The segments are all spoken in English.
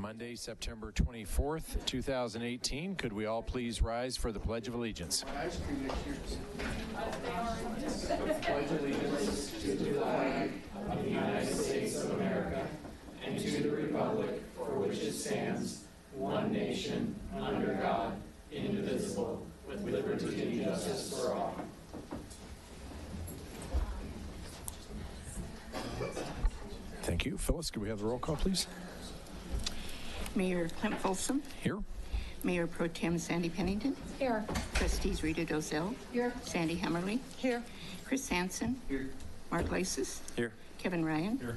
Monday, September 24th, 2018. Could we all please rise for the Pledge of Allegiance? Pledge allegiance to the flag of the United States of America and to the republic for which it stands, one nation, under God, indivisible, with liberty and justice for all. Thank you. Phyllis, could we have the roll call, please? Mayor Clint Folsom. Here. Mayor Pro Tem Sandy Pennington. Here. Trustees Rita Dozell. Here. Sandy Hammerly. Here. Chris Sampson. Here. Mark Lysis. Here. Kevin Ryan. Here.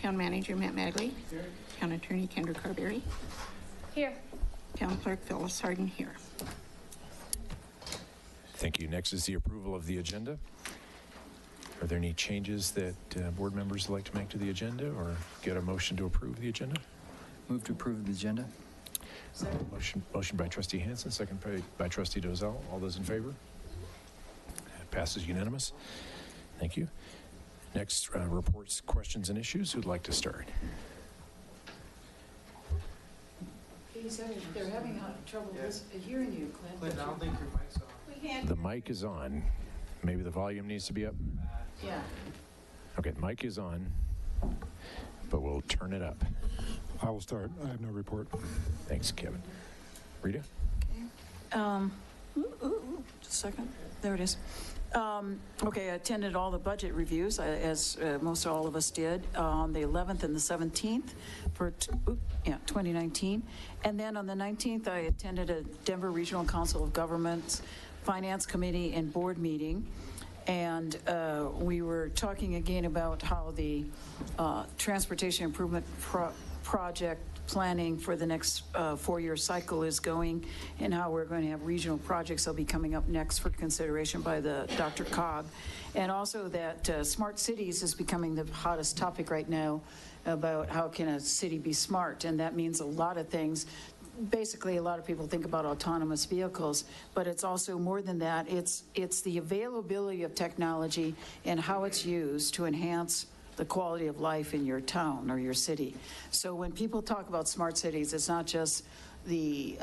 Town Manager Matt Magley. Here. Town Attorney Kendra Carberry. Here. Town Clerk Phyllis Harden here. Thank you. Next is the approval of the agenda. Are there any changes that board members would like to make to the agenda or get a motion to approve the agenda? Move to approve the agenda. Motion by Trustee Hansen, second by Trustee Dozell. All those in favor? That passes unanimous. Thank you. Next, reports, questions, and issues. Who'd like to start? They're having trouble hearing you, Clint. Clint, I don't think your mic's on. The mic is on. Maybe the volume needs to be up. Yeah. Okay, mic is on, but we'll turn it up. I will start. I have no report. Thanks, Kevin. Rita? Just a second. There it is. Okay, I attended all the budget reviews, as most all of us did, on the 11th and the 17th for 2019. And then on the 19th, I attended a Denver Regional Council of Governments Finance Committee and board meeting. And we were talking again about how the transportation improvement project planning for the next four-year cycle is going, and how we're going to have regional projects that'll be coming up next for consideration by the Dr. Cog. And also that smart cities is becoming the hottest topic right now, about how can a city be smart, and that means a lot of things. Basically, a lot of people think about autonomous vehicles, but it's also more than that. It's the availability of technology and how it's used to enhance the quality of life in your town or your city. So when people talk about smart cities, it's not just the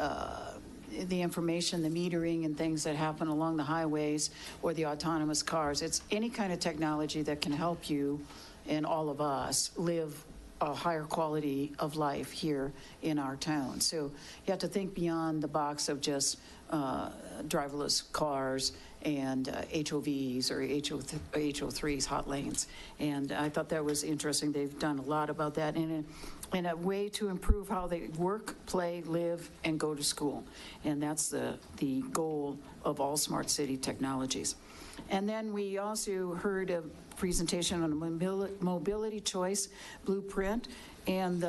information, the metering and things that happen along the highways or the autonomous cars. It's any kind of technology that can help you and all of us live a higher quality of life here in our town. So you have to think beyond the box of just driverless cars and HOVs or HO3s, hot lanes. And I thought that was interesting. They've done a lot about that in a way to improve how they work, play, live, and go to school. And that's the goal of all smart city technologies. And then we also heard a presentation on a mobility choice blueprint, and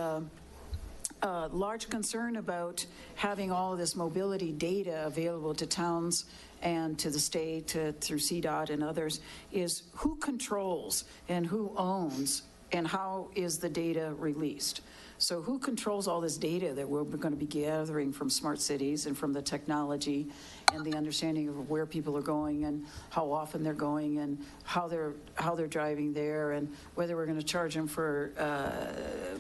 large concern about having all of this mobility data available to towns and to the state through CDOT and others is who controls and who owns and how is the data released. So who controls all this data that we're going to be gathering from smart cities and from the technology and the understanding of where people are going and how often they're going and how they're driving there, and whether we're going to charge them for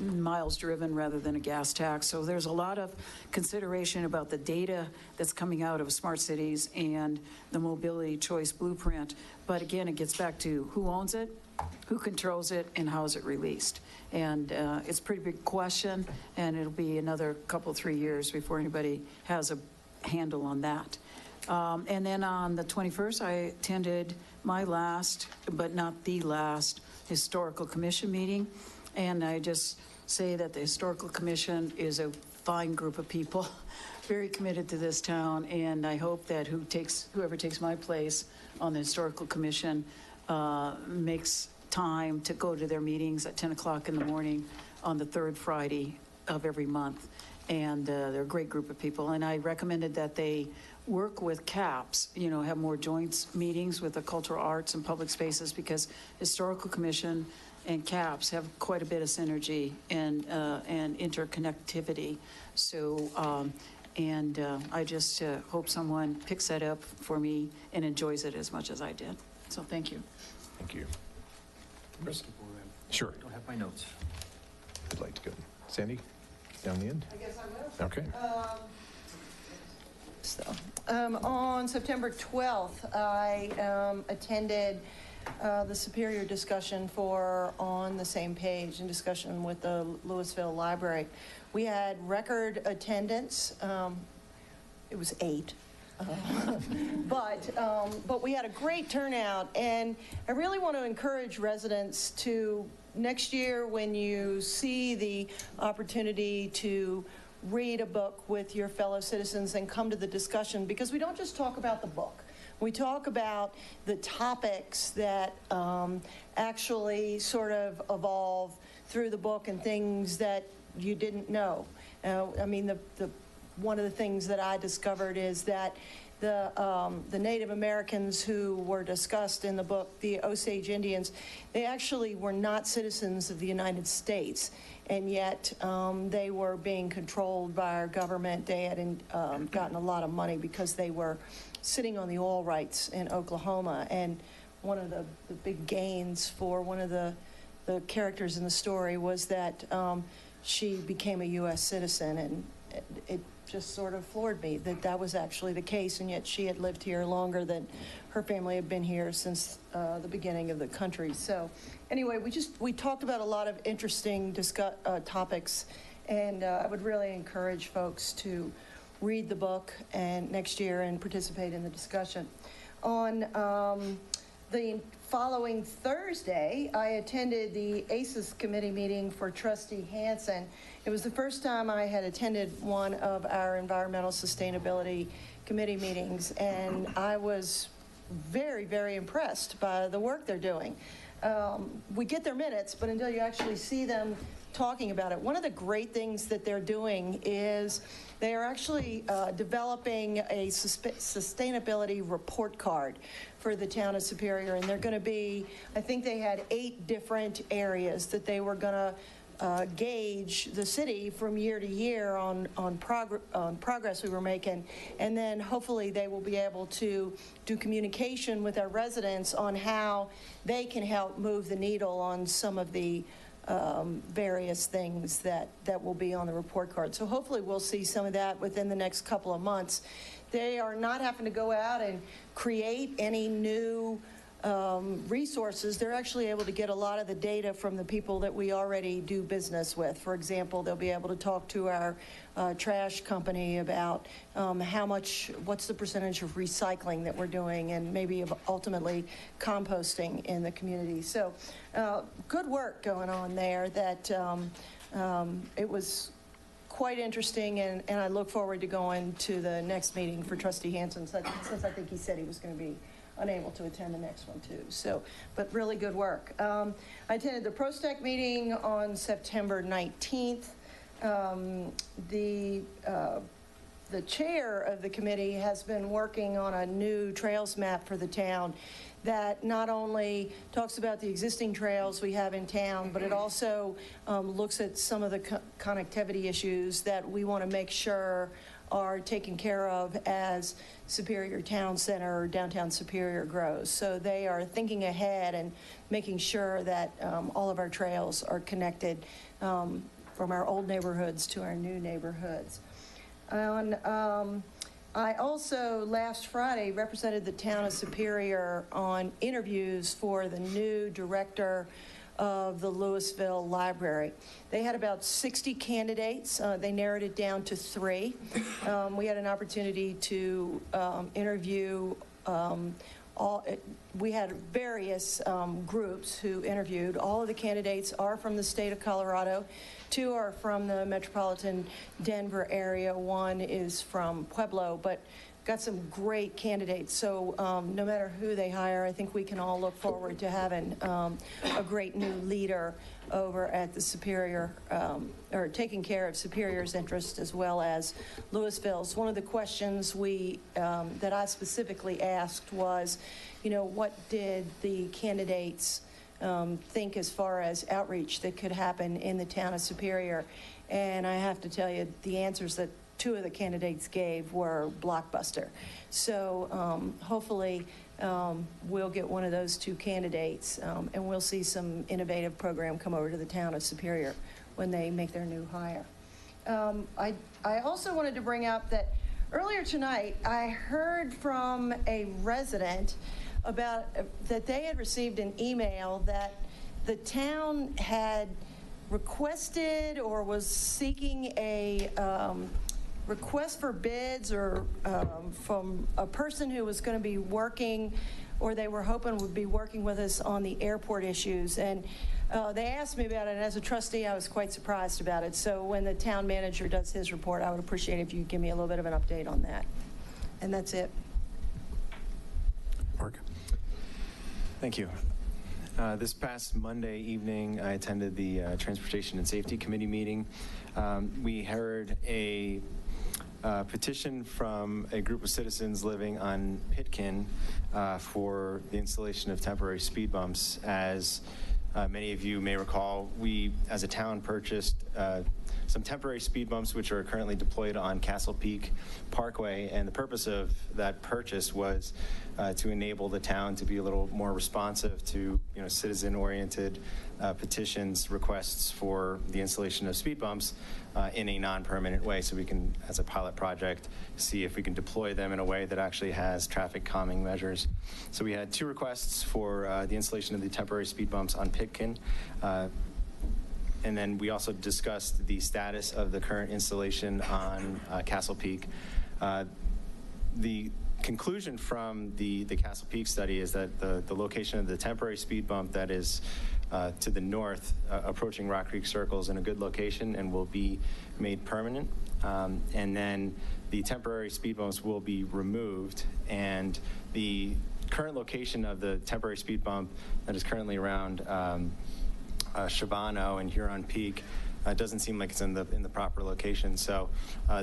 miles driven rather than a gas tax. So there's a lot of consideration about the data that's coming out of smart cities and the mobility choice blueprint. But again, it gets back to who owns it, who controls it, and how is it released. And it's a pretty big question, and it'll be another couple, 3 years before anybody has a handle on that. And then on the 21st, I attended my last, but not the last, Historical Commission meeting. And I just say that the Historical Commission is a fine group of people, very committed to this town, and I hope that whoever takes my place on the Historical Commission makes time to go to their meetings at 10 o'clock in the morning on the third Friday of every month. And they're a great group of people. And I recommended that they work with CAPS, have more joint meetings with the cultural arts and public spaces, because Historical Commission and CAPS have quite a bit of synergy and interconnectivity. So, I just hope someone picks that up for me and enjoys it as much as I did. So thank you. Thank you. Chris? Sure. I don't have my notes. I'd like to go. Sandy? down the end? I guess I will. Okay. On September 12th, I attended the Superior discussion for On the Same Page, in discussion with the Louisville Library. We had record attendance. It was 8. But we had a great turnout, and I really want to encourage residents to, next year when you see the opportunity to read a book with your fellow citizens and come to the discussion, because we don't just talk about the book. We talk about the topics that actually sort of evolve through the book and things that you didn't know. I mean, one of the things that I discovered is that the Native Americans who were discussed in the book, the Osage Indians, they actually were not citizens of the United States, and yet they were being controlled by our government. They had gotten a lot of money because they were sitting on the oil rights in Oklahoma, and one of the big gains for one of the characters in the story was that she became a U.S. citizen, and it just sort of floored me that that was actually the case, and yet she had lived here longer than her family had been here since the beginning of the country. So anyway, we talked about a lot of interesting topics, and I would really encourage folks to read the book and next year and participate in the discussion. On the following Thursday, I attended the ACES committee meeting for Trustee Hansen. It was the first time I had attended one of our environmental sustainability committee meetings, and I was very, very impressed by the work they're doing. We get their minutes, but until you actually see them talking about it, one of the great things that they're doing is they are actually developing a sustainability report card for the town of Superior, and they're going to be, I think they had 8 different areas that they were going to gauge the city from year to year on progress we were making, and then hopefully they will be able to do communication with our residents on how they can help move the needle on some of the various things that will be on the report card. So hopefully we'll see some of that within the next couple of months. They are not having to go out and create any new resources. They're actually able to get a lot of the data from the people that we already do business with. For example, they'll be able to talk to our trash company about what's the percentage of recycling that we're doing, and maybe ultimately composting in the community. So good work going on there. That it was quite interesting, and I look forward to going to the next meeting for Trustee Hansen, since I think he said he was going to be unable to attend the next one too. So, but really good work. I attended the ProStack meeting on September 19th. The chair of the committee has been working on a new trails map for the town that not only talks about the existing trails we have in town, but it also looks at some of the connectivity issues that we want to make sure are taken care of as Superior Town Center or downtown Superior grows. So they are thinking ahead and making sure that all of our trails are connected from our old neighborhoods to our new neighborhoods. I also, last Friday, represented the town of Superior on interviews for the new director of the Louisville Library. They had about 60 candidates. They narrowed it down to 3. We had an opportunity to interview we had various groups who interviewed. All of the candidates are from the state of Colorado. 2 are from the metropolitan Denver area. 1 is from Pueblo, but got some great candidates. So no matter who they hire, I think we can all look forward to having a great new leader over at the Superior, or taking care of Superior's interest as well as Louisville's. One of the questions that I specifically asked was, what did the candidates think as far as outreach that could happen in the town of Superior? And I have to tell you, the answers that 2 of the candidates gave were blockbuster. So hopefully we'll get one of those 2 candidates, and we'll see some innovative program come over to the town of Superior when they make their new hire. I also wanted to bring up that earlier tonight, I heard from a resident about that they had received an email that the town had requested or was seeking a request for bids or from a person who was going to be working, or they were hoping would be working with us on the airport issues. And they asked me about it, and as a trustee, I was quite surprised about it. So when the town manager does his report, I would appreciate if you could give me a little bit of an update on that. And that's it. Mark? Thank you. This past Monday evening, I attended the Transportation and Safety Committee meeting. We heard a petition from a group of citizens living on Pitkin for the installation of temporary speed bumps. As many of you may recall, we as a town purchased some temporary speed bumps which are currently deployed on Castle Peak Parkway, and the purpose of that purchase was to enable the town to be a little more responsive to citizen-oriented petitions, requests for the installation of speed bumps in a non-permanent way, so we can, as a pilot project, see if we can deploy them in a way that actually has traffic calming measures. So we had 2 requests for the installation of the temporary speed bumps on Pitkin. And then we also discussed the status of the current installation on Castle Peak. The conclusion from the Castle Peak study is that the location of the temporary speed bump that is to the north, approaching Rock Creek Circle, is in a good location and will be made permanent. And then the temporary speed bumps will be removed, and the current location of the temporary speed bump that is currently around Shavano and Huron Peak doesn't seem like it's in the proper location. So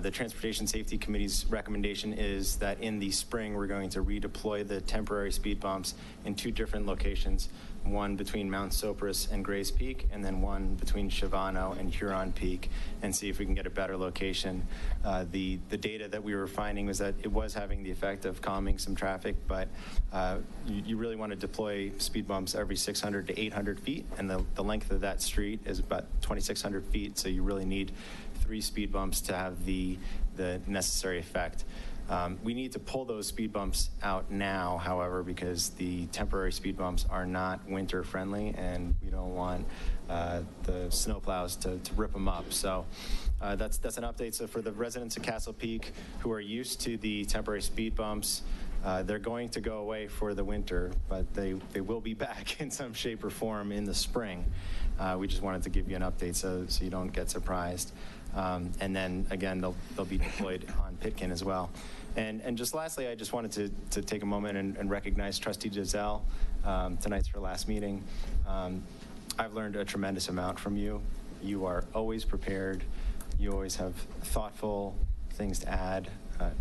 the Transportation Safety Committee's recommendation is that in the spring we're going to redeploy the temporary speed bumps in 2 different locations, one between Mount Sopris and Grays Peak, and then one between Shavano and Huron Peak, and see if we can get a better location. The data that we were finding was that it was having the effect of calming some traffic, but you really want to deploy speed bumps every 600 to 800 feet, and the length of that street is about 2,600 feet, so you really need 3 speed bumps to have the necessary effect. We need to pull those speed bumps out now, however, because the temporary speed bumps are not winter friendly, and we don't want the snowplows to rip them up. So that's an update. So for the residents of Castle Peak who are used to the temporary speed bumps, they're going to go away for the winter, but they will be back in some shape or form in the spring. We just wanted to give you an update so you don't get surprised. And then again, they'll be deployed on Pitkin as well. And just lastly, I just wanted to take a moment and recognize Trustee Giselle. Tonight's her last meeting. I've learned a tremendous amount from you. You are always prepared. You always have thoughtful things to add.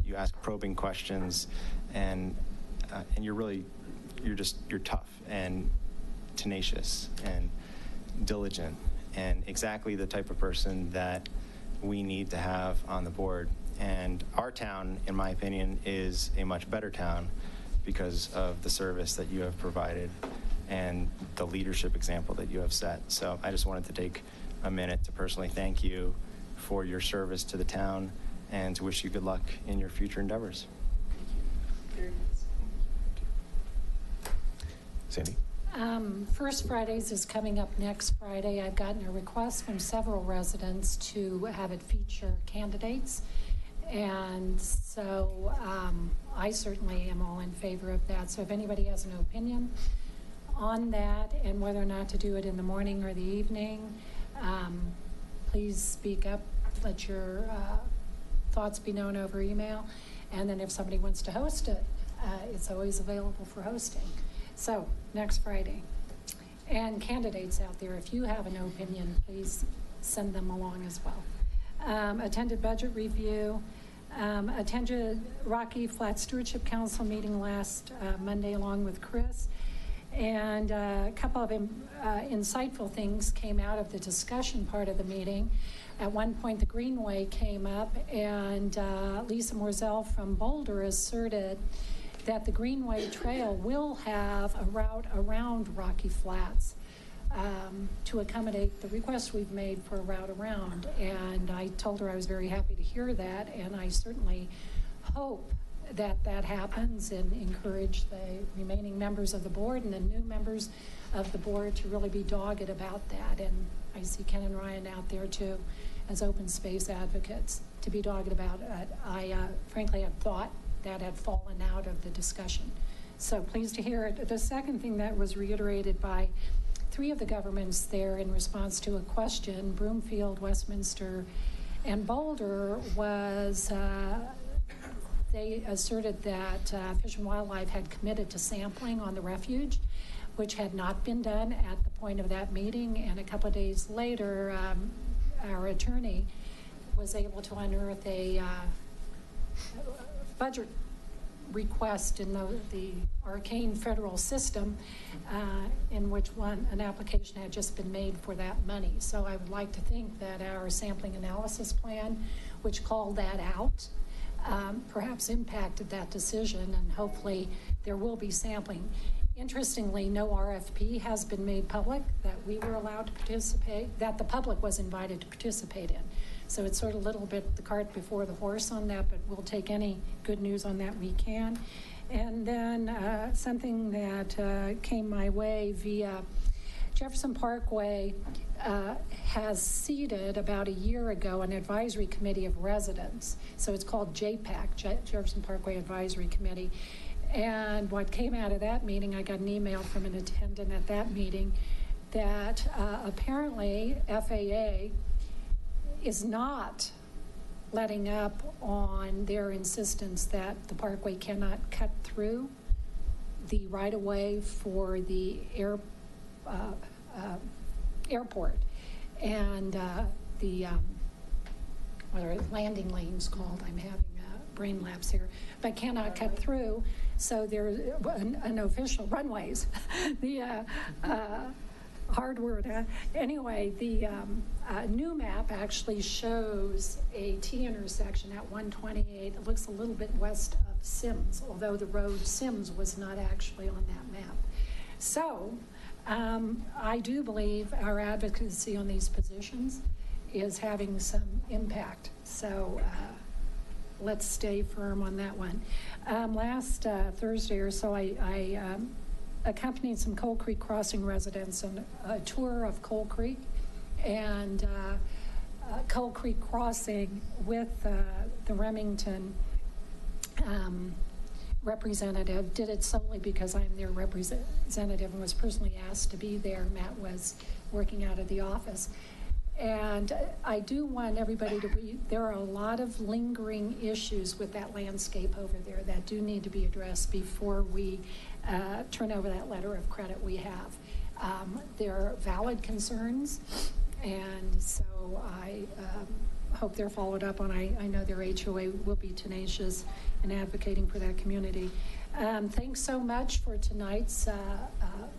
You ask probing questions, and you're tough and tenacious and diligent, and exactly the type of person that we need to have on the board. And our town, in my opinion, is a much better town because of the service that you have provided and the leadership example that you have set. So I just wanted to take a minute to personally thank you for your service to the town and to wish you good luck in your future endeavors. Sandy? First Fridays is coming up next Friday. I've gotten a request from several residents to have it feature candidates. And so I certainly am all in favor of that. So if anybody has an opinion on that and whether or not to do it in the morning or the evening, please speak up, let your thoughts be known over email. And then if somebody wants to host it, it's always available for hosting. So next Friday. And candidates out there, if you have an opinion, please send them along as well. Attended budget review. Attended Rocky Flat Stewardship Council meeting last Monday along with Chris. And a couple of insightful things came out of the discussion part of the meeting. At one point, the Greenway came up, and Lisa Morzell from Boulder asserted that the Greenway Trail will have a route around Rocky Flats. to accommodate the request we've made for a route around. And I told her I was very happy to hear that, and I certainly hope that that happens, and encourage the remaining members of the board and the new members of the board to really be dogged about that. And I see Ken and Ryan out there too as open space advocates to be dogged about it. I frankly had thought that had fallen out of the discussion. So pleased to hear it. The second thing that was reiterated by three of the governments there in response to a question, Broomfield, Westminster, and Boulder, was they asserted that Fish and Wildlife had committed to sampling on the refuge, which had not been done at the point of that meeting. And a couple of days later, our attorney was able to unearth a budget request in the arcane federal system in which an application had just been made for that money. So I would like to think that our sampling analysis plan, which called that out, perhaps impacted that decision, and hopefully there will be sampling. Interestingly, no RFP has been made public that we were allowed to participate, that the public was invited to participate in. So it's sort of a little bit the cart before the horse on that, but we'll take any good news on that we can. And then something that came my way via Jefferson Parkway has seated about a year ago an advisory committee of residents. So it's called JPAC, Jefferson Parkway Advisory Committee. And what came out of that meeting, I got an email from an attendant at that meeting that apparently FAA is not letting up on their insistence that the Parkway cannot cut through the right-of-way for the airport. And what are landing lanes called? I'm having a brain lapse here, but cannot cut through. So there's an official runways. The hard word. Anyway, the new map actually shows a T intersection at 128. It looks a little bit west of Sims, although the road Sims was not actually on that map. So I do believe our advocacy on these positions is having some impact. So let's stay firm on that one. Last Thursday or so, I accompanied some Coal Creek Crossing residents on a tour of Coal Creek, and Coal Creek Crossing with the Remington representative did it solely because I'm their representative and was personally asked to be there. Matt was working out of the office. And I do want everybody to there are a lot of lingering issues with that landscape over there that do need to be addressed before we turn over that letter of credit we have. There are valid concerns, and so I hope they're followed up on. I know their HOA will be tenacious in advocating for that community. Thanks so much for tonight's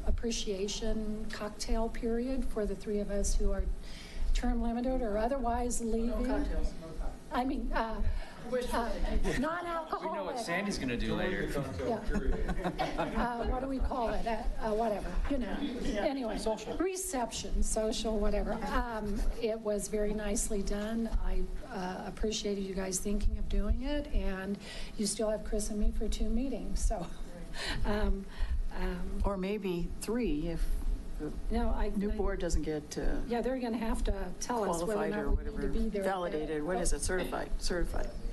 appreciation cocktail period for the three of us who are term limited or otherwise leaving. No cocktails. I mean, non-alcoholic. We know what Sandy's going to do later. Yeah. What do we call it? Whatever, you know. Anyway, social. Reception, social, whatever. It was very nicely done. I appreciated you guys thinking of doing it, and you still have Chris and me for 2 meetings, so. Or maybe 3 if the new board doesn't get yeah, they're going to have to tell us whether or qualified not or we whatever, need to be there. validated. What is it? Certified,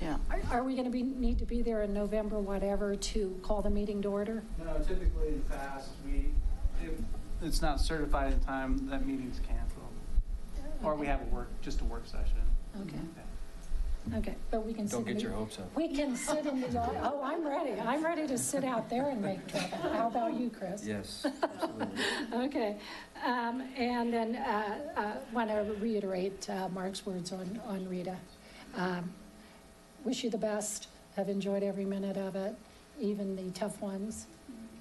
yeah. Are we going to need to be there in November, whatever, to call the meeting to order? No, typically in the past, if it's not certified in time, that meeting's canceled. Okay. Or we have just a work session. Okay. Okay, but we can Don't get your hopes up. We can sit in the yard. Oh, I'm ready. I'm ready to sit out there and make trouble. How about you, Chris? Yes, absolutely. Okay. And then want to reiterate Mark's words on Rita. Wish you the best. Have enjoyed every minute of it, even the tough ones.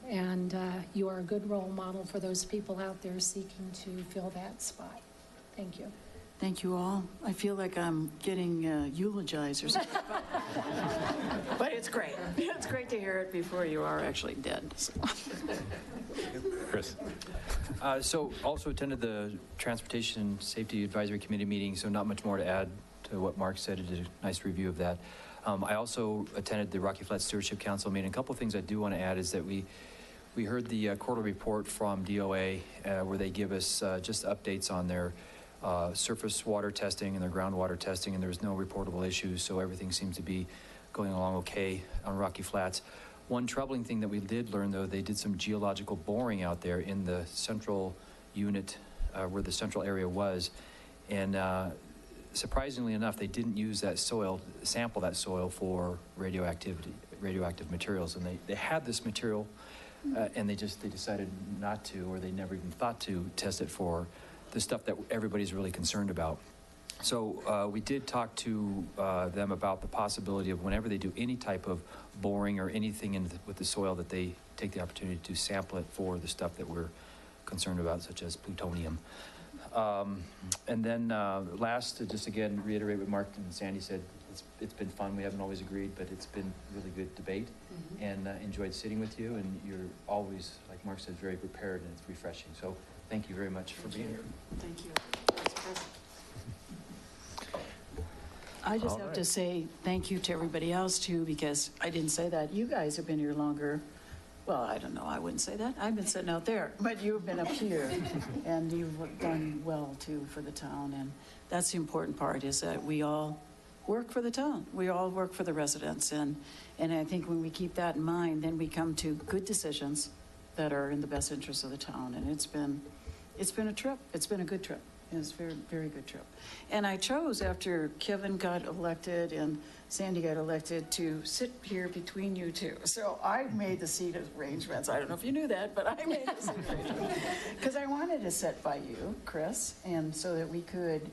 And you are a good role model for those people out there seeking to fill that spot. Thank you. Thank you all. I feel like I'm getting eulogized or something. But it's great. It's great to hear it before you are actually dead. So. Chris? So also attended the Transportation Safety Advisory Committee meeting, so not much more to add to what Mark said. He did a nice review of that. I also attended the Rocky Flats Stewardship Council meeting. A couple of things I do want to add is that we heard the quarterly report from DOA where they give us just updates on their surface water testing and their groundwater testing, and there was no reportable issues, so everything seems to be going along okay on Rocky Flats. One troubling thing that we did learn, though, they did some geological boring out there in the central unit where the central area was, and surprisingly enough, they didn't use that soil, sample that soil for radioactive materials, and they had this material, and they decided not to, or they never even thought to test it for the stuff that everybody's really concerned about. So we did talk to them about the possibility of whenever they do any type of boring or anything with the soil, that they take the opportunity to sample it for the stuff that we're concerned about, such as plutonium. And then last, to just again reiterate what Mark and Sandy said, it's been fun. We haven't always agreed, but it's been really good debate, and enjoyed sitting with you, and you're always, like Mark said, very prepared, and it's refreshing. So thank you very much for being here. Thank you. I just have to say thank you to everybody else, too, because I didn't say that. You guys have been here longer. Well, I don't know. I wouldn't say that. I've been sitting out there, but you've been up here, and you've done well, too, for the town. And that's the important part, is that we all work for the town. We all work for the residents. And I think when we keep that in mind, then we come to good decisions that are in the best interest of the town. And it's been a trip. It's been a good trip. It was a very, very good trip. And I chose, after Kevin got elected and Sandy got elected, to sit here between you two. So I made the seat arrangements. I don't know if you knew that, but I made the seat arrangements. Because I wanted to sit by you, Chris, and so that we could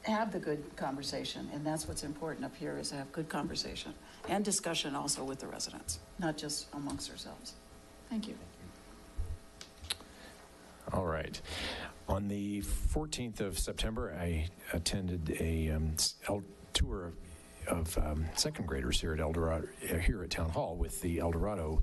have the good conversation. And that's what's important up here, is to have good conversation and discussion also with the residents, not just amongst ourselves. Thank you. All right. On the 14th of September, I attended a tour of second graders here at Eldorado, here at Town Hall, with the Eldorado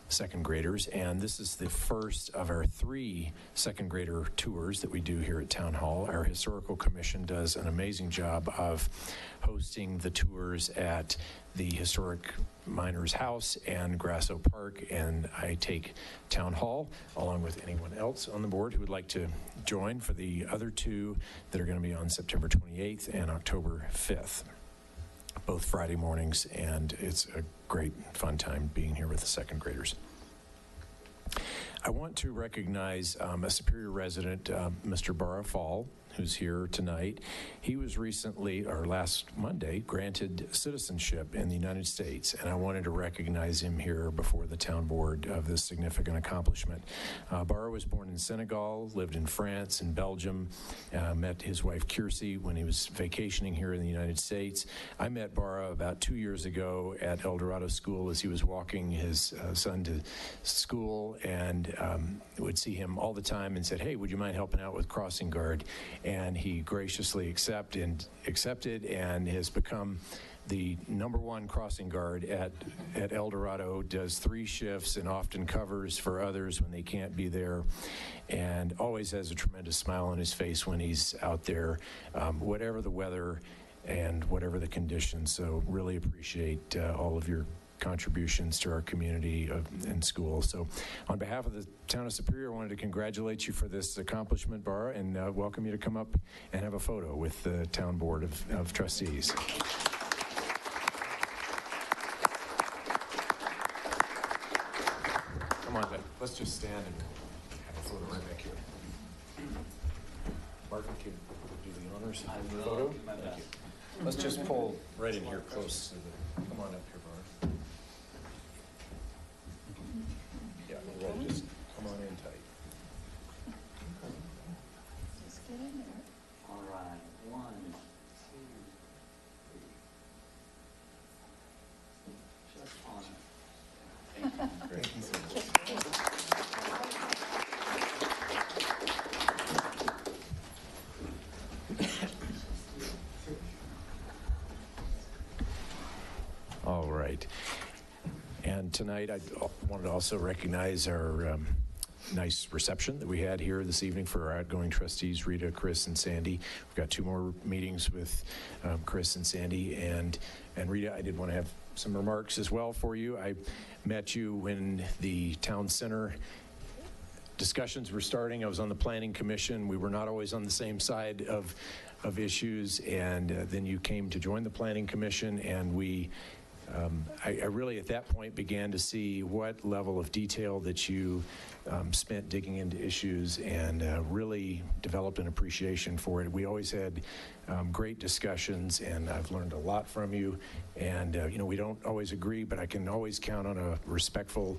second graders, and this is the first of our 3 second grader tours that we do here at Town Hall. Our historical commission does an amazing job of hosting the tours at the historic Miners House and Grasso Park, and I take Town Hall along with anyone else on the board who would like to join for the other 2 that are going to be on September 28th and October 5th, both Friday mornings, and it's a great fun time being here with the second graders. I want to recognize a Superior resident, Mr. Bara Fall, who's here tonight. He was recently, or last Monday, granted citizenship in the United States, and I wanted to recognize him here before the town board of this significant accomplishment. Bara was born in Senegal, lived in France and Belgium, met his wife Kiersey when he was vacationing here in the United States. I met Bara about 2 years ago at Eldorado School as he was walking his son to school, and would see him all the time and said, "Hey, would you mind helping out with crossing guard?" And he graciously accepted and has become the #1 crossing guard at Eldorado, does 3 shifts and often covers for others when they can't be there, and always has a tremendous smile on his face when he's out there, whatever the weather and whatever the conditions. So really appreciate all of your contributions to our community and school. So on behalf of the town of Superior, I wanted to congratulate you for this accomplishment, Bara, and welcome you to come up and have a photo with the town board of trustees. Come on, let's just stand and have a photo right back here. Mark, can you do the honors of the photo? Thank you. Let's just pull right in here close to the, come on up here, Bara. Yeah, we'll just come on in tight. Just get in there. All right. 1, 2, 3. Just on it. Thank you. Great. All right. And tonight, I wanted to also recognize our nice reception that we had here this evening for our outgoing trustees, Rita, Chris, and Sandy. We've got 2 more meetings with Chris and Sandy. And Rita, I did want to have some remarks as well for you. I met you when the town center discussions were starting. I was on the planning commission. We were not always on the same side of issues. And then you came to join the planning commission, and I really at that point began to see what level of detail that you spent digging into issues, and really developed an appreciation for it. We always had great discussions, and I've learned a lot from you. And we don't always agree, but I can always count on a respectful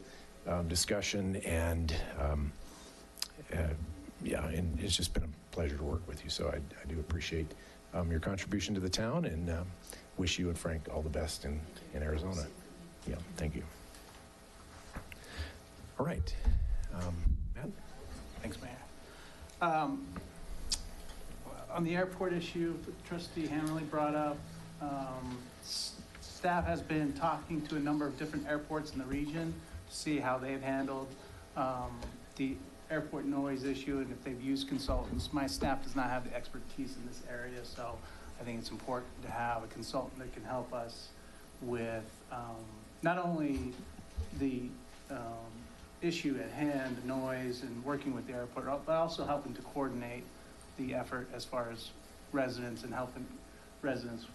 discussion. And and it's just been a pleasure to work with you. So I do appreciate your contribution to the town, and wish you and Frank all the best in Arizona. Yeah, thank you. All right. Matt? Thanks, Mayor. On the airport issue, Trustee Hammerly brought up, staff has been talking to a number of different airports in the region to see how they've handled the airport noise issue and if they've used consultants. My staff does not have the expertise in this area, so I think it's important to have a consultant that can help us with not only the issue at hand, the noise, and working with the airport, but also helping to coordinate the effort as far as residents and helping residents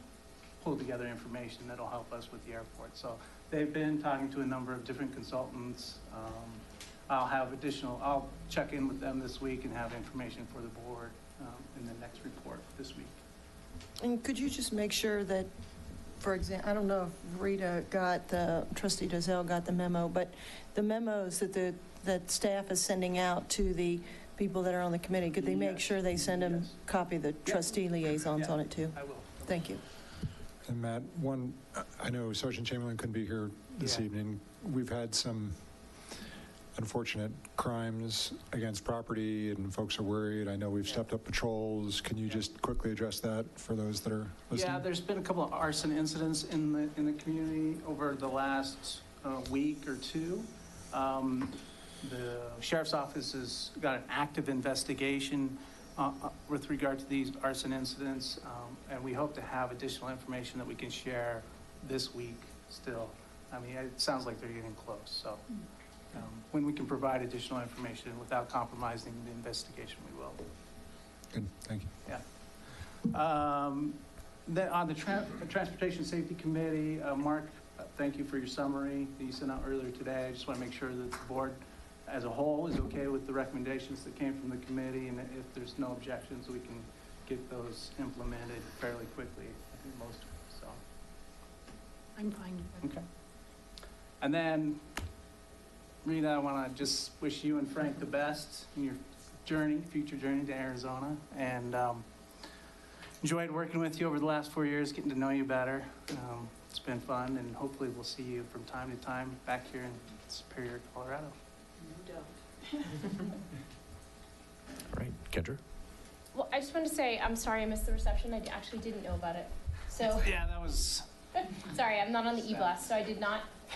pull together information that'll help us with the airport. So they've been talking to a number of different consultants. I'll check in with them this week and have information for the board in the next report this week. And could you just make sure that, for example, I don't know if Rita Trustee Dozell got the memo, but the memos that staff is sending out to the people that are on the committee, could they make sure they send them copy the trustee liaisons on it too? I will. Thank you. And Matt, I know Sergeant Chamberlain couldn't be here this evening. We've had some unfortunate crimes against property, and folks are worried. I know we've stepped up patrols. Can you just quickly address that for those that are listening? Yeah, there's been a couple of arson incidents in the community over the last week or two. The sheriff's office has got an active investigation with regard to these arson incidents, and we hope to have additional information that we can share this week still. I mean, it sounds like they're getting close, so when we can provide additional information without compromising the investigation, we will. Good, thank you. Yeah. Then on the Transportation Safety Committee, Mark, thank you for your summary that you sent out earlier today. I just want to make sure that the board as a whole is okay with the recommendations that came from the committee, and if there's no objections, we can get those implemented fairly quickly. I think most of them, so. I'm fine with it. Okay. And then, Rita, I want to just wish you and Frank the best in your future journey to Arizona, and enjoyed working with you over the last 4 years, getting to know you better. It's been fun, and hopefully we'll see you from time to time back here in Superior, Colorado. No doubt. All right, Kendra? Well, I just wanted to say, I'm sorry I missed the reception. I actually didn't know about it. So, Yeah, that was. sorry, I'm not on the e-blast, so I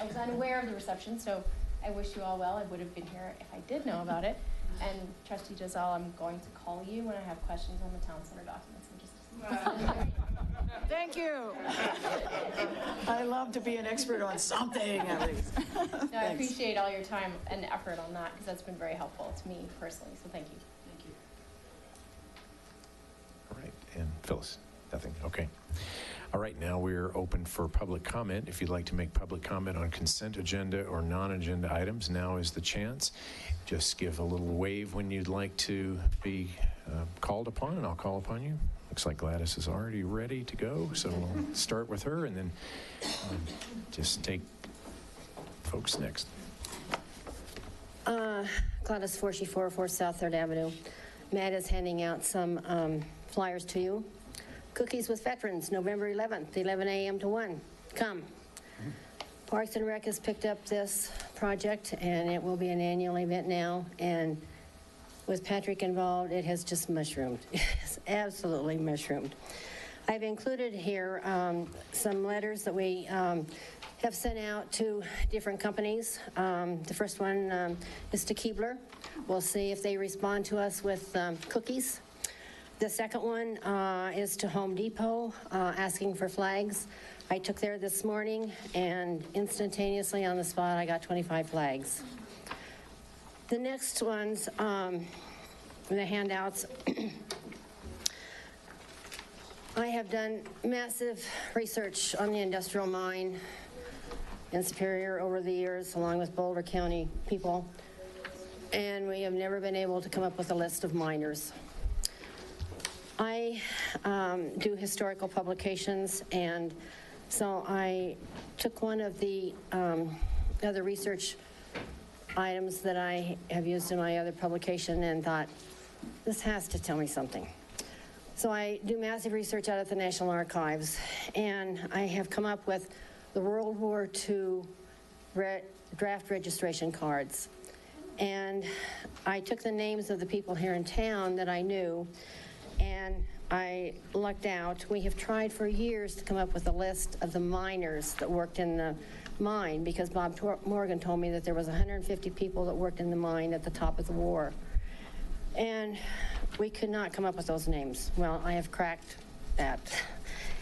was unaware of the reception, so I wish you all well. I would have been here if I did know about it. And Trustee Giselle, I'm going to call you when I have questions on the town center documents. Thank you. I love to be an expert on something at least. No, I appreciate all your time and effort on that, because that's been very helpful to me personally, so thank you. Thank you. All right, and Phyllis? Nothing, okay. All right, now we're open for public comment. If you'd like to make public comment on consent agenda or non-agenda items, now is the chance. Just give a little wave when you'd like to be called upon, and I'll call upon you. Looks like Gladys is already ready to go, so we'll start with her and then just take folks next. Gladys 444 South 3rd Avenue. Matt is handing out some flyers to you. Cookies with Veterans, November 11th, 11 a.m. to 1. Come. Parks and Rec has picked up this project, and it will be an annual event now. And with Patrick involved, it has just mushroomed. It's absolutely mushroomed. I've included here some letters that we have sent out to different companies. The first one is to Keebler. We'll see if they respond to us with cookies. The second one is to Home Depot, asking for flags. I took there this morning, and instantaneously on the spot, I got 25 flags. The next ones, the handouts, I have done massive research on the industrial mine in Superior over the years, along with Boulder County people, and we have never been able to come up with a list of miners. I do historical publications, and so I took one of the other research items that I have used in my other publication and thought, this has to tell me something. So I do massive research out at the National Archives, and I have come up with the World War II draft registration cards. And I took the names of the people here in town that I knew, and I lucked out. We have tried for years to come up with a list of the miners that worked in the mine, because Bob Morgan told me that there was 150 people that worked in the mine at the top of the war. And we could not come up with those names. Well, I have cracked that.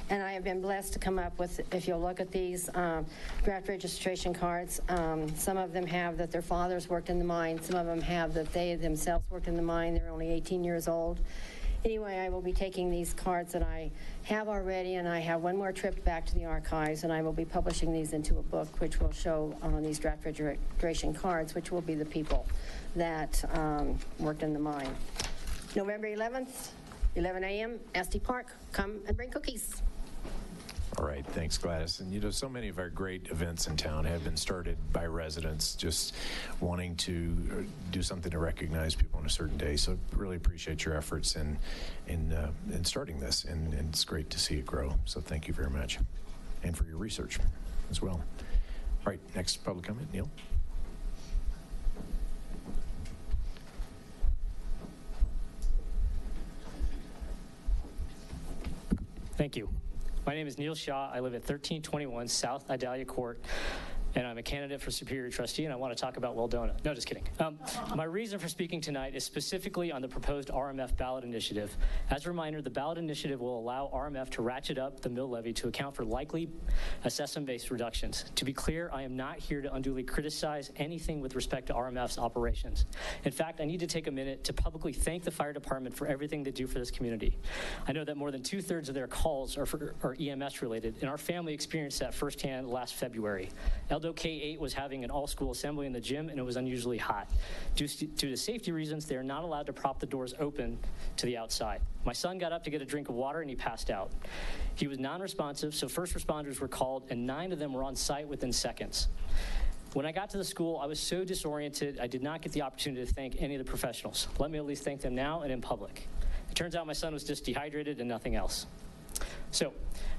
And I have been blessed to come up with, if you'll look at these draft registration cards, some of them have that their fathers worked in the mine. Some of them have that they themselves worked in the mine. They're only 18 years old. Anyway, I will be taking these cards that I have already, and I have one more trip back to the archives, and I will be publishing these into a book which will show these draft registration cards, which will be the people that worked in the mine. November 11th, 11 a.m., Esty Park. Come and bring cookies. All right, thanks, Gladys. And you know, so many of our great events in town have been started by residents just wanting to do something to recognize people on a certain day. So really appreciate your efforts in starting this, and it's great to see it grow. So thank you very much, and for your research as well. All right, next public comment, Neil. Thank you. My name is Neil Shaw. I live at 1321 South Idalia Court, and I'm a candidate for Superior Trustee, and I want to talk about Weldona. No, just kidding. My reason for speaking tonight is specifically on the proposed RMF ballot initiative. As a reminder, the ballot initiative will allow RMF to ratchet up the mill levy to account for likely assessment-based reductions. To be clear, I am not here to unduly criticize anything with respect to RMF's operations. In fact, I need to take a minute to publicly thank the fire department for everything they do for this community. I know that more than 2/3 of their calls are EMS related, and our family experienced that firsthand last February. Eldo K8 was having an all-school assembly in the gym, and it was unusually hot. Due to safety reasons, they are not allowed to prop the doors open to the outside. My son got up to get a drink of water, and he passed out. He was non-responsive, so first responders were called, and 9 of them were on site within seconds. When I got to the school, I was so disoriented, I did not get the opportunity to thank any of the professionals. Let me at least thank them now and in public. It turns out my son was just dehydrated and nothing else. So,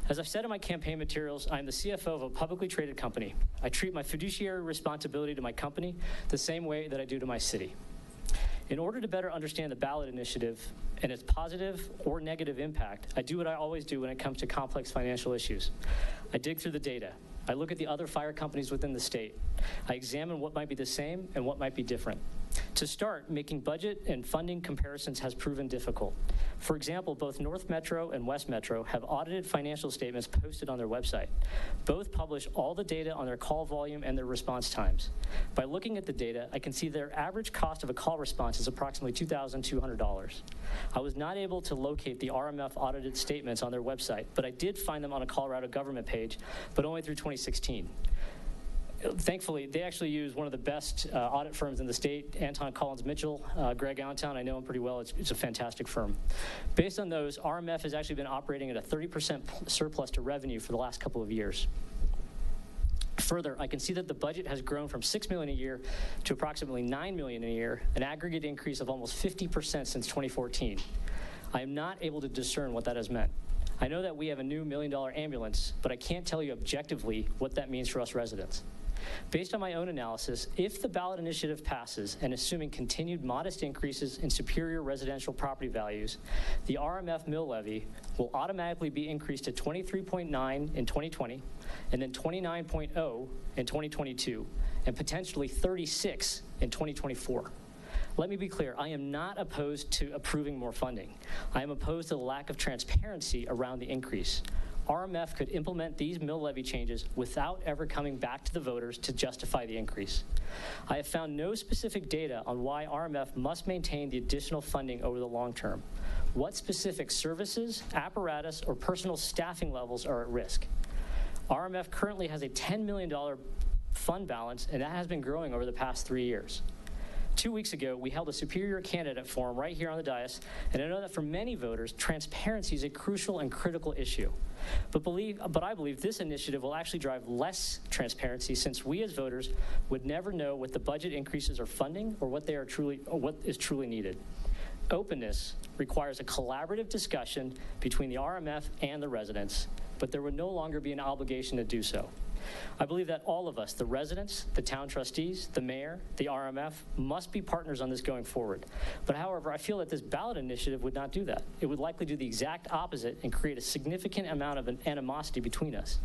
as I've said in my campaign materials, I'm the CFO of a publicly traded company. I treat my fiduciary responsibility to my company the same way that I do to my city. In order to better understand the ballot initiative and its positive or negative impact, I do what I always do when it comes to complex financial issues. I dig through the data. I look at the other fire companies within the state. I examine what might be the same and what might be different. To start, making budget and funding comparisons has proven difficult. For example, both North Metro and West Metro have audited financial statements posted on their website. Both publish all the data on their call volume and their response times. By looking at the data, I can see their average cost of a call response is approximately $2,200. I was not able to locate the RMF audited statements on their website, but I did find them on a Colorado government page, but only through 2016. Thankfully, they actually use one of the best audit firms in the state, Anton Collins Mitchell, Greg Allentown. I know him pretty well. It's a fantastic firm. Based on those, RMF has actually been operating at a 30% surplus to revenue for the last couple of years. Further, I can see that the budget has grown from $6 million a year to approximately $9 million a year, an aggregate increase of almost 50% since 2014. I am not able to discern what that has meant. I know that we have a new $1 million ambulance, but I can't tell you objectively what that means for us residents. Based on my own analysis, if the ballot initiative passes and assuming continued modest increases in superior residential property values, the RMF mill levy will automatically be increased to 23.9 in 2020 and then 29.0 in 2022 and potentially 36 in 2024. Let me be clear, I am not opposed to approving more funding. I am opposed to the lack of transparency around the increase. RMF could implement these mill levy changes without ever coming back to the voters to justify the increase. I have found no specific data on why RMF must maintain the additional funding over the long term. What specific services, apparatus, or personal staffing levels are at risk? RMF currently has a $10 million fund balance, and that has been growing over the past 3 years. 2 weeks ago, we held a Superior Candidate Forum right here on the dais, and I know that for many voters, transparency is a crucial and critical issue. But I believe this initiative will actually drive less transparency, since we as voters would never know what the budget increases are funding or what is truly needed. Openness requires a collaborative discussion between the RMF and the residents, but there would no longer be an obligation to do so. I believe that all of us, the residents, the town trustees, the mayor, the RMF, must be partners on this going forward. But however, I feel that this ballot initiative would not do that. It would likely do the exact opposite and create a significant amount of animosity between us.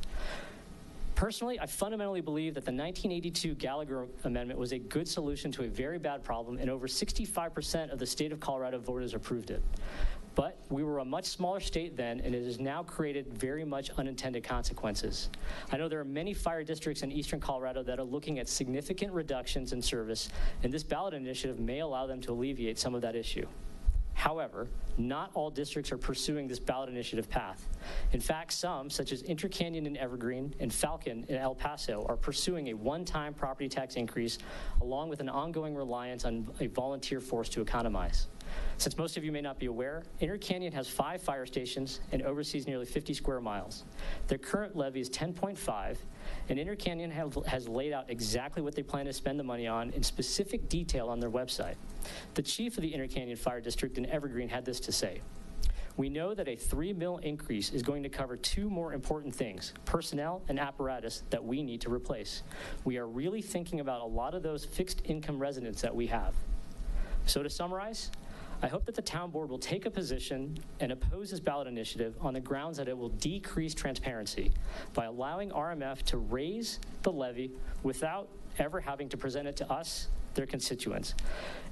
Personally, I fundamentally believe that the 1982 Gallagher Amendment was a good solution to a very bad problem, and over 65% of the state of Colorado voters approved it. But we were a much smaller state then, and it has now created very much unintended consequences. I know there are many fire districts in eastern Colorado that are looking at significant reductions in service, and this ballot initiative may allow them to alleviate some of that issue. However, not all districts are pursuing this ballot initiative path. In fact, some, such as Intercanyon in Evergreen and Falcon in El Paso, are pursuing a one-time property tax increase along with an ongoing reliance on a volunteer force to economize. Since most of you may not be aware, Intercanyon has 5 fire stations and oversees nearly 50 square miles. Their current levy is 10.5, and Intercanyon has laid out exactly what they plan to spend the money on in specific detail on their website. The chief of the Intercanyon Fire District in Evergreen had this to say: "We know that a $3 million increase is going to cover 2 more important things, personnel and apparatus, that we need to replace. We are really thinking about a lot of those fixed income residents that we have." So to summarize, I hope that the town board will take a position and oppose this ballot initiative on the grounds that it will decrease transparency by allowing RMF to raise the levy without ever having to present it to us, their constituents.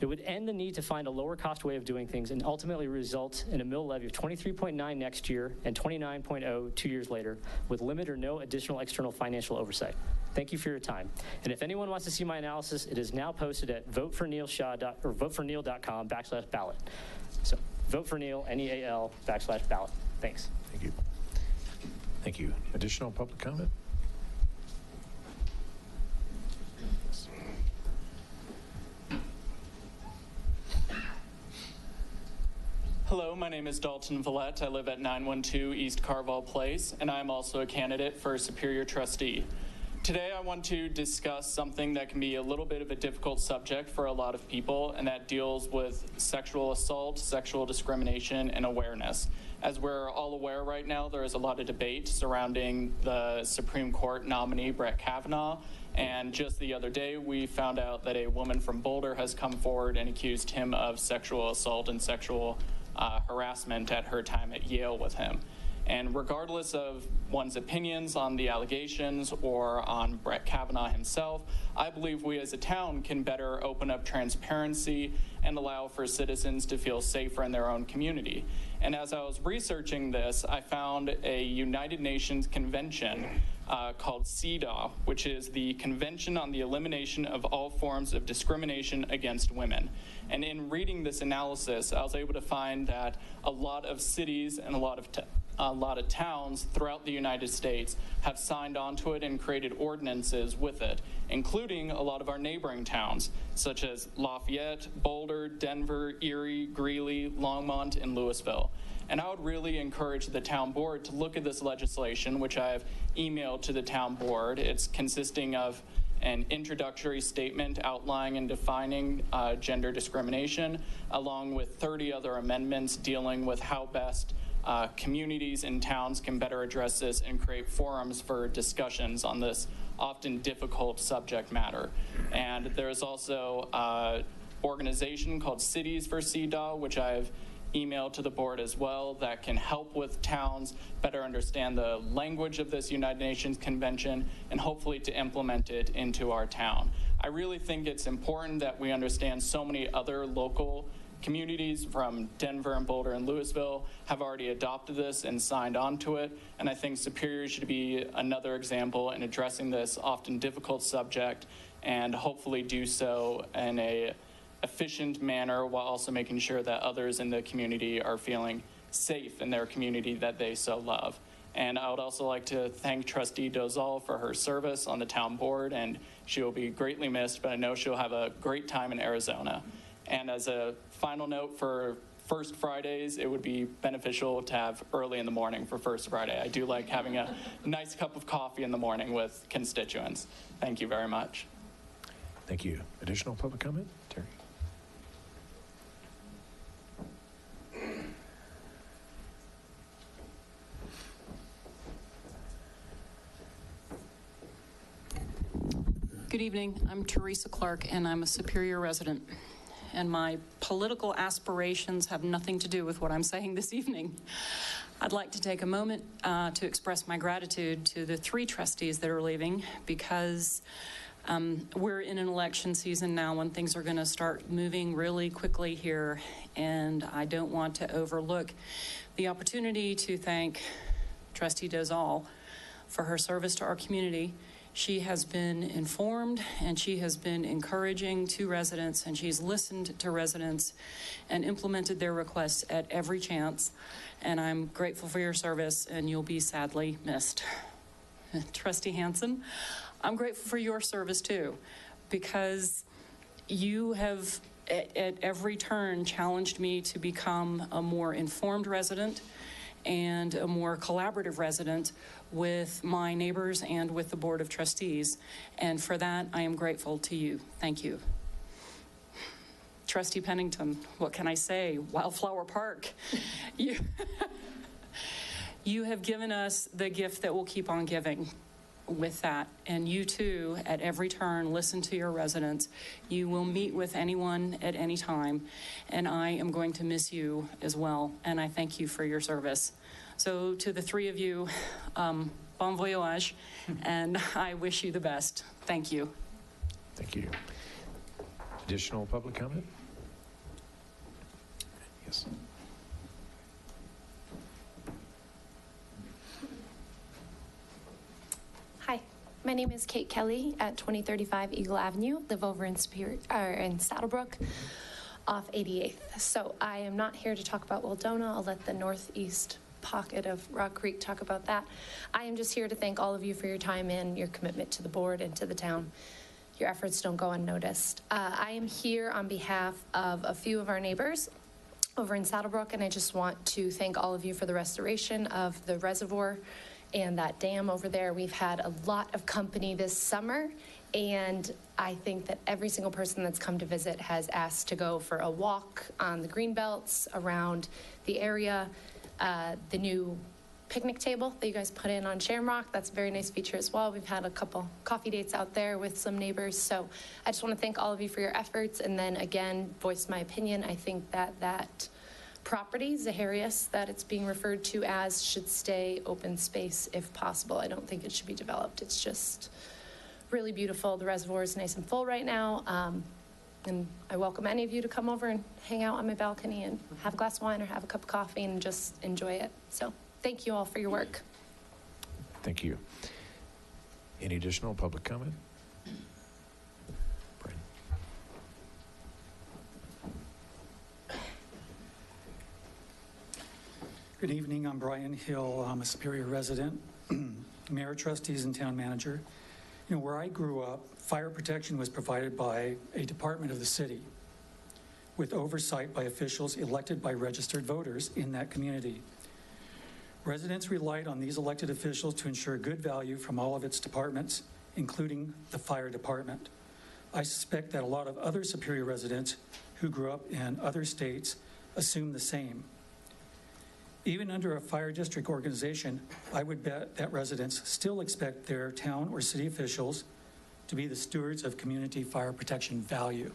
It would end the need to find a lower cost way of doing things and ultimately result in a mill levy of 23.9 next year and 29.0 2 years later, with limited or no additional external financial oversight. Thank you for your time. And if anyone wants to see my analysis, it is now posted at voteforneil.com/ballot. So vote for Neil, NEAL /ballot. Thanks. Thank you. Thank you. Additional public comment? Hello, my name is Dalton Villette. I live at 912 East Carval Place, and I'm also a candidate for Superior Trustee. Today I want to discuss something that can be a little bit of a difficult subject for a lot of people, and that deals with sexual assault, sexual discrimination, and awareness. As we're all aware right now, there is a lot of debate surrounding the Supreme Court nominee, Brett Kavanaugh, and just the other day we found out that a woman from Boulder has come forward and accused him of sexual assault and sexual harassment at her time at Yale with him. And regardless of one's opinions on the allegations or on Brett Kavanaugh himself, I believe we as a town can better open up transparency and allow for citizens to feel safer in their own community. And as I was researching this, I found a United Nations convention called CEDAW, which is the Convention on the Elimination of All Forms of Discrimination Against Women. And in reading this analysis, I was able to find that a lot of cities and a lot of towns throughout the United States have signed onto it and created ordinances with it, including a lot of our neighboring towns, such as Lafayette, Boulder, Denver, Erie, Greeley, Longmont, and Louisville. And I would really encourage the town board to look at this legislation, which I have emailed to the town board. It's consisting of an introductory statement outlining and defining gender discrimination, along with 30 other amendments dealing with how best communities and towns can better address this and create forums for discussions on this often difficult subject matter. And there's also an organization called Cities for CEDAW, which I've emailed to the board as well, that can help with towns better understand the language of this United Nations Convention and hopefully to implement it into our town. I really think it's important that we understand so many other local communities from Denver and Boulder and Louisville have already adopted this and signed on to it. And I think Superior should be another example in addressing this often difficult subject and hopefully do so in a efficient manner while also making sure that others in the community are feeling safe in their community that they so love. And I would also like to thank Trustee Dozal for her service on the town board, and she will be greatly missed, but I know she'll have a great time in Arizona. And as a final note for First Fridays, it would be beneficial to have early in the morning for First Friday. I do like having a nice cup of coffee in the morning with constituents. Thank you very much. Thank you. Additional public comment? Terry? Good evening. I'm Teresa Clark, and I'm a Superior resident. And my political aspirations have nothing to do with what I'm saying this evening. I'd like to take a moment to express my gratitude to the 3 trustees that are leaving, because we're in an election season now when things are going to start moving really quickly here, and I don't want to overlook the opportunity to thank Trustee Dozal for her service to our community. She has been informed, and she has been encouraging to residents, and she's listened to residents and implemented their requests at every chance. And I'm grateful for your service, and you'll be sadly missed. Trustee Hansen, I'm grateful for your service too, because you have at every turn challenged me to become a more informed resident and a more collaborative resident with my neighbors and with the Board of Trustees. And for that, I am grateful to you. Thank you. Trustee Pennington, what can I say? Wildflower Park. You have given us the gift that will keep on giving with that. And you too, at every turn, listen to your residents. You will meet with anyone at any time. And I am going to miss you as well. And I thank you for your service. So to the 3 of you, bon voyage, and I wish you the best. Thank you. Thank you. Additional public comment? Yes. Hi, my name is Kate Kelly at 2035 Eagle Avenue, live over in in Saddlebrook off 88th. So I am not here to talk about Wildona. I'll let the northeast pocket of Rock Creek talk about that. I am just here to thank all of you for your time and your commitment to the board and to the town. Your efforts don't go unnoticed. I am here on behalf of a few of our neighbors over in Saddlebrook, and I just want to thank all of you for the restoration of the reservoir and that dam over there. We've had a lot of company this summer, and I think that every single person that's come to visit has asked to go for a walk on the green belts around the area. The new picnic table that you guys put in on Shamrock, that's a very nice feature as well. We've had a couple coffee dates out there with some neighbors. So I just want to thank all of you for your efforts, and then again, voice my opinion. I think that property, Zaharias, that it's being referred to as, should stay open space if possible. I don't think it should be developed. It's just really beautiful. The reservoir is nice and full right now. And I welcome any of you to come over and hang out on my balcony and have a glass of wine or have a cup of coffee and just enjoy it. So thank you all for your work. Thank you. Any additional public comment? Brian. Good evening. I'm Brian Hill. I'm a Superior resident, mayor, trustees, and town manager. You know, where I grew up, fire protection was provided by a department of the city with oversight by officials elected by registered voters in that community. Residents relied on these elected officials to ensure good value from all of its departments, including the fire department. I suspect that a lot of other Superior residents who grew up in other states assume the same. Even under a fire district organization, I would bet that residents still expect their town or city officials to be the stewards of community fire protection value.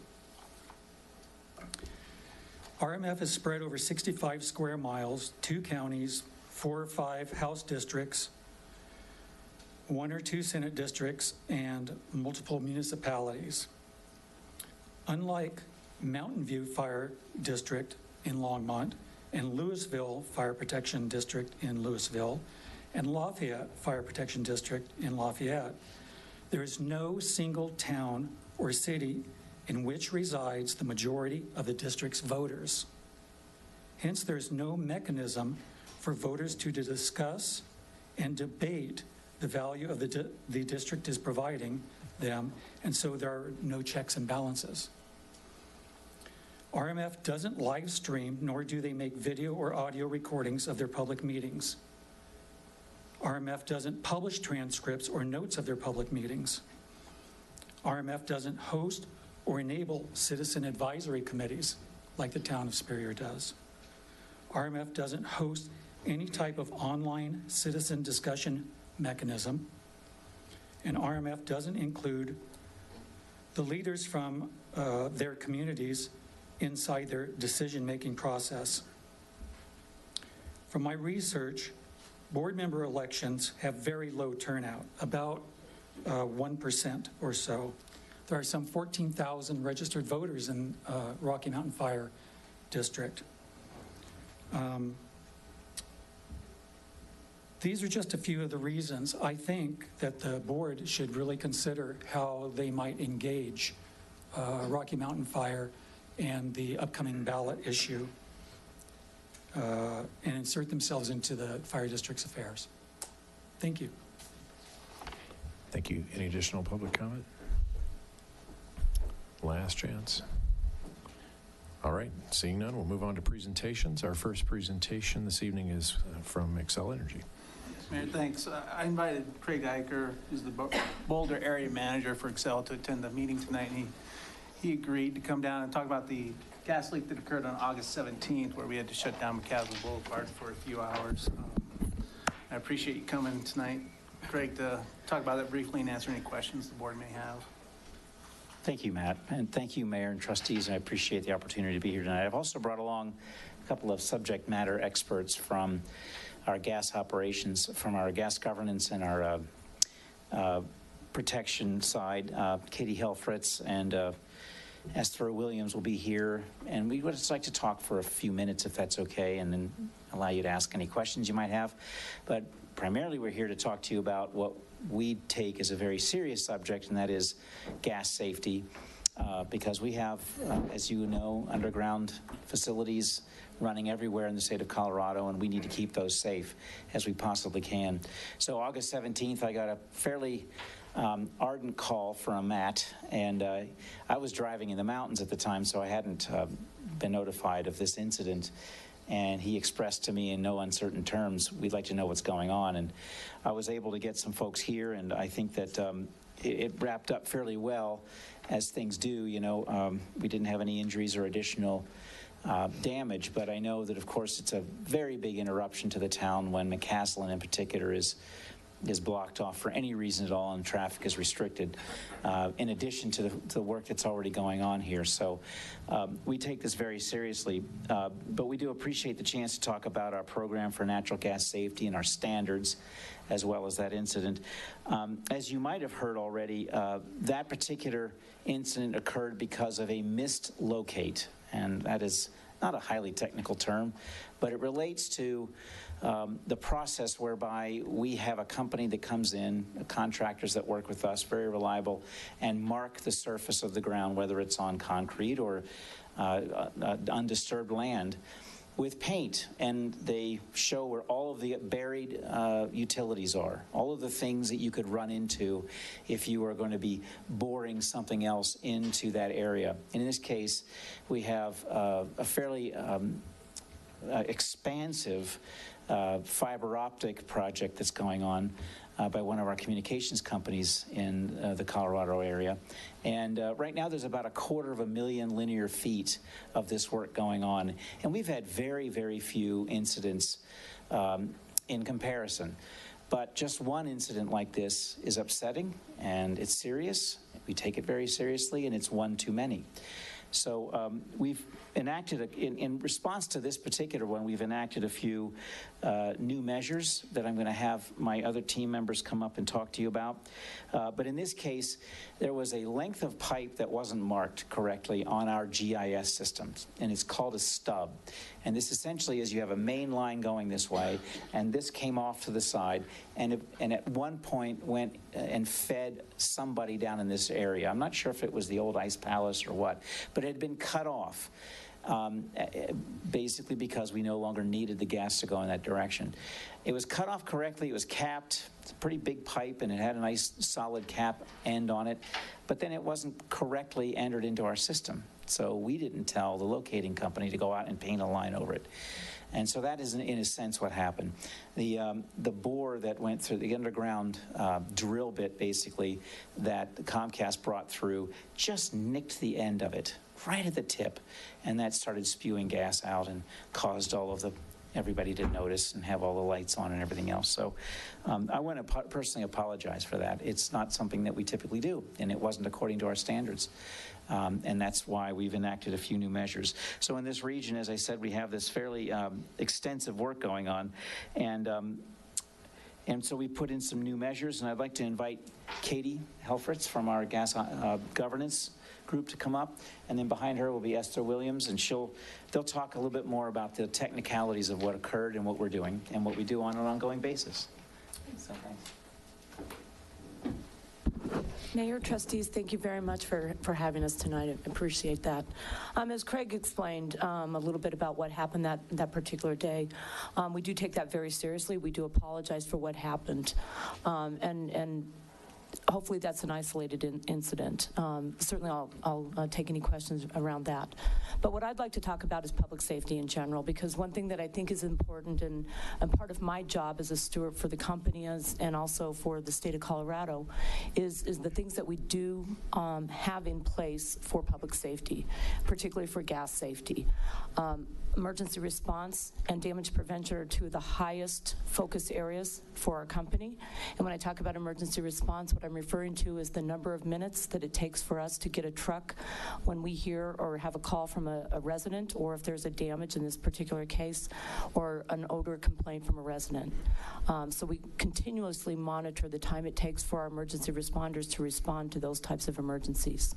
RMF is spread over 65 square miles, 2 counties, 4 or 5 House districts, 1 or 2 Senate districts, and multiple municipalities. Unlike Mountain View Fire District in Longmont, and Louisville Fire Protection District in Louisville, and Lafayette Fire Protection District in Lafayette, there is no single town or city in which resides the majority of the district's voters. Hence, there is no mechanism for voters to discuss and debate the value of the district is providing them, and so there are no checks and balances. RMF doesn't live stream, nor do they make video or audio recordings of their public meetings. RMF doesn't publish transcripts or notes of their public meetings. RMF doesn't host or enable citizen advisory committees like the town of Superior does. RMF doesn't host any type of online citizen discussion mechanism. And RMF doesn't include the leaders from their communities inside their decision-making process. From my research, board member elections have very low turnout, about 1% or so. There are some 14,000 registered voters in Rocky Mountain Fire District. These are just a few of the reasons I think that the board should really consider how they might engage Rocky Mountain Fire and the upcoming ballot issue and insert themselves into the fire district's affairs. Thank you. Thank you. Any additional public comment? Last chance. All right, seeing none, we'll move on to presentations. Our first presentation this evening is from Xcel Energy. Mayor, thanks. I invited Craig Eicher, who's the Boulder area manager for Xcel, to attend the meeting tonight, and he agreed to come down and talk about the gas leak that occurred on August 17th, where we had to shut down McCaslin Boulevard for a few hours. I appreciate you coming tonight, Craig, to talk about that briefly and answer any questions the board may have. Thank you, Matt, and thank you, Mayor and trustees. I appreciate the opportunity to be here tonight. I've also brought along a couple of subject matter experts from our gas operations, from our gas governance and our protection side. Katie Helfritz and Esther Williams will be here, and we would just like to talk for a few minutes, if that's okay, and then allow you to ask any questions you might have. But primarily, we're here to talk to you about what we take as a very serious subject, and that is gas safety, because we have, as you know, underground facilities running everywhere in the state of Colorado, and we need to keep those safe as we possibly can. So August 17th, I got a fairly ardent call from Matt, and I was driving in the mountains at the time, so I hadn't been notified of this incident. And he expressed to me in no uncertain terms, we'd like to know what's going on. And I was able to get some folks here, and I think that it wrapped up fairly well, as things do. You know, we didn't have any injuries or additional damage, but I know that, of course, it's a very big interruption to the town when McCaslin in particular is blocked off for any reason at all and traffic is restricted, in addition to the work that's already going on here. So we take this very seriously, but we do appreciate the chance to talk about our program for natural gas safety and our standards, as well as that incident. As you might have heard already, that particular incident occurred because of a missed locate, and that is not a highly technical term, but it relates to the process whereby we have a company that comes in, contractors that work with us, very reliable, and mark the surface of the ground, whether it's on concrete or undisturbed land, with paint, and they show where all of the buried utilities are, all of the things that you could run into if you were going to be boring something else into that area. And in this case, we have a fairly expansive fiber optic project that's going on by one of our communications companies in the Colorado area. And right now there's about 250,000 linear feet of this work going on. And we've had very, very few incidents in comparison. But just one incident like this is upsetting, and it's serious. We take it very seriously, and it's one too many. So we've enacted, in response to this particular one, we've enacted a few new measures that I'm going to have my other team members come up and talk to you about. But in this case, there was a length of pipe that wasn't marked correctly on our GIS systems, and it's called a stub. And this essentially is you have a main line going this way, and this came off to the side, and at one point went and fed somebody down in this area. I'm not sure if it was the old Ice Palace or what, but it had been cut off. Basically because we no longer needed the gas to go in that direction. It was cut off correctly, it was capped, it's a pretty big pipe, and it had a nice solid cap end on it, but then it wasn't correctly entered into our system. So we didn't tell the locating company to go out and paint a line over it. And so that is, in a sense, what happened. The bore that went through, the underground drill bit, basically, that Comcast brought through, just nicked the end of it, right at the tip, and that started spewing gas out and caused everybody to notice and have all the lights on and everything else. So I want to personally apologize for that. It's not something that we typically do, and it wasn't according to our standards. And that's why we've enacted a few new measures. So in this region, as I said, we have this fairly extensive work going on, and so we put in some new measures, and I'd like to invite Katie Helfritz from our gas governance group to come up, and then behind her will be Esther Williams, and they'll talk a little bit more about the technicalities of what occurred and what we're doing and what we do on an ongoing basis. So thanks. Mayor, trustees, thank you very much for having us tonight. I appreciate that. As Craig explained a little bit about what happened that particular day, we do take that very seriously. We do apologize for what happened. And hopefully that's an isolated incident. Certainly I'll take any questions around that. But what I'd like to talk about is public safety in general, because one thing that I think is important and part of my job as a steward for the company and also for the state of Colorado is the things that we do have in place for public safety, particularly for gas safety. Emergency response and damage prevention are two of the highest focus areas for our company. And when I talk about emergency response, what I'm referring to is the number of minutes that it takes for us to get a truck when we hear or have a call from a resident, or if there's a damage in this particular case, or an odor complaint from a resident. So we continuously monitor the time it takes for our emergency responders to respond to those types of emergencies.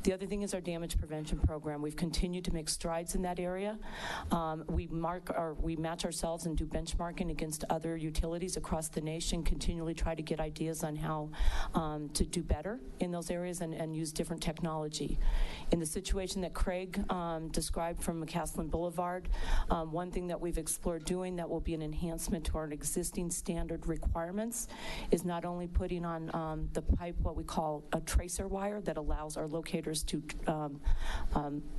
The other thing is our damage prevention program. We've continued to make strides in that area. We match ourselves and do benchmarking against other utilities across the nation, continually try to get ideas on how to do better in those areas and use different technology. In the situation that Craig described from McCaslin Boulevard, one thing that we've explored doing that will be an enhancement to our existing standard requirements is not only putting on the pipe what we call a tracer wire that allows our locators to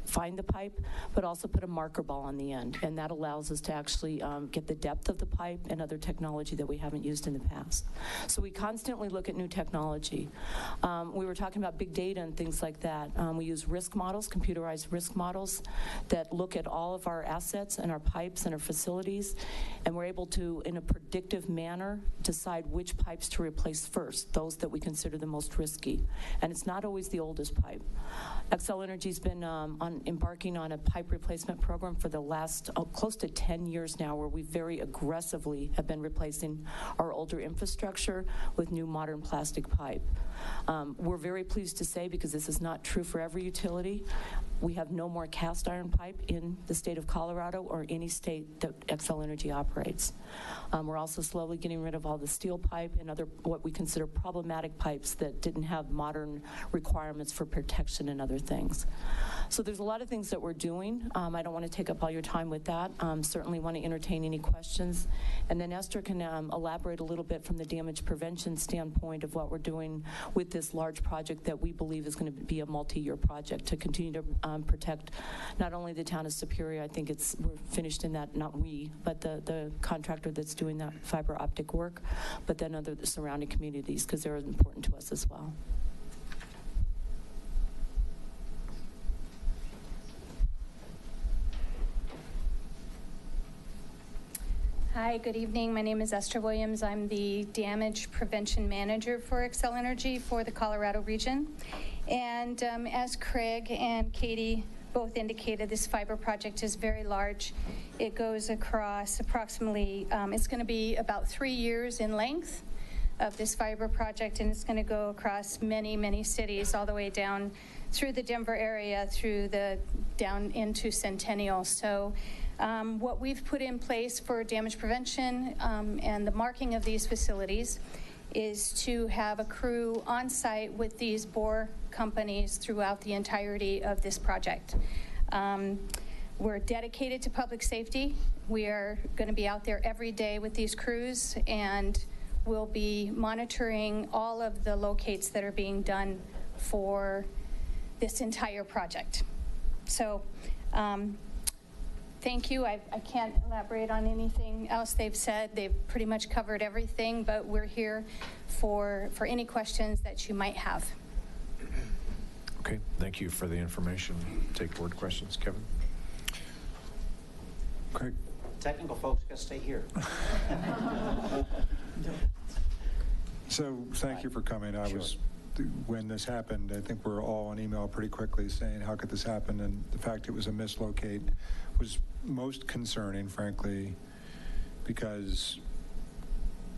find the pipe, but also put a marker ball on the end, and that allows us to actually get the depth of the pipe and other technology that we haven't used in the past. So we constantly look at new technology. We were talking about big data and things like that. We use risk models, computerized risk models that look at all of our assets and our pipes and our facilities, and we're able to, in a predictive manner, decide which pipes to replace first, those that we consider the most risky. And it's not always the oldest pipe. Xcel Energy's been embarking on a pipe replacement program for the last close to 10 years now, where we very aggressively have been replacing our older infrastructure with new modern plastic pipe. We're very pleased to say, because this is not true for every utility, we have no more cast iron pipe in the state of Colorado or any state that Xcel Energy operates. We're also slowly getting rid of all the steel pipe and other what we consider problematic pipes that didn't have modern requirements for protection and other things. So there's a lot of things that we're doing. I don't want to take up all your time with that. Certainly want to entertain any questions. And then Esther can elaborate a little bit from the damage prevention standpoint of what we're doing with this large project that we believe is going to be a multi-year project to continue to protect not only the town of Superior, I think we're finished in that, not we, but the contractor that's doing that fiber optic work, but then other surrounding communities, because they're important to us as well. Hi, good evening. My name is Esther Williams. I'm the Damage Prevention Manager for Xcel Energy for the Colorado region. And as Craig and Katie both indicated, this fiber project is very large. It goes across approximately, it's going to be about 3 years in length of this fiber project, and it's going to go across many, many cities all the way down through the Denver area, down into Centennial. So what we've put in place for damage prevention and the marking of these facilities is to have a crew on site with these bore companies throughout the entirety of this project. We're dedicated to public safety. We are going to be out there every day with these crews, and we'll be monitoring all of the locates that are being done for this entire project. So thank you. I can't elaborate on anything else they've said. They've pretty much covered everything, but we're here for any questions that you might have. Okay, thank you for the information. Take board questions. Kevin? Craig? Technical folks got to stay here. So thank you for coming. When this happened, I think we're all on email pretty quickly saying, how could this happen? And the fact it was a mislocate was most concerning, frankly, because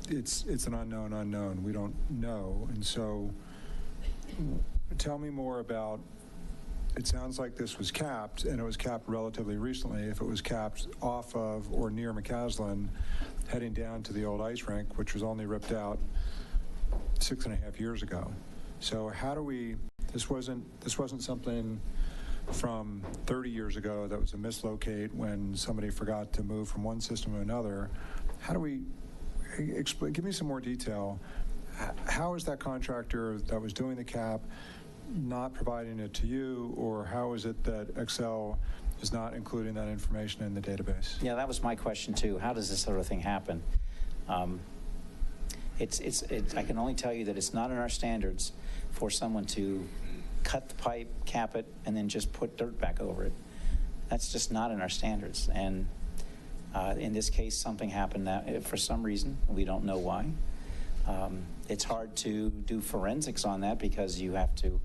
it's an unknown. We don't know. And so tell me more about, it sounds like this was capped, and it was capped relatively recently. If it was capped off of or near McCaslin, heading down to the old ice rink, which was only ripped out 6.5 years ago. So how do we, this wasn't something from 30 years ago that was a mislocate when somebody forgot to move from one system to another. How do we explain, give me some more detail. How is that contractor that was doing the cap not providing it to you, or how is it that Xcel is not including that information in the database? Yeah, that was my question too. How does this sort of thing happen? I can only tell you that it's not in our standards for someone to cut the pipe, cap it, and then just put dirt back over it. That's just not in our standards. And in this case, something happened that, for some reason, we don't know why. It's hard to do forensics on that because you have to,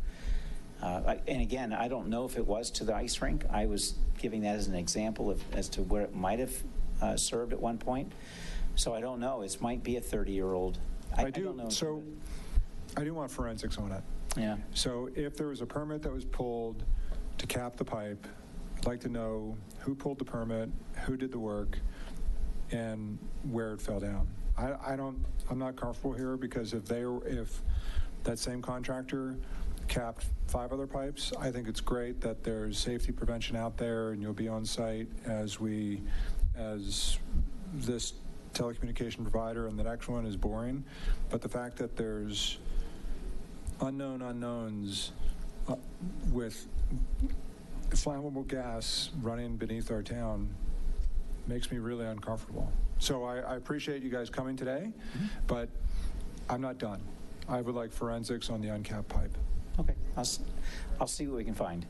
and again, I don't know if it was to the ice rink. I was giving that as an example as to where it might have served at one point. So I don't know. It might be a 30-year-old. I don't know. So I do want forensics on it. Yeah. So if there was a permit that was pulled to cap the pipe, I'd like to know who pulled the permit, who did the work, and where it fell down. I'm not comfortable here because if that same contractor capped 5 other pipes, I think it's great that there's safety prevention out there and you'll be on site as this telecommunication provider and the next one is boring. But the fact that there's unknown unknowns with flammable gas running beneath our town makes me really uncomfortable. So I appreciate you guys coming today, but I'm not done. I would like forensics on the uncapped pipe. Okay, I'll see what we can find.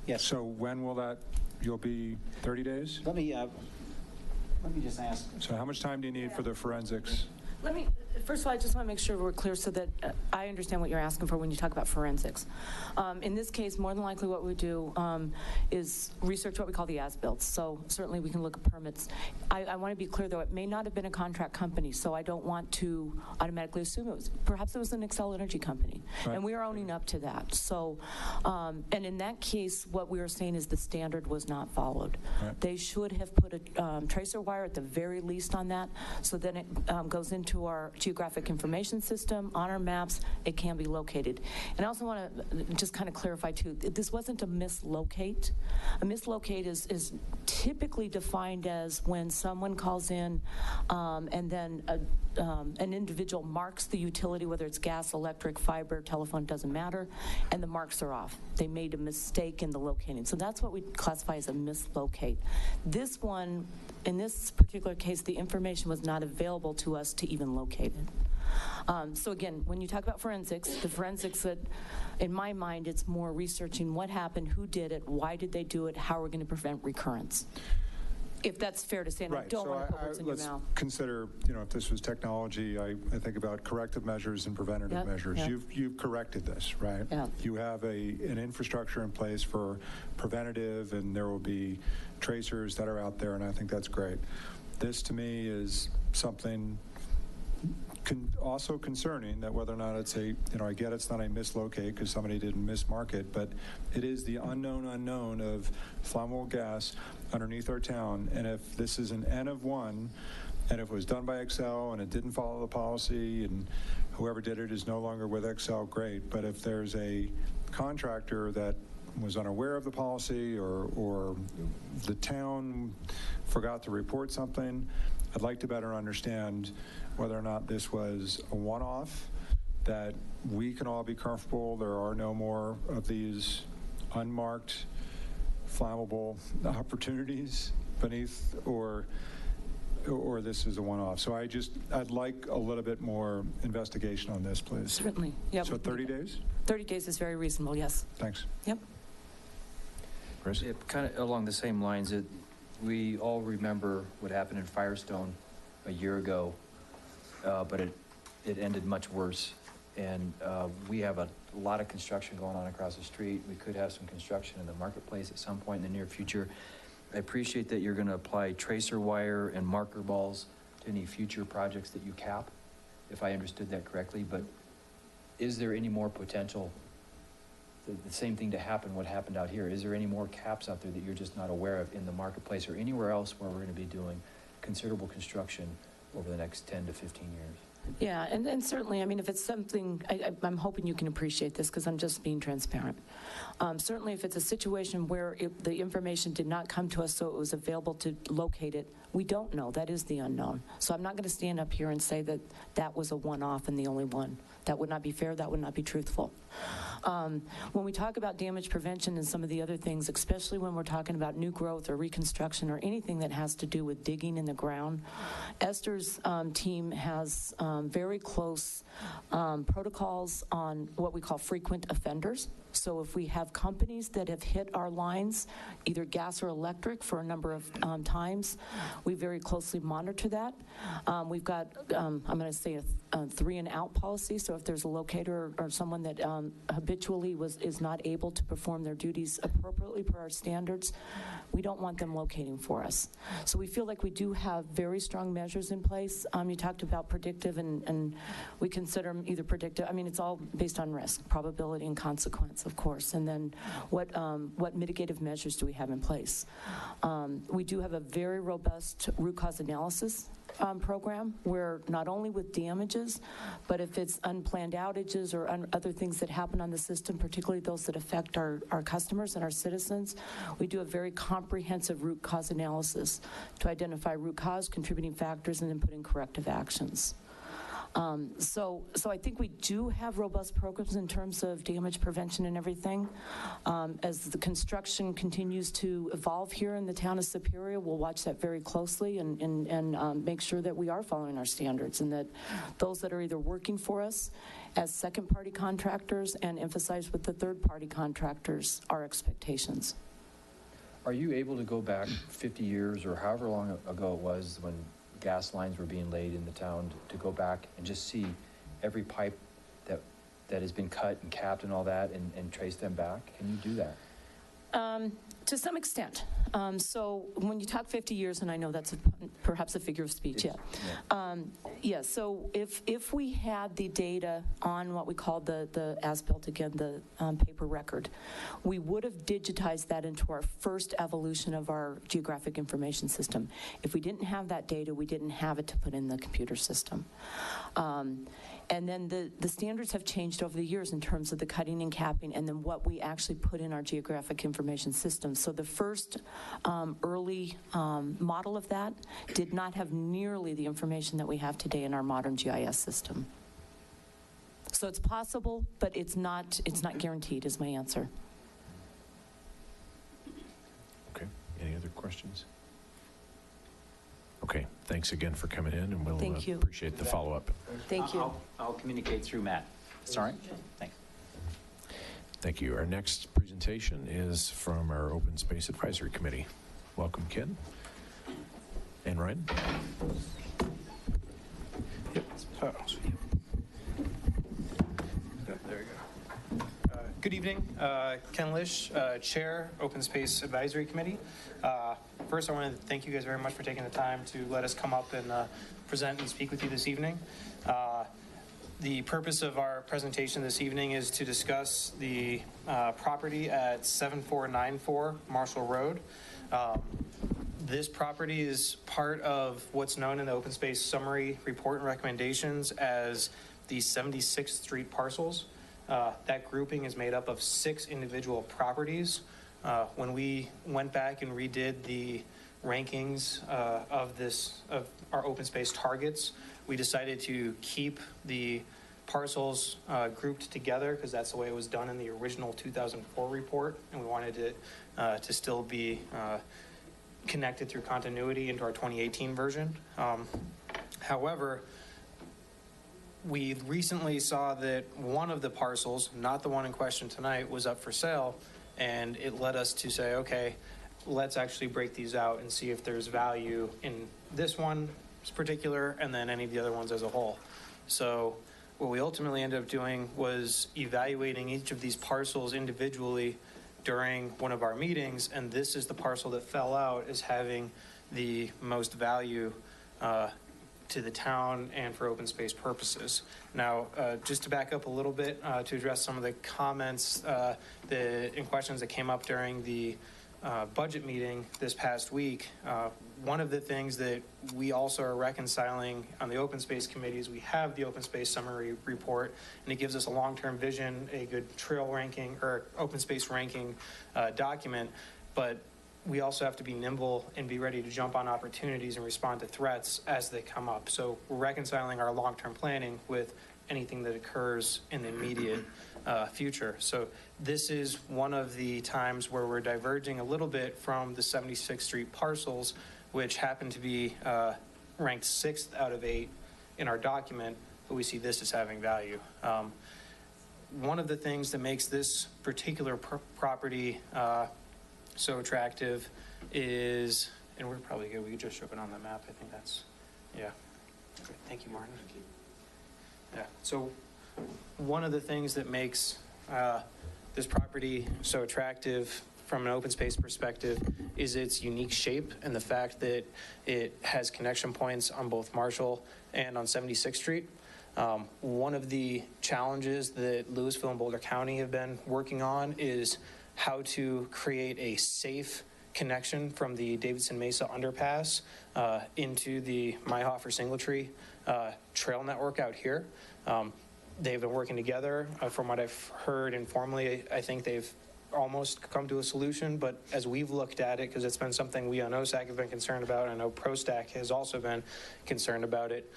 Yes. So when will that, you'll be 30 days? Let me just ask. So how much time do you need for the forensics? First of all, I just want to make sure we're clear so that I understand what you're asking for when you talk about forensics. In this case, more than likely what we do is research what we call the as-built. So certainly we can look at permits. I want to be clear, though, it may not have been a contract company, so I don't want to automatically assume perhaps it was an Xcel Energy company. Right. And we are owning up to that. So, and in that case, what we were saying is the standard was not followed. Right. They should have put a tracer wire at the very least on that, so then it goes into our geographic information system, on our maps, it can be located. And I also want to just kind of clarify too, this wasn't a mislocate. A mislocate is typically defined as when someone calls in and then an individual marks the utility, whether it's gas, electric, fiber, telephone, doesn't matter, and the marks are off. They made a mistake in the locating. So that's what we classify as a mislocate. This one, in this particular case, the information was not available to us to even locate it. So again, when you talk about forensics, the forensics that, in my mind, it's more researching what happened, who did it, why did they do it, how we're going to prevent recurrence. If that's fair to say, and I don't want to put words in your mouth. Let's consider, if this was technology, I think about corrective measures and preventative measures. Yep. You've corrected this, right? Yeah. You have an infrastructure in place for preventative, and there will be tracers that are out there, and I think that's great. This, to me, is something also concerning, that whether or not it's I get it's not a mislocate because somebody didn't mismark it, but it is the unknown of flammable gas underneath our town. And if this is an N of 1, and if it was done by Excel and it didn't follow the policy and whoever did it is no longer with Excel, great. But if there's a contractor that was unaware of the policy or the town forgot to report something, I'd like to better understand whether or not this was a one-off, that we can all be comfortable there are no more of these unmarked flammable opportunities beneath, or this is a one-off. So I'd like a little bit more investigation on this, please. Certainly. Yep. So 30 days? 30 days is very reasonable, yes. Thanks. Yep. Chris? Yeah, kind of along the same lines, we all remember what happened in Firestone a year ago, but it ended much worse. And we have a lot of construction going on across the street. We could have some construction in the marketplace at some point in the near future. I appreciate that you're going to apply tracer wire and marker balls to any future projects that you cap, if I understood that correctly. But is there any more potential, the same thing to happen, what happened out here? Is there any more caps out there that you're just not aware of in the marketplace or anywhere else where we're going to be doing considerable construction over the next 10 to 15 years? Yeah, and certainly, I mean, if it's something, I'm hoping you can appreciate this because I'm just being transparent. Certainly, if it's a situation where the information did not come to us so it was available to locate it, we don't know. That is the unknown. So I'm not going to stand up here and say that that was a one-off and the only one. That would not be fair. That would not be truthful. When we talk about damage prevention and some of the other things, especially when we're talking about new growth or reconstruction or anything that has to do with digging in the ground, Esther's team has very close protocols on what we call frequent offenders. So if we have companies that have hit our lines, either gas or electric, for a number of times, we very closely monitor that. We've got, I'm going to say, a 3 and out policy. So if there's a locator or someone that habitually is not able to perform their duties appropriately per our standards, we don't want them locating for us. So we feel like we do have very strong measures in place. You talked about predictive, and we consider them either predictive. I mean, it's all based on risk, probability, and consequence, of course. And then what mitigative measures do we have in place? We do have a very robust root cause analysis program where not only with damages, but if it's unplanned outages or other things that happen on the system, particularly those that affect our customers and our citizens, we do a very comprehensive root cause analysis to identify root cause, contributing factors, and then put in corrective actions. So I think we do have robust programs in terms of damage prevention and everything. As the construction continues to evolve here in the town of Superior, we'll watch that very closely and make sure that we are following our standards and that those that are either working for us as second-party contractors and emphasize with the third-party contractors our expectations. Are you able to go back 50 years or however long ago it was when gas lines were being laid in the town to go back and just see every pipe that has been cut and capped and all that and trace them back? Can you do that? To some extent. So when you talk 50 years, and I know that's perhaps a figure of speech, yeah. So if we had the data on what we call the as-built, again, the paper record, we would have digitized that into our first evolution of our geographic information system. If we didn't have that data, we didn't have it to put in the computer system. And then the standards have changed over the years in terms of the cutting and capping and then what we actually put in our geographic information system. So the first early model of that did not have nearly the information that we have today in our modern GIS system. So it's possible, but it's not guaranteed is my answer. Okay, any other questions? Okay, thanks again for coming in, and we'll appreciate the follow-up. Thank you. I'll communicate through Matt. Sorry? Thanks. Thank you. Our next presentation is from our Open Space Advisory Committee. Welcome, Ken. And Ryan. Yep. There we go. Good evening. Ken Lish, Chair, Open Space Advisory Committee. First, I want to thank you guys very much for taking the time to let us come up and present and speak with you this evening. The purpose of our presentation this evening is to discuss the property at 7494 Marshall Road. This property is part of what's known in the Open Space Summary Report and Recommendations as the 76th Street parcels. That grouping is made up of 6 individual properties. When we went back and redid the rankings of our open space targets, we decided to keep the parcels grouped together because that's the way it was done in the original 2004 report, and we wanted it to still be connected through continuity into our 2018 version. However, we recently saw that one of the parcels, not the one in question tonight, was up for sale, and it led us to say, okay, let's actually break these out and see if there's value in this one particular and then any of the other ones as a whole. So what we ultimately ended up doing was evaluating each of these parcels individually during one of our meetings, and this is the parcel that fell out as having the most value to the town and for open space purposes. Now, just to back up a little bit to address some of the comments and questions that came up during the budget meeting this past week, one of the things that we also are reconciling on the open space committees, we have the open space summary report, and it gives us a long-term vision, a good trail ranking or open space ranking document, but we also have to be nimble and be ready to jump on opportunities and respond to threats as they come up. So we're reconciling our long-term planning with anything that occurs in the immediate future. So this is one of the times where we're diverging a little bit from the 76th Street parcels, which happen to be ranked 6th out of 8 in our document, but we see this as having value. One of the things that makes this particular property so attractive is, and we're probably good, we could just show it on the map. I think that's, yeah. Great. Thank you, Martin. Yeah, so one of the things that makes this property so attractive from an open space perspective is its unique shape and the fact that it has connection points on both Marshall and on 76th Street. One of the challenges that Louisville and Boulder County have been working on is how to create a safe connection from the Davidson Mesa underpass into the Myhoff or Singletree trail network out here. They've been working together. From what I've heard informally, I think they've almost come to a solution, but as we've looked at it, because it's been something we on OSAC have been concerned about, I know ProStack has also been concerned about it,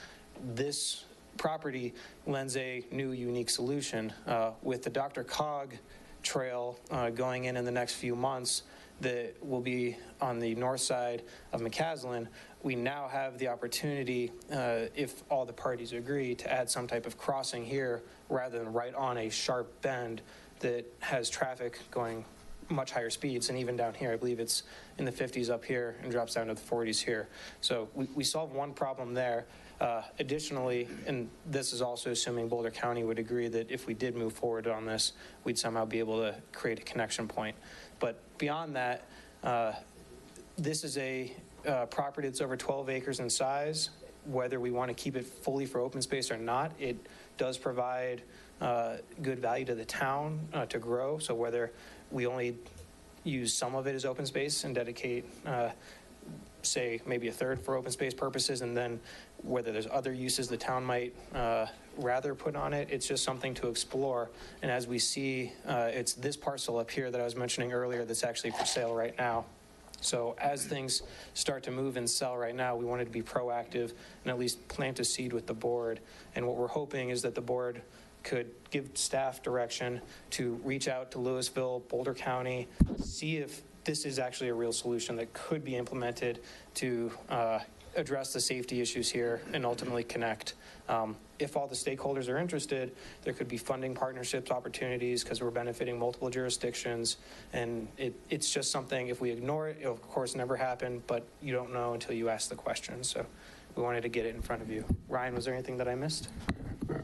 this property lends a new unique solution. With the Dr. Cog trail going in the next few months that will be on the north side of McCaslin, we now have the opportunity, if all the parties agree, to add some type of crossing here rather than right on a sharp bend that has traffic going much higher speeds. And even down here, I believe it's in the 50s up here and drops down to the 40s here. So we solve one problem there. Additionally, and this is also assuming Boulder County would agree that if we did move forward on this, we'd somehow be able to create a connection point. But beyond that, This is a property that's over 12 acres in size. Whether we want to keep it fully for open space or not, it does provide good value to the town to grow. So whether we only use some of it as open space and dedicate, say, maybe a third for open space purposes, and then whether there's other uses the town might rather put on it, it's just something to explore. And as we see, it's this parcel up here that I was mentioning earlier that's actually for sale right now. So as things start to move and sell right now, we wanted to be proactive and at least plant a seed with the board. And what we're hoping is that the board could give staff direction to reach out to Louisville, Boulder County, see if this is actually a real solution that could be implemented to address the safety issues here and ultimately connect. If all the stakeholders are interested, there could be funding partnerships opportunities because we're benefiting multiple jurisdictions. And it's just something, if we ignore it, it'll of course never happen, but you don't know until you ask the question. So we wanted to get it in front of you. Ryan, was there anything that I missed?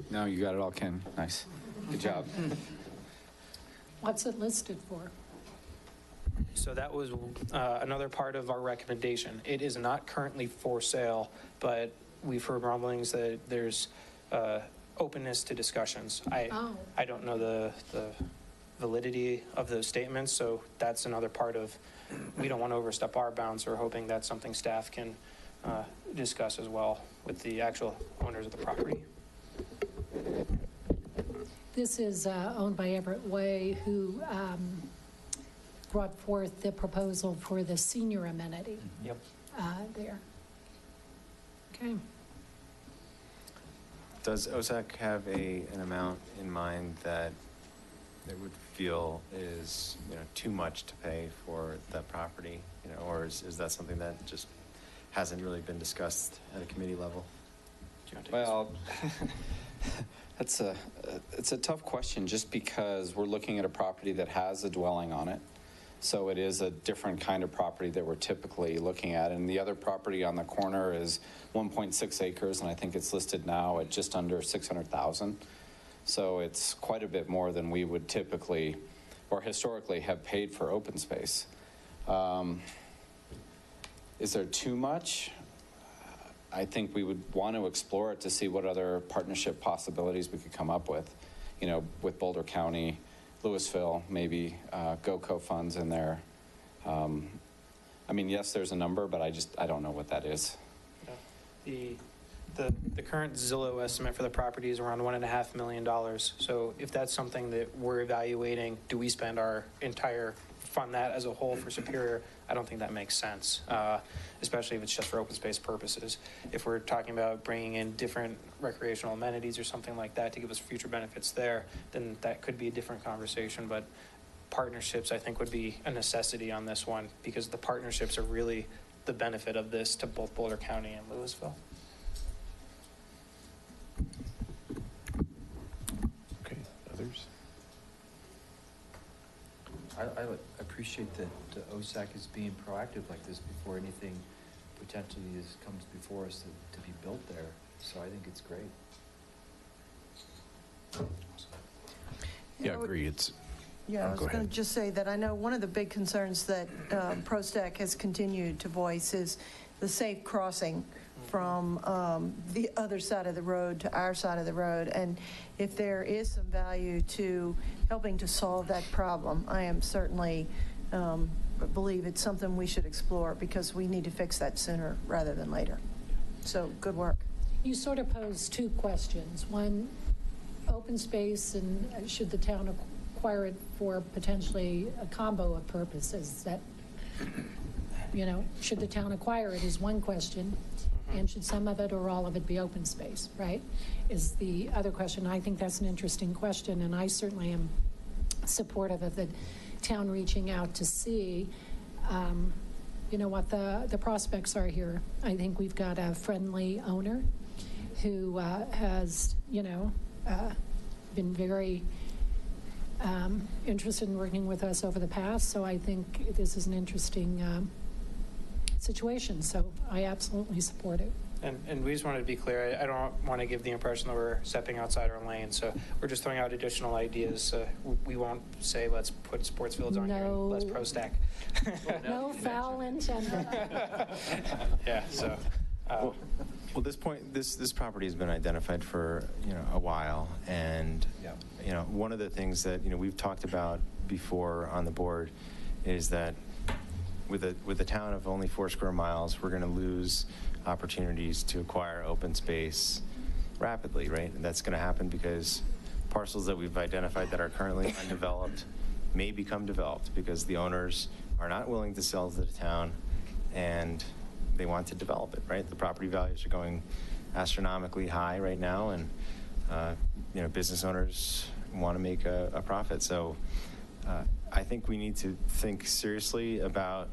No, you got it all, Ken. Nice. Good job. What's it listed for? So that was another part of our recommendation. It is not currently for sale, but we've heard rumblings that there's openness to discussions. I don't know the validity of those statements, so that's another part of, we don't want to overstep our bounds. We're hoping that's something staff can discuss as well with the actual owners of the property. This is owned by Everett Way, who brought forth the proposal for the senior amenity. Yep. There. Okay. Does OSAC have an amount in mind that they would feel is, too much to pay for that property, or is that something that just hasn't really been discussed at a committee level? Well, it's a tough question just because we're looking at a property that has a dwelling on it. So it is a different kind of property that we're typically looking at. And the other property on the corner is 1.6 acres, and I think it's listed now at just under 600,000. So it's quite a bit more than we would typically or historically have paid for open space. Is there too much? I think we would want to explore it to see what other partnership possibilities we could come up with, with Boulder County, Louisville, maybe GOCO funds in there. I mean, yes, there's a number, but I don't know what that is. Yeah. The current Zillow estimate for the property is around $1.5 million. So if that's something that we're evaluating, do we spend our entire fund that as a whole for Superior? I don't think that makes sense, especially if it's just for open space purposes. If we're talking about bringing in different recreational amenities or something like that to give us future benefits there, then that could be a different conversation. But partnerships, I think, would be a necessity on this one because the partnerships are really the benefit of this to both Boulder County and Louisville. Okay, others? I appreciate that OSAC is being proactive like this before anything potentially comes before us to be built there. So I think it's great. Yeah, I agree. Yeah, I was going to just say that I know one of the big concerns that ProStack has continued to voice is the safe crossing from the other side of the road to our side of the road. And if there is some value to helping to solve that problem, I am certainly believe it's something we should explore because we need to fix that sooner rather than later. So good work. You sort of posed two questions. One, open space, and should the town acquire it for potentially a combo of purposes that, should the town acquire it is one question, and should some of it or all of it be open space, right, is the other question. I think that's an interesting question, and I certainly am supportive of the town reaching out to see, what the prospects are here. I think we've got a friendly owner who has, been very interested in working with us over the past. So I think this is an interesting situation. So I absolutely support it. And we just wanted to be clear, I don't want to give the impression that we're stepping outside our lane, so we're just throwing out additional ideas. We won't say, let's put sports fields on here, and let's pro stack. No foul intended. Yeah, so. Well, this property has been identified for, a while, and, one of the things that, we've talked about before on the board is that with a town of only 4 square miles, we're going to lose opportunities to acquire open space rapidly, right? And that's going to happen because parcels that we've identified that are currently undeveloped may become developed because the owners are not willing to sell to the town and they want to develop it, right? The property values are going astronomically high right now, and business owners want to make a profit. So I think we need to think seriously about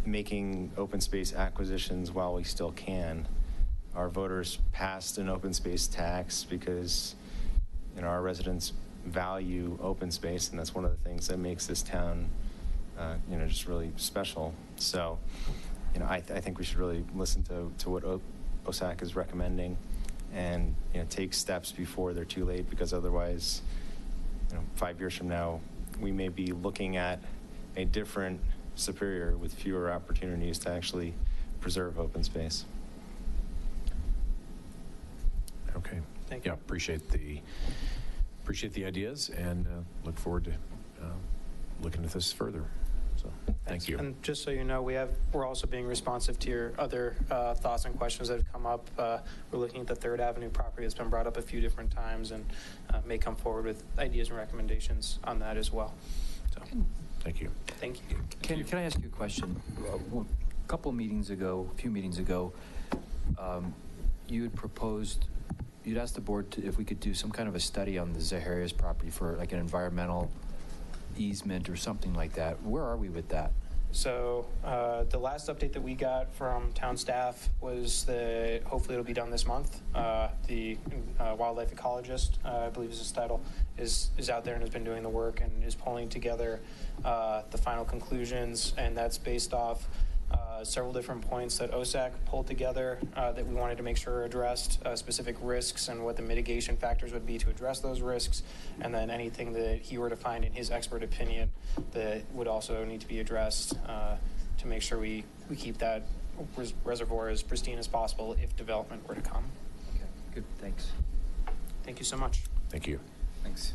making open space acquisitions while we still can. Our voters passed an open space tax because our residents value open space, and that's one of the things that makes this town just really special. So I think we should really listen to what OSAC is recommending and take steps before they're too late, because otherwise 5 years from now we may be looking at a different Superior with fewer opportunities to actually preserve open space. Okay. Thank you. Yeah, appreciate the ideas, and look forward to looking at this further. So thank you. And just so you know, we're also being responsive to your other thoughts and questions that have come up. We're looking at the 3rd Avenue property that's been brought up a few different times, and may come forward with ideas and recommendations on that as well. So. Thank you. Thank you. Can I ask you a question? A few meetings ago, you had proposed, you'd asked the board if we could do some kind of a study on the Zaharias property for like an environmental easement or something like that. Where are we with that? So the last update that we got from town staff was that hopefully it'll be done this month. The wildlife ecologist, I believe is his title, is out there and has been doing the work and is pulling together the final conclusions, and that's based off several different points that OSAC pulled together that we wanted to make sure are addressed, specific risks and what the mitigation factors would be to address those risks, and then anything that he were to find in his expert opinion that would also need to be addressed to make sure we keep that reservoir as pristine as possible if development were to come. Okay, good, thanks. Thank you so much. Thank you. Thanks.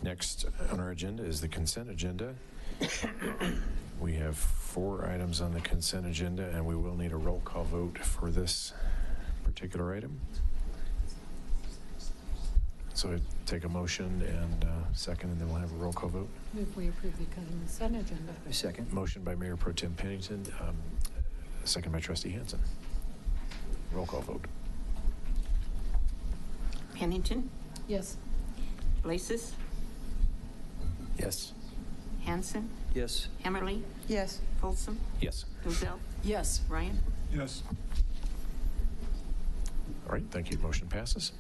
Next on our agenda is the consent agenda. We have 4 items on the consent agenda, and we will need a roll call vote for this particular item. So I take a motion and second, and then we'll have a roll call vote. If we approve the consent agenda. A second. Motion by Mayor Pro Tem Pennington, second by Trustee Hansen. Roll call vote. Pennington? Yes. Blasis? Yes. Hansen? Yes. Hammerly? Yes. Folsom? Yes. Dozell? Yes. Ryan? Yes. All right, thank you. Motion passes.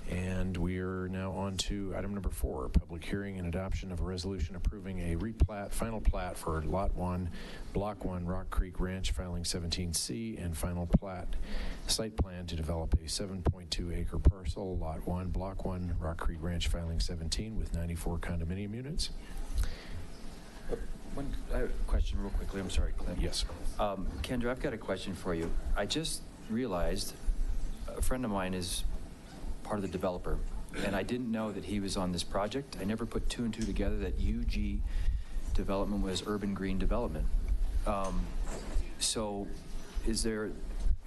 And we are now on to item number 4, public hearing and adoption of a resolution approving a replat, final plat for Lot 1, Block 1, Rock Creek Ranch, filing 17C, and final plat, site plan to develop a 7.2 acre parcel, Lot 1, Block 1, Rock Creek Ranch, filing 17, with 94 condominium units. I have a question real quickly. I'm sorry, Clint. Yes. Kendra, I've got a question for you. I just realized a friend of mine is part of the developer, and I didn't know that he was on this project. I never put 2 and 2 together that UG development was urban green development. So is there,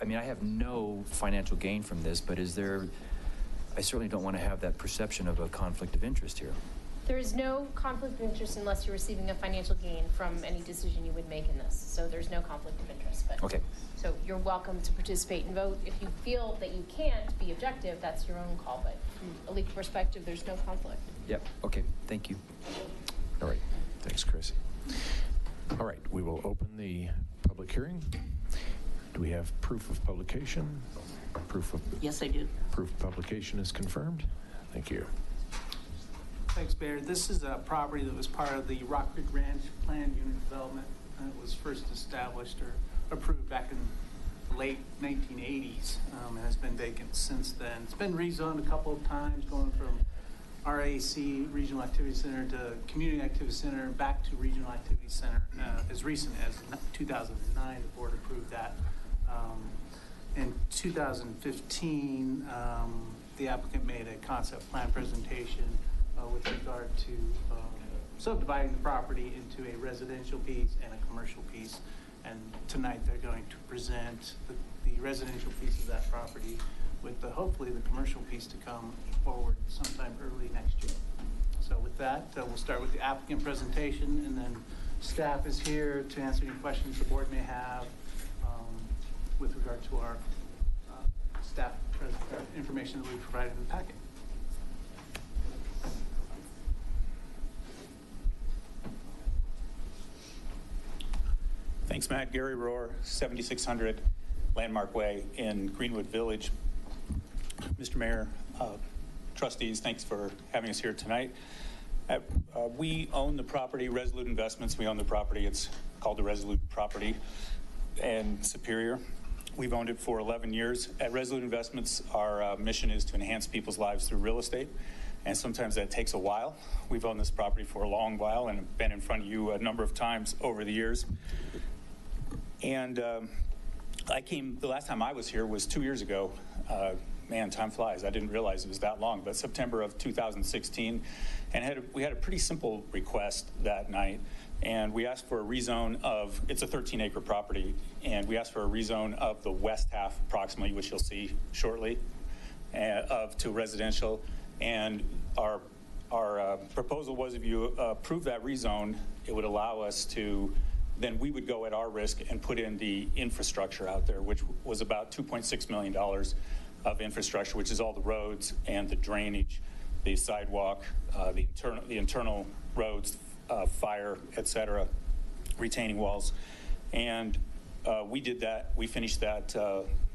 I mean, I have no financial gain from this, but is there, I certainly don't want to have that perception of a conflict of interest here. There is no conflict of interest unless you're receiving a financial gain from any decision you would make in this. So there's no conflict of interest. But okay. So you're welcome to participate and vote. If you feel that you can't be objective, that's your own call. But from a legal perspective, there's no conflict. Yep. Okay. Thank you. All right. Thanks, Chris. All right. We will open the public hearing. Do we have proof of publication? Proof of. Yes, I do. Proof of publication is confirmed. Thank you. Thanks, Mayor. This is a property that was part of the Rock Creek Ranch Planned Unit Development. It was first established or approved back in the late 1980s, and has been vacant since then. It's been rezoned a couple of times, going from RAC, Regional Activity Center, to Community Activity Center, and back to Regional Activity Center. As recent as 2009, the board approved that. In 2015, the applicant made a concept plan presentation with regard to subdividing the property into a residential piece and a commercial piece. And tonight they're going to present the residential piece of that property with hopefully the commercial piece to come forward sometime early next year. So with that, we'll start with the applicant presentation, and then staff is here to answer any questions the board may have with regard to our staff information that we provided in the packet. Thanks, Matt. Gary Rohr, 7600 Landmark Way in Greenwood Village. Mr. Mayor, trustees, thanks for having us here tonight. We own the property, Resolute Investments. We own the property. It's called the Resolute property in Superior. We've owned it for 11 years. At Resolute Investments, our mission is to enhance people's lives through real estate, and sometimes that takes a while. We've owned this property for a long while and have been in front of you a number of times over the years. And the last time I was here was 2 years ago. Man, time flies. I didn't realize it was that long, but September of 2016. And we had a pretty simple request that night. And we asked for a rezone of, it's a 13-acre property, and we asked for a rezone of the west half approximately, which you'll see shortly, to residential. And our proposal was, if you approve that rezone, it would allow us to, then we would go at our risk and put in the infrastructure out there, which was about $2.6 million of infrastructure, which is all the roads and the drainage, the sidewalk, the internal roads, fire, et cetera, retaining walls. And we did that. We finished that.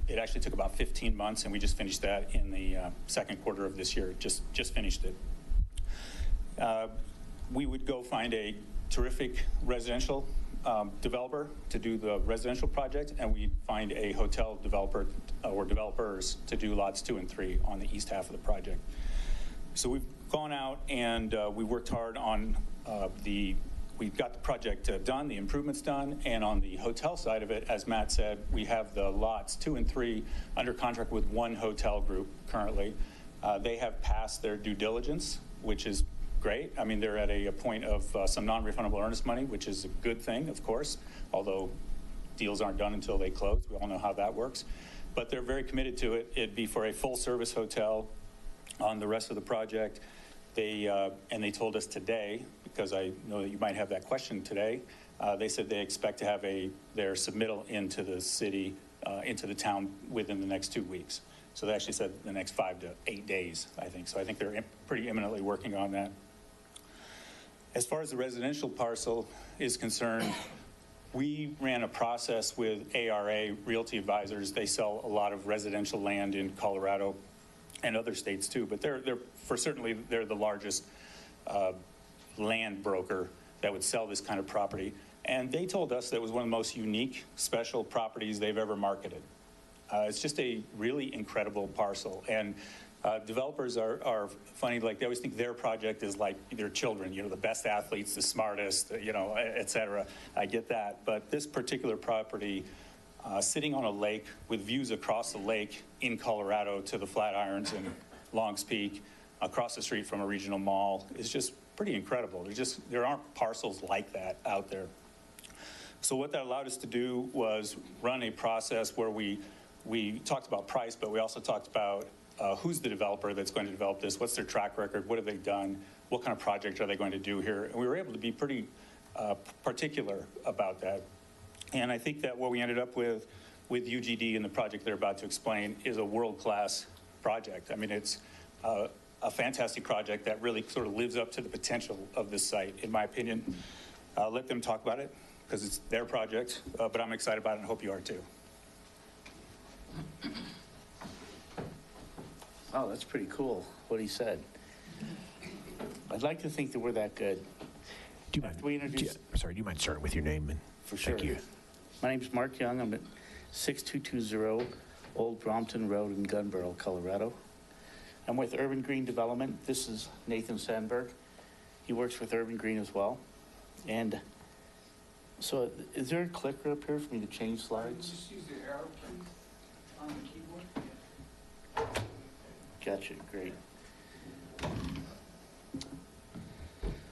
It actually took about 15 months, and we just finished that in the second quarter of this year. Just finished it. We would go find a terrific residential developer to do the residential project, and we'd find a hotel developer or developers to do lots 2 and 3 on the east half of the project. So we've gone out and we worked hard on we got the project done, the improvements done, and on the hotel side of it, as Matt said, we have the lots 2 and 3 under contract with one hotel group currently. They have passed their due diligence, which is great. I mean, they're at a point of some non-refundable earnest money, which is a good thing, of course, although deals aren't done until they close. We all know how that works. But they're very committed to it. It'd be for a full-service hotel on the rest of the project. And they told us today, because I know that you might have that question today, they said they expect to have their submittal into the city, into the town within the next 2 weeks. So they actually said the next 5 to 8 days, I think. So I think they're pretty imminently working on that. As far as the residential parcel is concerned, we ran a process with ARA Realty Advisors. They sell a lot of residential land in Colorado and other states too, but they're the largest land broker that would sell this kind of property. And they told us that it was one of the most unique, special properties they've ever marketed. It's just a really incredible parcel. And developers are funny, like they always think their project is like their children, the best athletes, the smartest, et cetera. I get that. But this particular property, sitting on a lake with views across the lake in Colorado to the Flatirons and Longs Peak, across the street from a regional mall, is just pretty incredible. There aren't parcels like that out there. So what that allowed us to do was run a process where we talked about price, but we also talked about who's the developer that's going to develop this, what's their track record, what have they done, what kind of project are they going to do here. And we were able to be pretty particular about that. And I think that what we ended up with UGD and the project they're about to explain is a world-class project. I mean, it's a fantastic project that really sort of lives up to the potential of this site, in my opinion. I'll let them talk about it because it's their project, but I'm excited about it and I hope you are too. Oh, that's pretty cool, what he said. I'd like to think that we're that good. Do you mind starting with your name? For sure. Thank you. My name's Mark Young. I'm at 6220 Old Brompton Road in Gunbarrel, Colorado. I'm with Urban Green Development. This is Nathan Sandberg. He works with Urban Green as well. And so is there a clicker up here for me to change slides? Just use the arrow keys on the keyboard. Gotcha, great.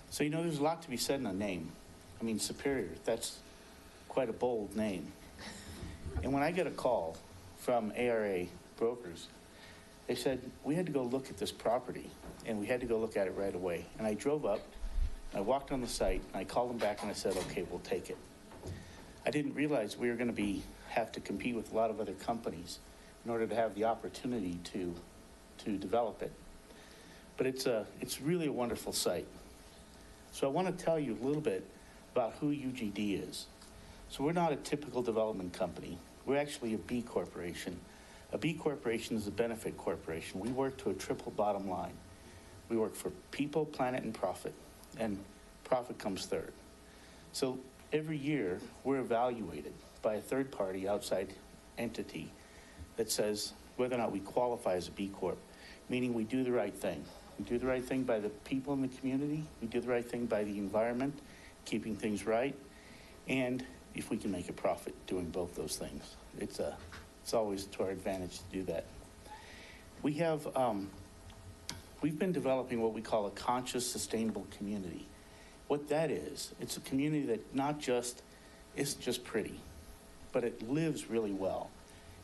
So, there's a lot to be said in a name. I mean, Superior, that's quite a bold name. And when I get a call from ARA Brokers, they said, we had to go look at this property, and we had to go look at it right away. And I drove up, I walked on the site, and I called them back, and I said, okay, we'll take it. I didn't realize we were going to have to compete with a lot of other companies in order to have the opportunity to develop it. But it's really a wonderful site. So I want to tell you a little bit about who UGD is. So we're not a typical development company. We're actually a B corporation. A B corporation is a benefit corporation. We work to a triple bottom line. We work for people, planet, and profit. And profit comes third. So every year, we're evaluated by a third-party outside entity that says whether or not we qualify as a B Corp, meaning we do the right thing. We do the right thing by the people in the community. We do the right thing by the environment, keeping things right, and if we can make a profit doing both those things. It's always to our advantage to do that. We've been developing what we call a conscious, sustainable community. What that is, it's a community that isn't just pretty, but it lives really well.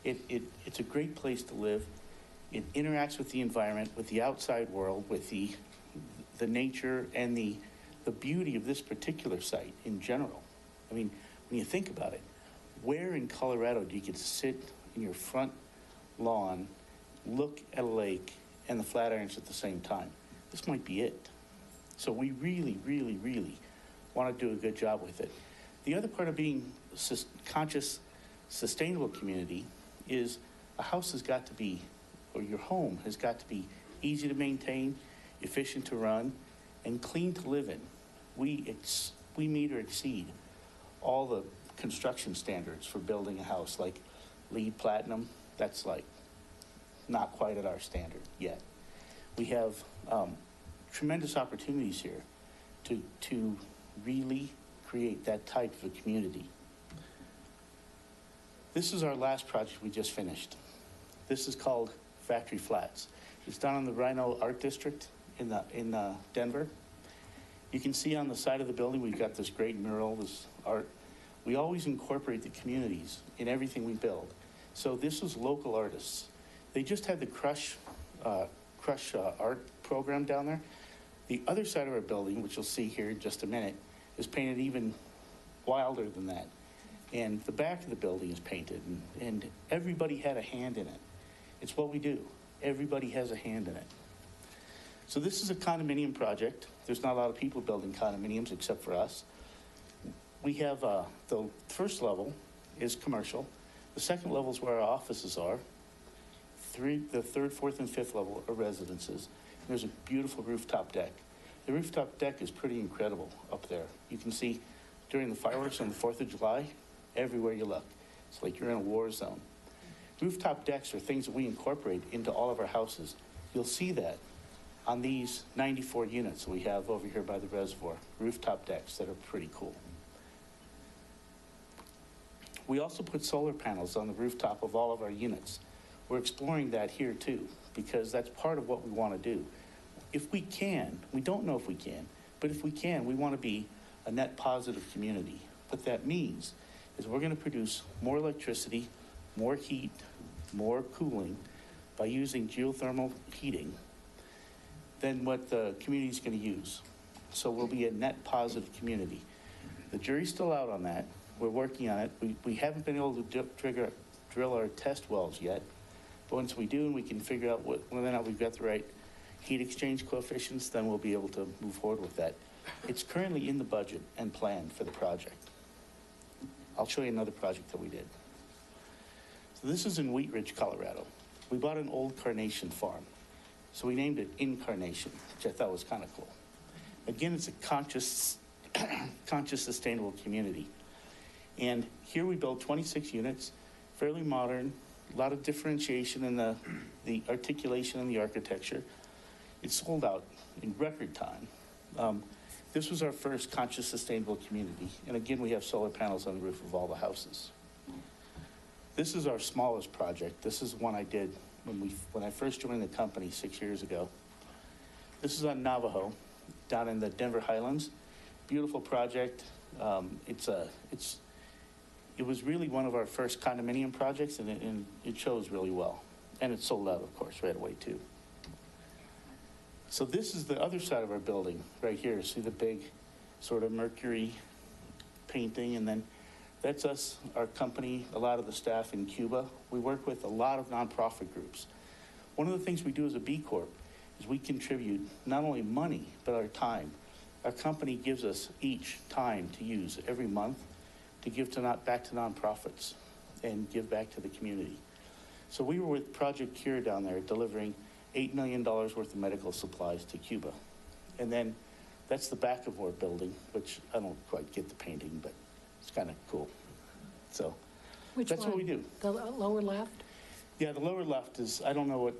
It's a great place to live. It interacts with the environment, with the outside world, with the nature and the beauty of this particular site in general. I mean, when you think about it, where in Colorado do you get to sit in your front lawn, look at a lake and the Flatirons at the same time? This might be it. So we really, really, really want to do a good job with it. The other part of being conscious, sustainable community is a house has got to be, or your home has got to be easy to maintain, efficient to run, and clean to live in. We meet or exceed all the construction standards for building a house, like LEED Platinum. That's like not quite at our standard yet. We have tremendous opportunities here to really create that type of a community. This is our last project we just finished. This is called Factory Flats. It's done in the Rhino Art District in Denver. You can see on the side of the building we've got this great mural, this art. We always incorporate the communities in everything we build. So this was local artists. They just had the Crush art program down there. The other side of our building, which you'll see here in just a minute, is painted even wilder than that. And the back of the building is painted, and everybody had a hand in it. It's what we do. Everybody has a hand in it. So this is a condominium project. There's not a lot of people building condominiums except for us. We have the first level is commercial. The second level is where our offices are. The third, fourth, and fifth level are residences. There's a beautiful rooftop deck. The rooftop deck is pretty incredible up there. You can see during the fireworks on the 4th of July, everywhere you look. It's like you're in a war zone. Rooftop decks are things that we incorporate into all of our houses. You'll see that on these 94 units that we have over here by the reservoir. Rooftop decks that are pretty cool. We also put solar panels on the rooftop of all of our units. We're exploring that here too, because that's part of what we want to do. If we can, we don't know if we can, but if we can, we want to be a net positive community. What that means is we're going to produce more electricity, more heat, more cooling by using geothermal heating than what the community is going to use. So we'll be a net positive community. The jury's still out on that. We're working on it. We haven't been able to drill our test wells yet, but once we do and we can figure out whether or not we've got the right heat exchange coefficients, then we'll be able to move forward with that. It's currently in the budget and planned for the project. I'll show you another project that we did. So this is in Wheat Ridge, Colorado. We bought an old carnation farm. So we named it Incarnation, which I thought was kind of cool. Again, it's a conscious, sustainable community. And here we built 26 units, fairly modern, a lot of differentiation in the articulation and the architecture. It sold out in record time. This was our first conscious, sustainable community. And again, we have solar panels on the roof of all the houses. This is our smallest project. This is one I did when I first joined the company 6 years ago. This is on Navajo, down in the Denver Highlands. Beautiful project. It was really one of our first condominium projects, and it shows really well. And it sold out, of course, right away, too. So this is the other side of our building right here. See the big sort of Mercury painting, and then that's us, our company, a lot of the staff in Cuba. We work with a lot of nonprofit groups. One of the things we do as a B Corp is we contribute not only money, but our time. Our company gives us each time to use every month to give back to nonprofits and give back to the community. So we were with Project Cure down there delivering $8 million worth of medical supplies to Cuba. And then that's the back of our building, which I don't quite get the painting, but it's kind of cool. So that's what we do. The lower left? Yeah, the lower left is, I don't know what,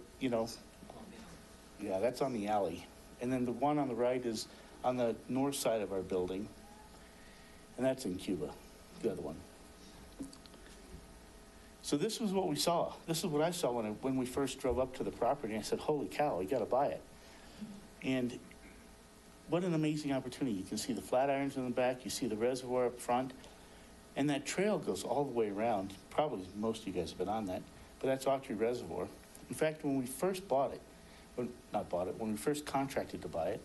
yeah, that's on the alley. And then the one on the right is on the north side of our building, and that's in Cuba, the other one. So this was what we saw. This is what I saw when we first drove up to the property. I said, holy cow, we got to buy it. And what an amazing opportunity. You can see the flat irons in the back. You see the reservoir up front. And that trail goes all the way around. Probably most of you guys have been on that. But that's Autry Reservoir. In fact, when we first bought it, when we first contracted to buy it,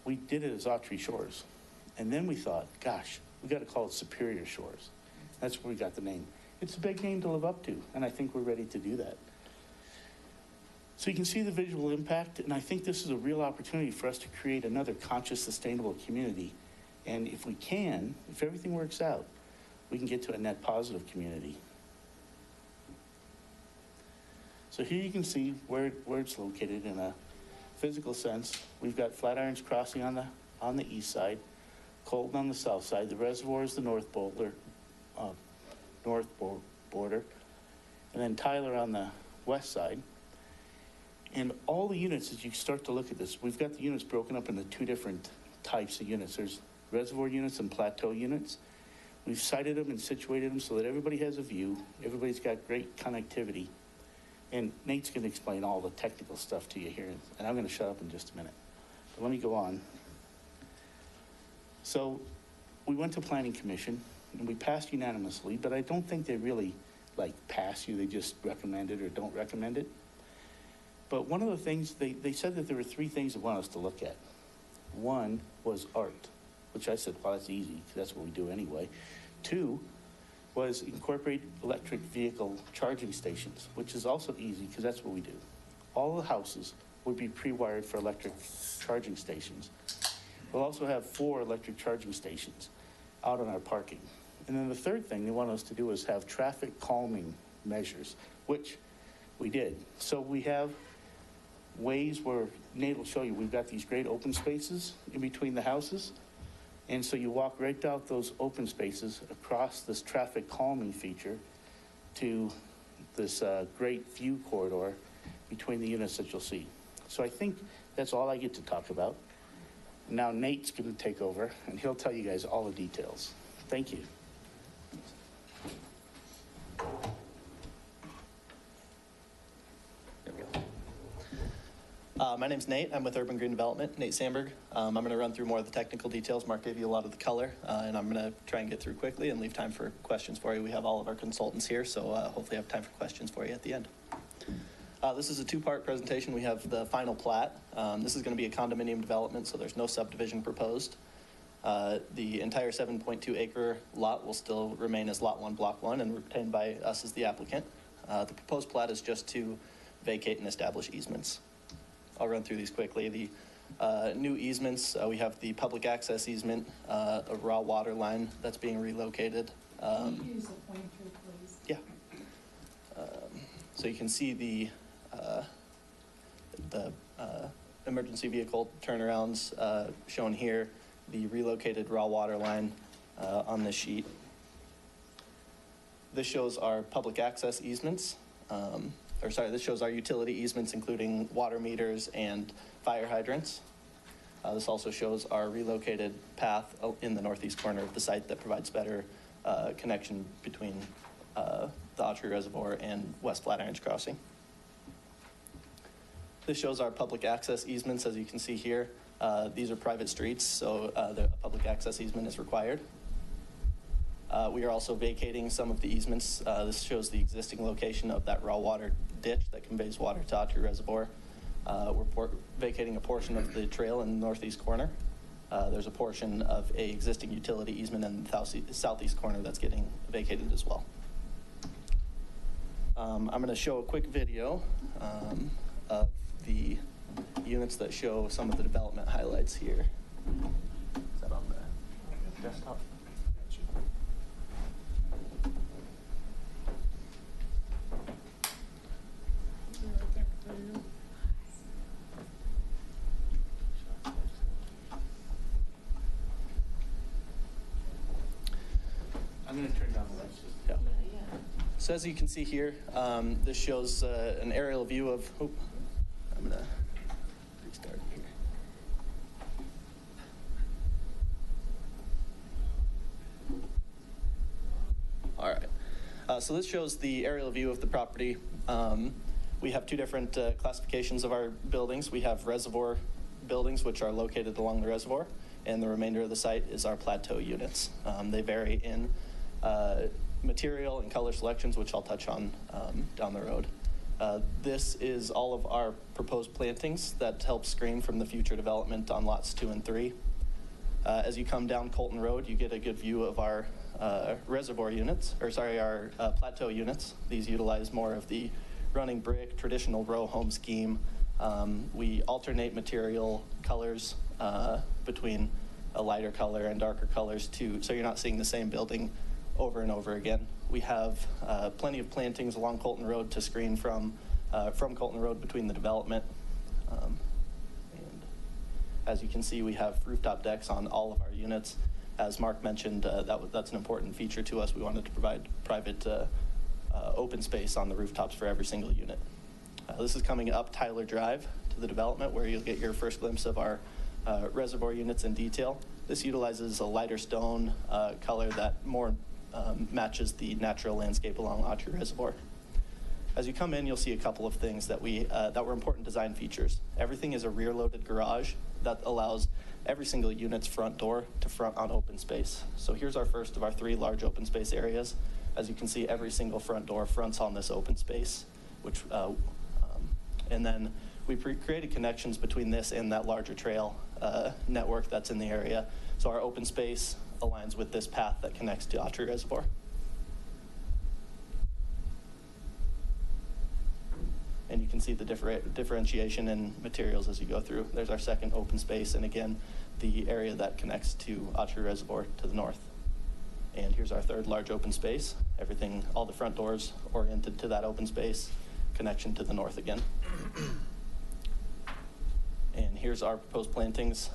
we did it as Autry Shores. And then we thought, gosh, we got to call it Superior Shores. That's where we got the name. It's a big name to live up to, and I think we're ready to do that. So you can see the visual impact, and I think this is a real opportunity for us to create another conscious, sustainable community. And if we can, if everything works out, we can get to a net positive community. So here you can see where it's located in a physical sense. We've got Flatirons Crossing on the east side, Colton on the south side. The reservoir is the north border, and then Tyler on the west side. And all the units, as you start to look at this, we've got the units broken up into two different types of units. There's reservoir units and plateau units. We've sited them and situated them so that everybody has a view. Everybody's got great connectivity. And Nate's going to explain all the technical stuff to you here, and I'm going to shut up in just a minute. But let me go on. So we went to Planning Commission, and we passed unanimously, but I don't think they really, pass you. They just recommend it or don't recommend it. But one of the things, they said that there were three things they want us to look at. One was art, which I said, well, that's easy, because that's what we do anyway. Two was incorporate electric vehicle charging stations, which is also easy, because that's what we do. All the houses would be pre-wired for electric charging stations. We'll also have 4 electric charging stations out on our parking. And then the third thing they want us to do is have traffic calming measures, which we did. So we have ways where Nate will show you, we've got these great open spaces in between the houses. And so you walk right down those open spaces across this traffic calming feature to this great view corridor between the units that you'll see. So I think that's all I get to talk about. Now Nate's going to take over, and he'll tell you guys all the details. Thank you. My name's Nate. I'm with Urban Green Development, Nate Sandberg. I'm going to run through more of the technical details. Mark gave you a lot of the color, and I'm going to try and get through quickly and leave time for questions for you. We have all of our consultants here, so hopefully I have time for questions for you at the end. This is a 2-part presentation. We have the final plat. This is going to be a condominium development, so there's no subdivision proposed. The entire 7.2 acre lot will still remain as Lot 1, Block 1, and retained by us as the applicant. The proposed plat is just to vacate and establish easements. I'll run through these quickly. The new easements, we have the public access easement, a raw water line that's being relocated. Can you use a pointer, please? Yeah. So you can see the emergency vehicle turnarounds shown here, the relocated raw water line on this sheet. This shows our public access easements, this shows our utility easements, including water meters and fire hydrants. This also shows our relocated path in the northeast corner of the site that provides better connection between the Autry Reservoir and West Flatirons Crossing. This shows our public access easements, as you can see here. These are private streets, so the public access easement is required. We are also vacating some of the easements. This shows the existing location of that raw water ditch that conveys water to Autry Reservoir. We're vacating a portion of the trail in the northeast corner. There's a portion of a existing utility easement in the southeast corner that's getting vacated as well. I'm going to show a quick video of the units that show some of the development highlights here. Is that on the desktop? I'm going to turn down the lights. Yeah. So as you can see here, this shows an aerial view of, I'm going to restart here. All right. So this shows the aerial view of the property. We have two different classifications of our buildings. We have reservoir buildings, which are located along the reservoir, and the remainder of the site is our plateau units. They vary in material and color selections, which I'll touch on down the road. This is all of our proposed plantings that help screen from the future development on lots 2 and 3. As you come down Colton Road, you get a good view of our reservoir units, our plateau units. These utilize more of the running brick, traditional row home scheme. We alternate material colors between a lighter color and darker colors so you're not seeing the same building over and over again. We have plenty of plantings along Colton Road to screen from Colton Road between the development. And as you can see, we have rooftop decks on all of our units. As Mark mentioned, that's an important feature to us. We wanted to provide private open space on the rooftops for every single unit. This is coming up Tyler Drive to the development, where you'll get your first glimpse of our reservoir units in detail. This utilizes a lighter stone color that more matches the natural landscape along Autry Reservoir. As you come in, you'll see a couple of things that were important design features. Everything is a rear-loaded garage that allows every single unit's front door to front on open space. So here's our first of our 3 large open space areas. As you can see, every single front door fronts on this open space, and then we created connections between this and that larger trail network that's in the area. So our open space aligns with this path that connects to Autry Reservoir. And you can see the differentiation in materials as you go through. There's our second open space, and again, the area that connects to Autry Reservoir to the north. And here's our third large open space. Everything, all the front doors oriented to that open space, connection to the north again. And here's our proposed plantings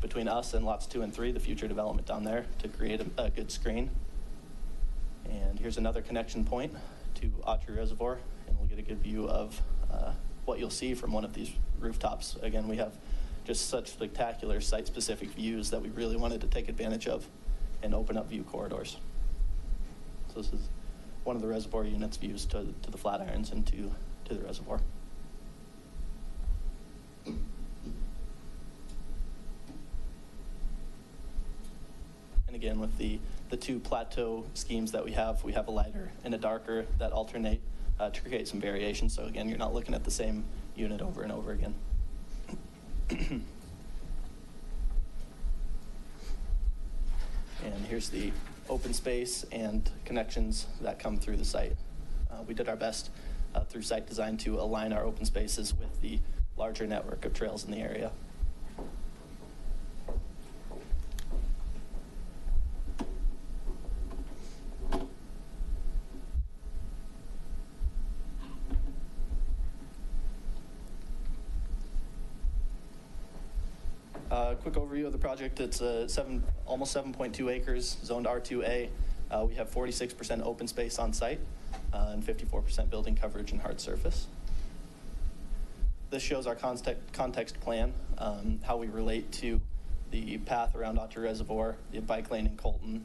between us and lots 2 and 3, the future development down there, to create a good screen. And here's another connection point to Autry Reservoir, and we'll get a good view of what you'll see from one of these rooftops. Again, we have just such spectacular site-specific views that we really wanted to take advantage of and open up view corridors. So this is one of the reservoir units' views to the Flatirons and to the reservoir. And again, with the 2 plateau schemes that we have a lighter and a darker that alternate to create some variation. So again, you're not looking at the same unit over and over again. And here's the open space and connections that come through the site. We did our best through site design to align our open spaces with the larger network of trails in the area. Quick overview of the project. It's almost 7.2 acres, zoned R2A. We have 46% open space on site and 54% building coverage and hard surface. This shows our context plan, how we relate to the path around Autry Reservoir, the bike lane in Colton.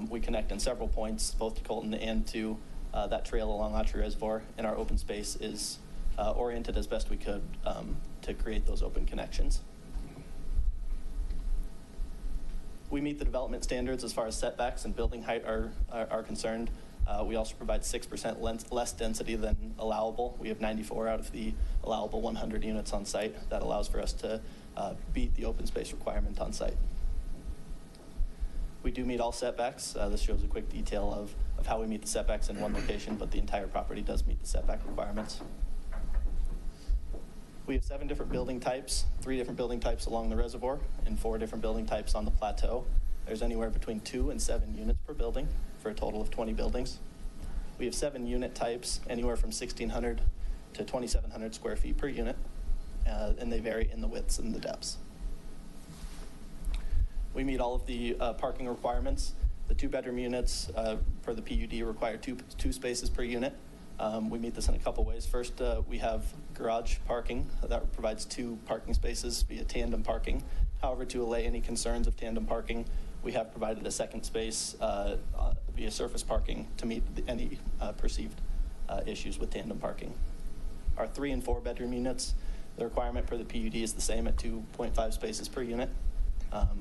We connect in several points, both to Colton and to that trail along Autry Reservoir, and our open space is oriented as best we could to create those open connections. We meet the development standards as far as setbacks and building height are concerned. We also provide 6% less density than allowable. We have 94 out of the allowable 100 units on site. That allows for us to beat the open space requirement on site. We do meet all setbacks. This shows a quick detail of how we meet the setbacks in one location, but the entire property does meet the setback requirements. We have 7 different building types, 3 different building types along the reservoir, and 4 different building types on the plateau. There's anywhere between 2 and 7 units per building for a total of 20 buildings. We have 7 unit types, anywhere from 1,600 to 2,700 square feet per unit, and they vary in the widths and the depths. We meet all of the parking requirements. The 2-bedroom units per the PUD require two spaces per unit. We meet this in a couple ways. First, we have garage parking that provides 2 parking spaces via tandem parking. However, to allay any concerns of tandem parking, we have provided a second space via surface parking to meet any perceived issues with tandem parking. Our 3- and 4-bedroom units, the requirement per the PUD is the same at 2.5 spaces per unit.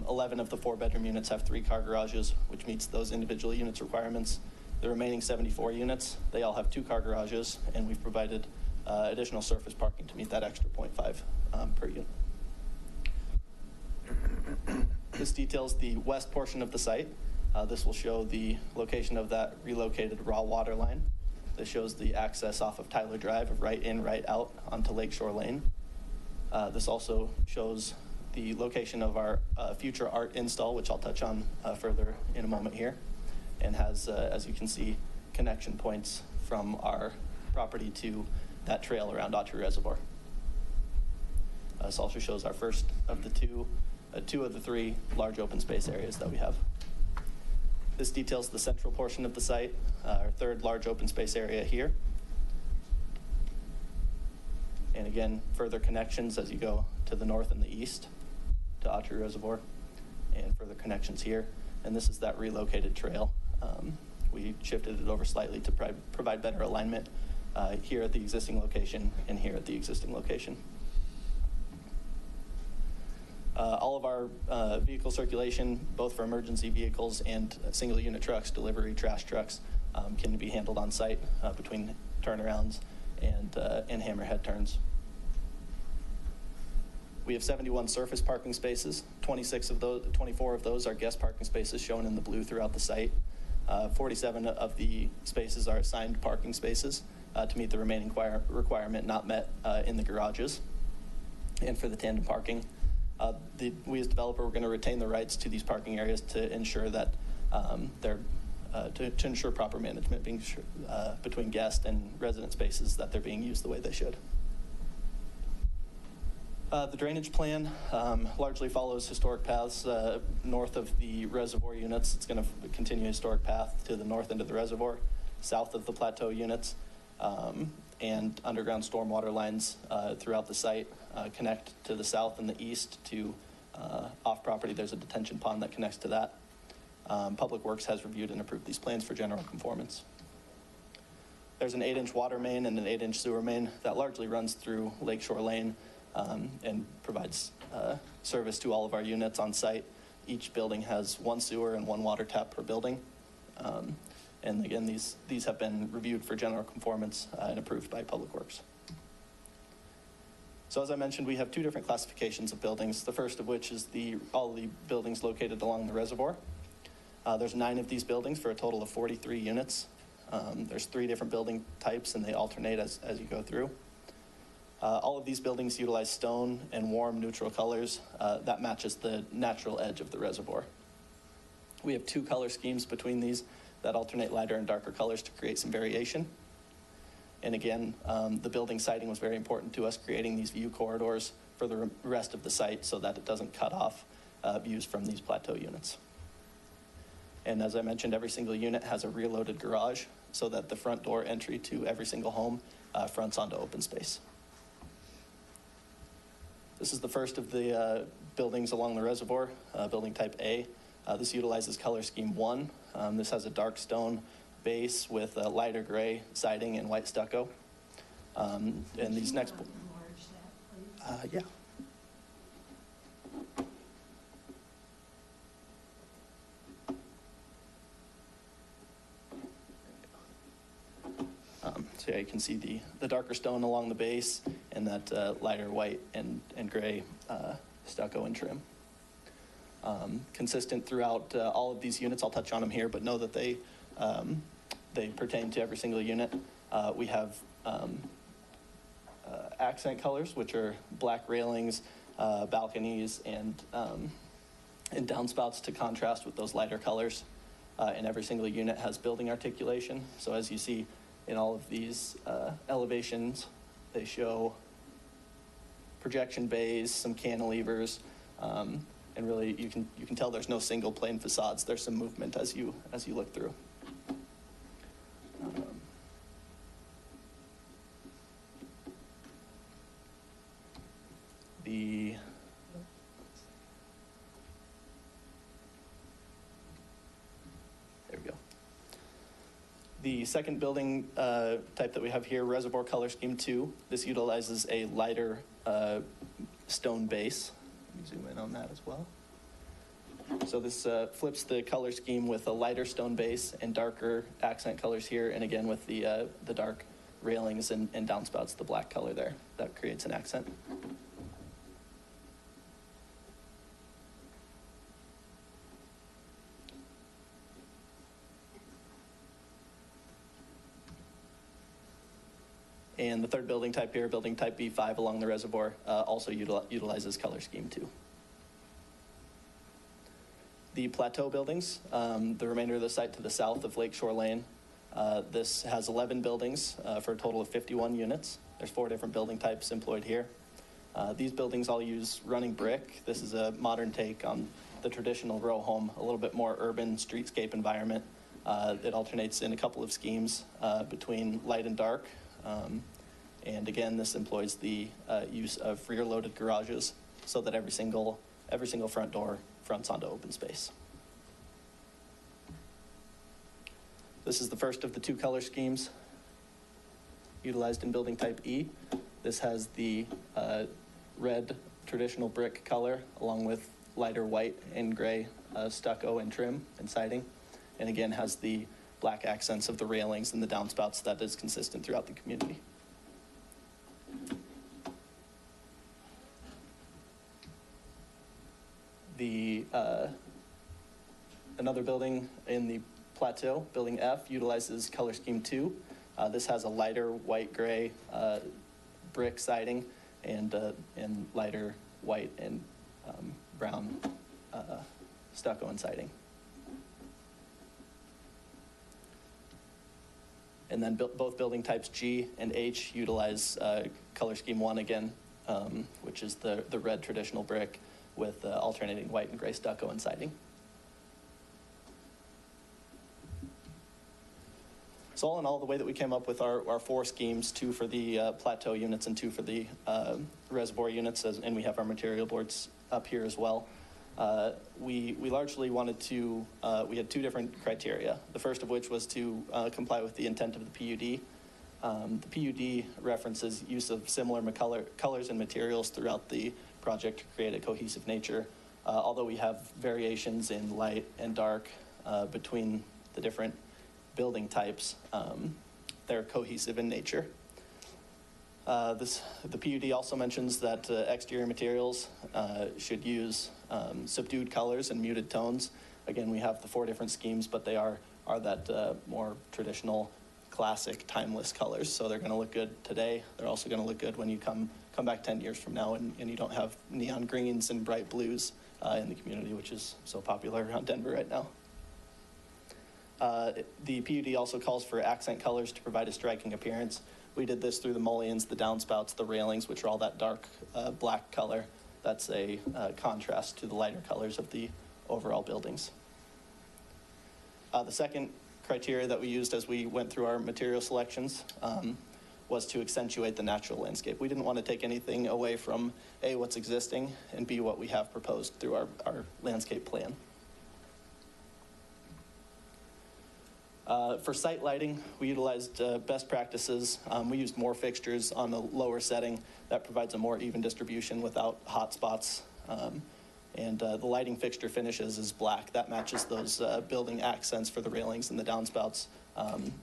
11 of the 4-bedroom units have 3-car garages, which meets those individual units requirements. The remaining 74 units, they all have 2-car garages, and we've provided additional surface parking to meet that extra 0.5 per unit. This details the west portion of the site. This will show the location of that relocated raw water line. This shows the access off of Tyler Drive, of right in, right out onto Lakeshore Lane. This also shows the location of our future art install, which I'll touch on further in a moment here, and has, as you can see, connection points from our property to that trail around Autry Reservoir. This also shows our first of the two of the 3 large open space areas that we have. This details the central portion of the site, our 3rd large open space area here. And again, further connections as you go to the north and the east to Autry Reservoir, and further connections here. And this is that relocated trail. We shifted it over slightly to provide better alignment here at the existing location and here at the existing location. All of our vehicle circulation, both for emergency vehicles and single unit trucks, delivery trash trucks, can be handled on site between turnarounds and hammerhead turns. We have 71 surface parking spaces. 24 of those are guest parking spaces shown in the blue throughout the site. 47 of the spaces are assigned parking spaces to meet the remaining requirement not met in the garages. And for the tandem parking, we as developer, we're going to retain the rights to these parking areas to ensure that to ensure proper management between guest and resident spaces, that they're being used the way they should. The drainage plan largely follows historic paths north of the reservoir units. It's going to continue a historic path to the north end of the reservoir, south of the plateau units, and underground stormwater lines throughout the site connect to the south and the east to off property. There's a detention pond that connects to that. Public Works has reviewed and approved these plans for general conformance. There's an 8-inch water main and an 8-inch sewer main that largely runs through Lakeshore Lane and provides service to all of our units on site. Each building has 1 sewer and 1 water tap per building. And again, these have been reviewed for general conformance and approved by Public Works. So as I mentioned, we have 2 different classifications of buildings, the first of which is all the buildings located along the reservoir. There's 9 of these buildings for a total of 43 units. There's 3 different building types, and they alternate as you go through. All of these buildings utilize stone and warm neutral colors that matches the natural edge of the reservoir. We have 2 color schemes between these that alternate lighter and darker colors to create some variation. And again, the building siting was very important to us, creating these view corridors for the rest of the site so that it doesn't cut off views from these plateau units. And as I mentioned, every single unit has a rear-loaded garage so that the front door entry to every single home fronts onto open space. This is the first of the buildings along the reservoir, building type A. This utilizes color scheme 1. This has a dark stone base with lighter gray siding and white stucco. And these next, yeah. So yeah, you can see the darker stone along the base and that lighter white and gray stucco and trim. Consistent throughout all of these units. I'll touch on them here, but know that they pertain to every single unit. We have accent colors, which are black railings, balconies, and downspouts to contrast with those lighter colors. And every single unit has building articulation. So as you see in all of these elevations, they show projection bays, some cantilevers, and really you can tell there's no single plane facades. There's some movement as you look through. There we go. The second building type that we have here, Reservoir Color Scheme 2, this utilizes a lighter stone base. Let me zoom in on that as well. So this flips the color scheme with a lighter stone base and darker accent colors here, and again with the dark railings and downspouts, the black color there. That creates an accent. And the third building type here, building type B5 along the reservoir, also utilizes color scheme 2. The plateau buildings, the remainder of the site to the south of Lakeshore Lane, this has 11 buildings for a total of 51 units. There's 4 different building types employed here. These buildings all use running brick. This is a modern take on the traditional row home, a little bit more urban streetscape environment. It alternates in a couple of schemes between light and dark. And again, this employs the use of rear-loaded garages so that every single front door fronts onto open space. This is the first of the 2 color schemes utilized in building type E. This has the red traditional brick color along with lighter white and gray stucco and trim and siding, and again has the black accents of the railings and the downspouts that is consistent throughout the community. Another building in the plateau, building F, utilizes color scheme 2. This has a lighter white-gray brick siding and lighter white and brown stucco and siding. And then both building types G and H utilize color scheme 1 again, which is the red traditional brick with alternating white and gray stucco and siding. So all in all, the way that we came up with our 4 schemes, 2 for the plateau units and 2 for the reservoir units, and we have our material boards up here as well. We largely wanted to, we had 2 different criteria. The first of which was to comply with the intent of the PUD. The PUD references use of similar colors and materials throughout the project to create a cohesive nature. Although we have variations in light and dark between the different building types, they're cohesive in nature. The PUD also mentions that exterior materials should use subdued colors and muted tones. Again, we have the 4 different schemes, but they are that more traditional, classic, timeless colors. So they're going to look good today. They're also going to look good when you come back 10 years from now and you don't have neon greens and bright blues in the community, which is so popular around Denver right now. The PUD also calls for accent colors to provide a striking appearance. We did this through the mullions, the downspouts, the railings, which are all that dark black color. That's a contrast to the lighter colors of the overall buildings. The second criteria that we used as we went through our material selections was to accentuate the natural landscape. We didn't want to take anything away from A, what's existing, and B, what we have proposed through our landscape plan. For site lighting, we utilized best practices. We used more fixtures on the lower setting. That provides a more even distribution without hot spots. The lighting fixture finishes is black. That matches those building accents for the railings and the downspouts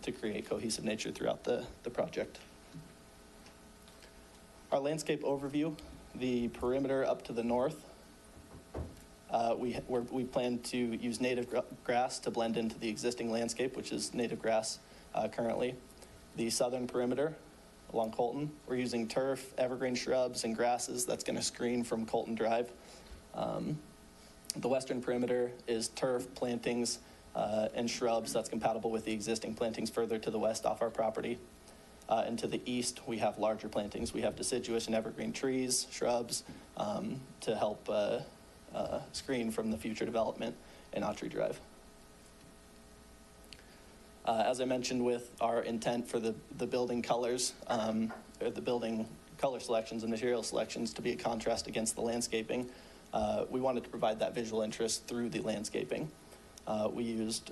to create cohesive nature throughout the project. Our landscape overview, the perimeter up to the north, we plan to use native grass to blend into the existing landscape, which is native grass currently. The southern perimeter along Colton, we're using turf, evergreen shrubs, and grasses that's going to screen from Colton Drive. The western perimeter is turf, plantings, and shrubs that's compatible with the existing plantings further to the west off our property. And to the east, we have larger plantings. We have deciduous and evergreen trees, shrubs, to help screen from the future development in Autry Drive. As I mentioned with our intent for the building colors, or the building color selections and material selections to be a contrast against the landscaping, we wanted to provide that visual interest through the landscaping. We used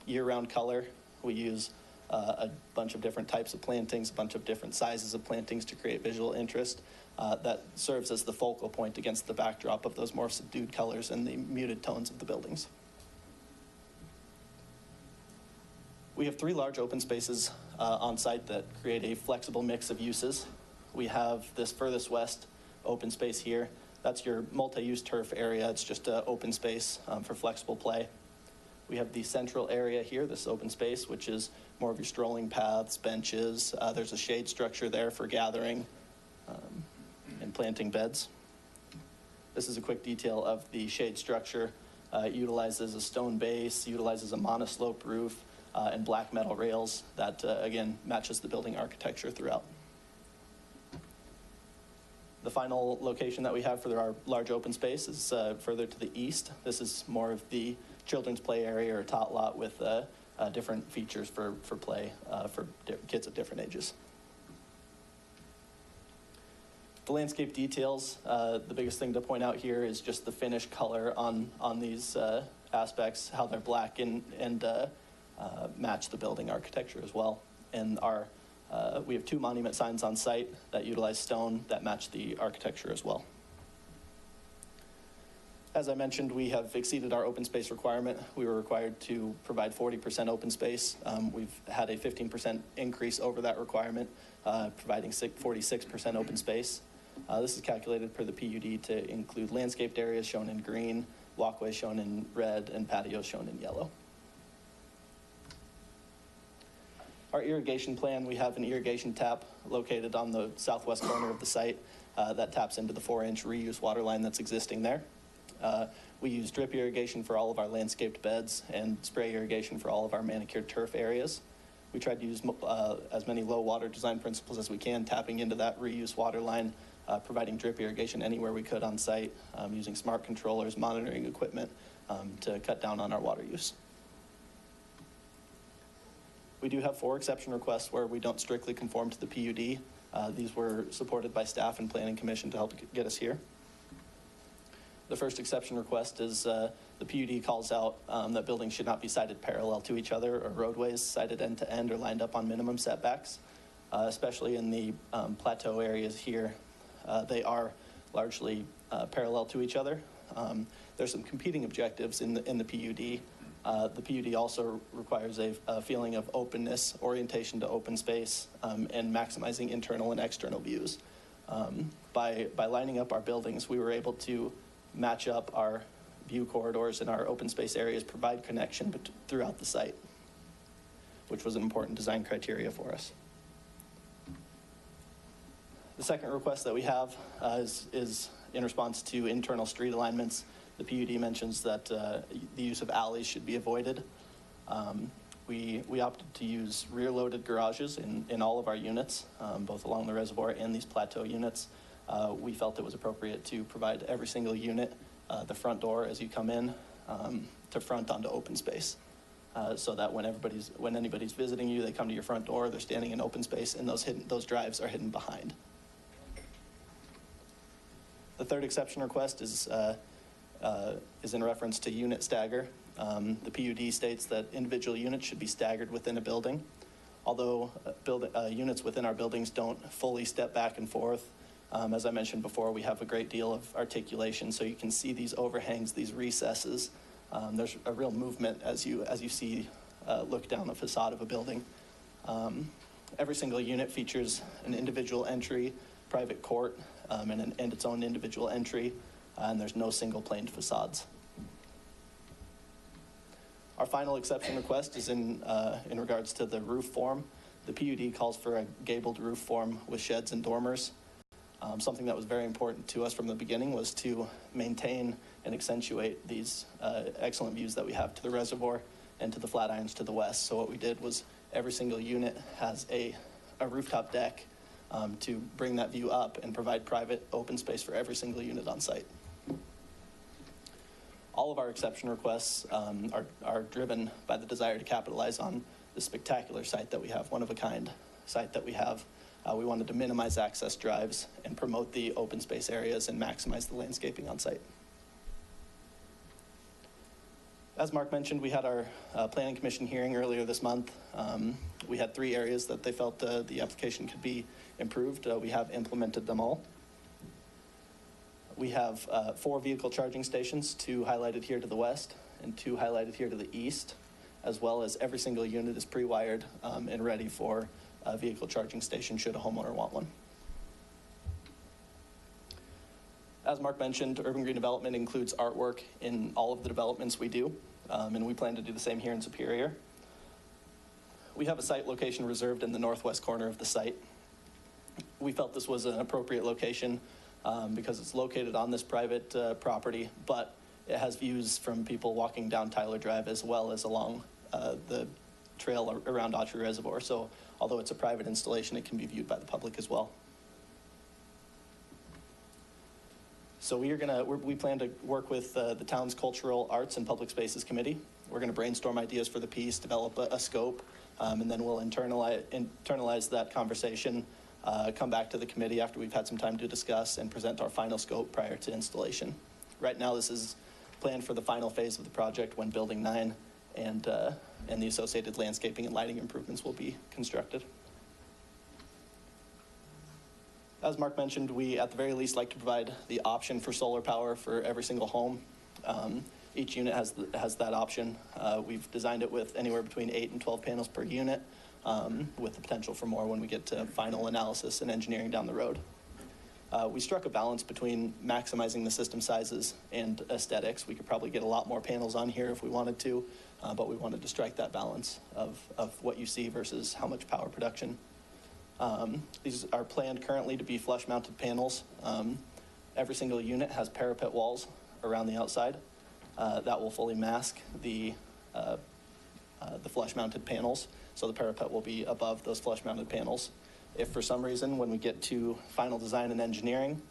year-round color. We use a bunch of different types of plantings, a bunch of different sizes of plantings to create visual interest that serves as the focal point against the backdrop of those more subdued colors and the muted tones of the buildings. We have 3 large open spaces on site that create a flexible mix of uses. We have this furthest west open space here. That's your multi-use turf area. It's just an open space for flexible play. We have the central area here, this open space, which is more of your strolling paths, benches. There's a shade structure there for gathering and planting beds. This is a quick detail of the shade structure. It utilizes a stone base, utilizes a monoslope roof, and black metal rails that, again, matches the building architecture throughout. The final location that we have for our large open space is further to the east. This is more of the children's play area or tot lot with different features for play for kids of different ages. The landscape details, the biggest thing to point out here is just the finish color on these aspects, how they're black and match the building architecture as well. And we have 2 monument signs on site that utilize stone that match the architecture as well. As I mentioned, we have exceeded our open space requirement. We were required to provide 40% open space. We've had a 15% increase over that requirement, providing 46% open space. This is calculated per the PUD to include landscaped areas shown in green, walkways shown in red, and patios shown in yellow. Our irrigation plan, we have an irrigation tap located on the southwest corner of the site that taps into the 4-inch reuse water line that's existing there. We use drip irrigation for all of our landscaped beds and spray irrigation for all of our manicured turf areas. We tried to use as many low water design principles as we can, tapping into that reuse water line, providing drip irrigation anywhere we could on site, using smart controllers, monitoring equipment to cut down on our water use. We do have 4 exception requests where we don't strictly conform to the PUD. These were supported by staff and Planning Commission to help get us here. The first exception request is the PUD calls out that buildings should not be sited parallel to each other or roadways sited end to end or lined up on minimum setbacks, especially in the plateau areas here. They are largely parallel to each other. There's some competing objectives in the PUD. The PUD also requires a feeling of openness, orientation to open space, and maximizing internal and external views. By lining up our buildings, we were able to match up our view corridors and our open space areas, provide connection throughout the site, which was an important design criteria for us. The second request that we have is in response to internal street alignments. The PUD mentions that the use of alleys should be avoided. We opted to use rear-loaded garages in all of our units, both along the reservoir and these plateau units. We felt it was appropriate to provide every single unit the front door as you come in to front onto open space. So that when anybody's visiting you, they come to your front door, they're standing in open space, and those drives are hidden behind. The third exception request is in reference to unit stagger. The PUD states that individual units should be staggered within a building. Although units within our buildings don't fully step back and forth, as I mentioned before, we have a great deal of articulation, so you can see these overhangs, these recesses. There's a real movement as you see look down the facade of a building. Every single unit features an individual entry, private court, and its own individual entry, and there's no single planed facades. Our final exception request is in regards to the roof form. The PUD calls for a gabled roof form with sheds and dormers. Something that was very important to us from the beginning was to maintain and accentuate these excellent views that we have to the reservoir and to the Flatirons to the west. So what we did was every single unit has a rooftop deck to bring that view up and provide private open space for every single unit on site. All of our exception requests are driven by the desire to capitalize on the spectacular site that we have, one-of-a-kind site that we have. We wanted to minimize access drives and promote the open space areas and maximize the landscaping on site. As Mark mentioned, we had our Planning Commission hearing earlier this month. We had 3 areas that they felt the application could be improved. We have implemented them all. We have 4 vehicle charging stations, 2 highlighted here to the west and 2 highlighted here to the east, as well as every single unit is pre-wired and ready for a vehicle charging station should a homeowner want one. As Mark mentioned, urban green development includes artwork in all of the developments we do, and we plan to do the same here in Superior. We have a site location reserved in the northwest corner of the site. We felt this was an appropriate location because it's located on this private property, but it has views from people walking down Tyler Drive as well as along the trail around Autry Reservoir. So although it's a private installation, it can be viewed by the public as well. So we plan to work with the town's Cultural Arts and Public Spaces Committee. We're going to brainstorm ideas for the piece, develop a scope, and then we'll internalize that conversation, come back to the committee after we've had some time to discuss and present our final scope prior to installation. Right now, this is planned for the final phase of the project when Building 9 and the associated landscaping and lighting improvements will be constructed. As Mark mentioned, we at the very least like to provide the option for solar power for every single home. Each unit has that option. We've designed it with anywhere between 8 and 12 panels per unit, with the potential for more when we get to final analysis and engineering down the road. We struck a balance between maximizing the system sizes and aesthetics. We could probably get a lot more panels on here if we wanted to, but we wanted to strike that balance of what you see versus how much power production. These are planned currently to be flush-mounted panels. Every single unit has parapet walls around the outside that will fully mask the flush-mounted panels, so the parapet will be above those flush-mounted panels. If for some reason, when we get to final design and engineering,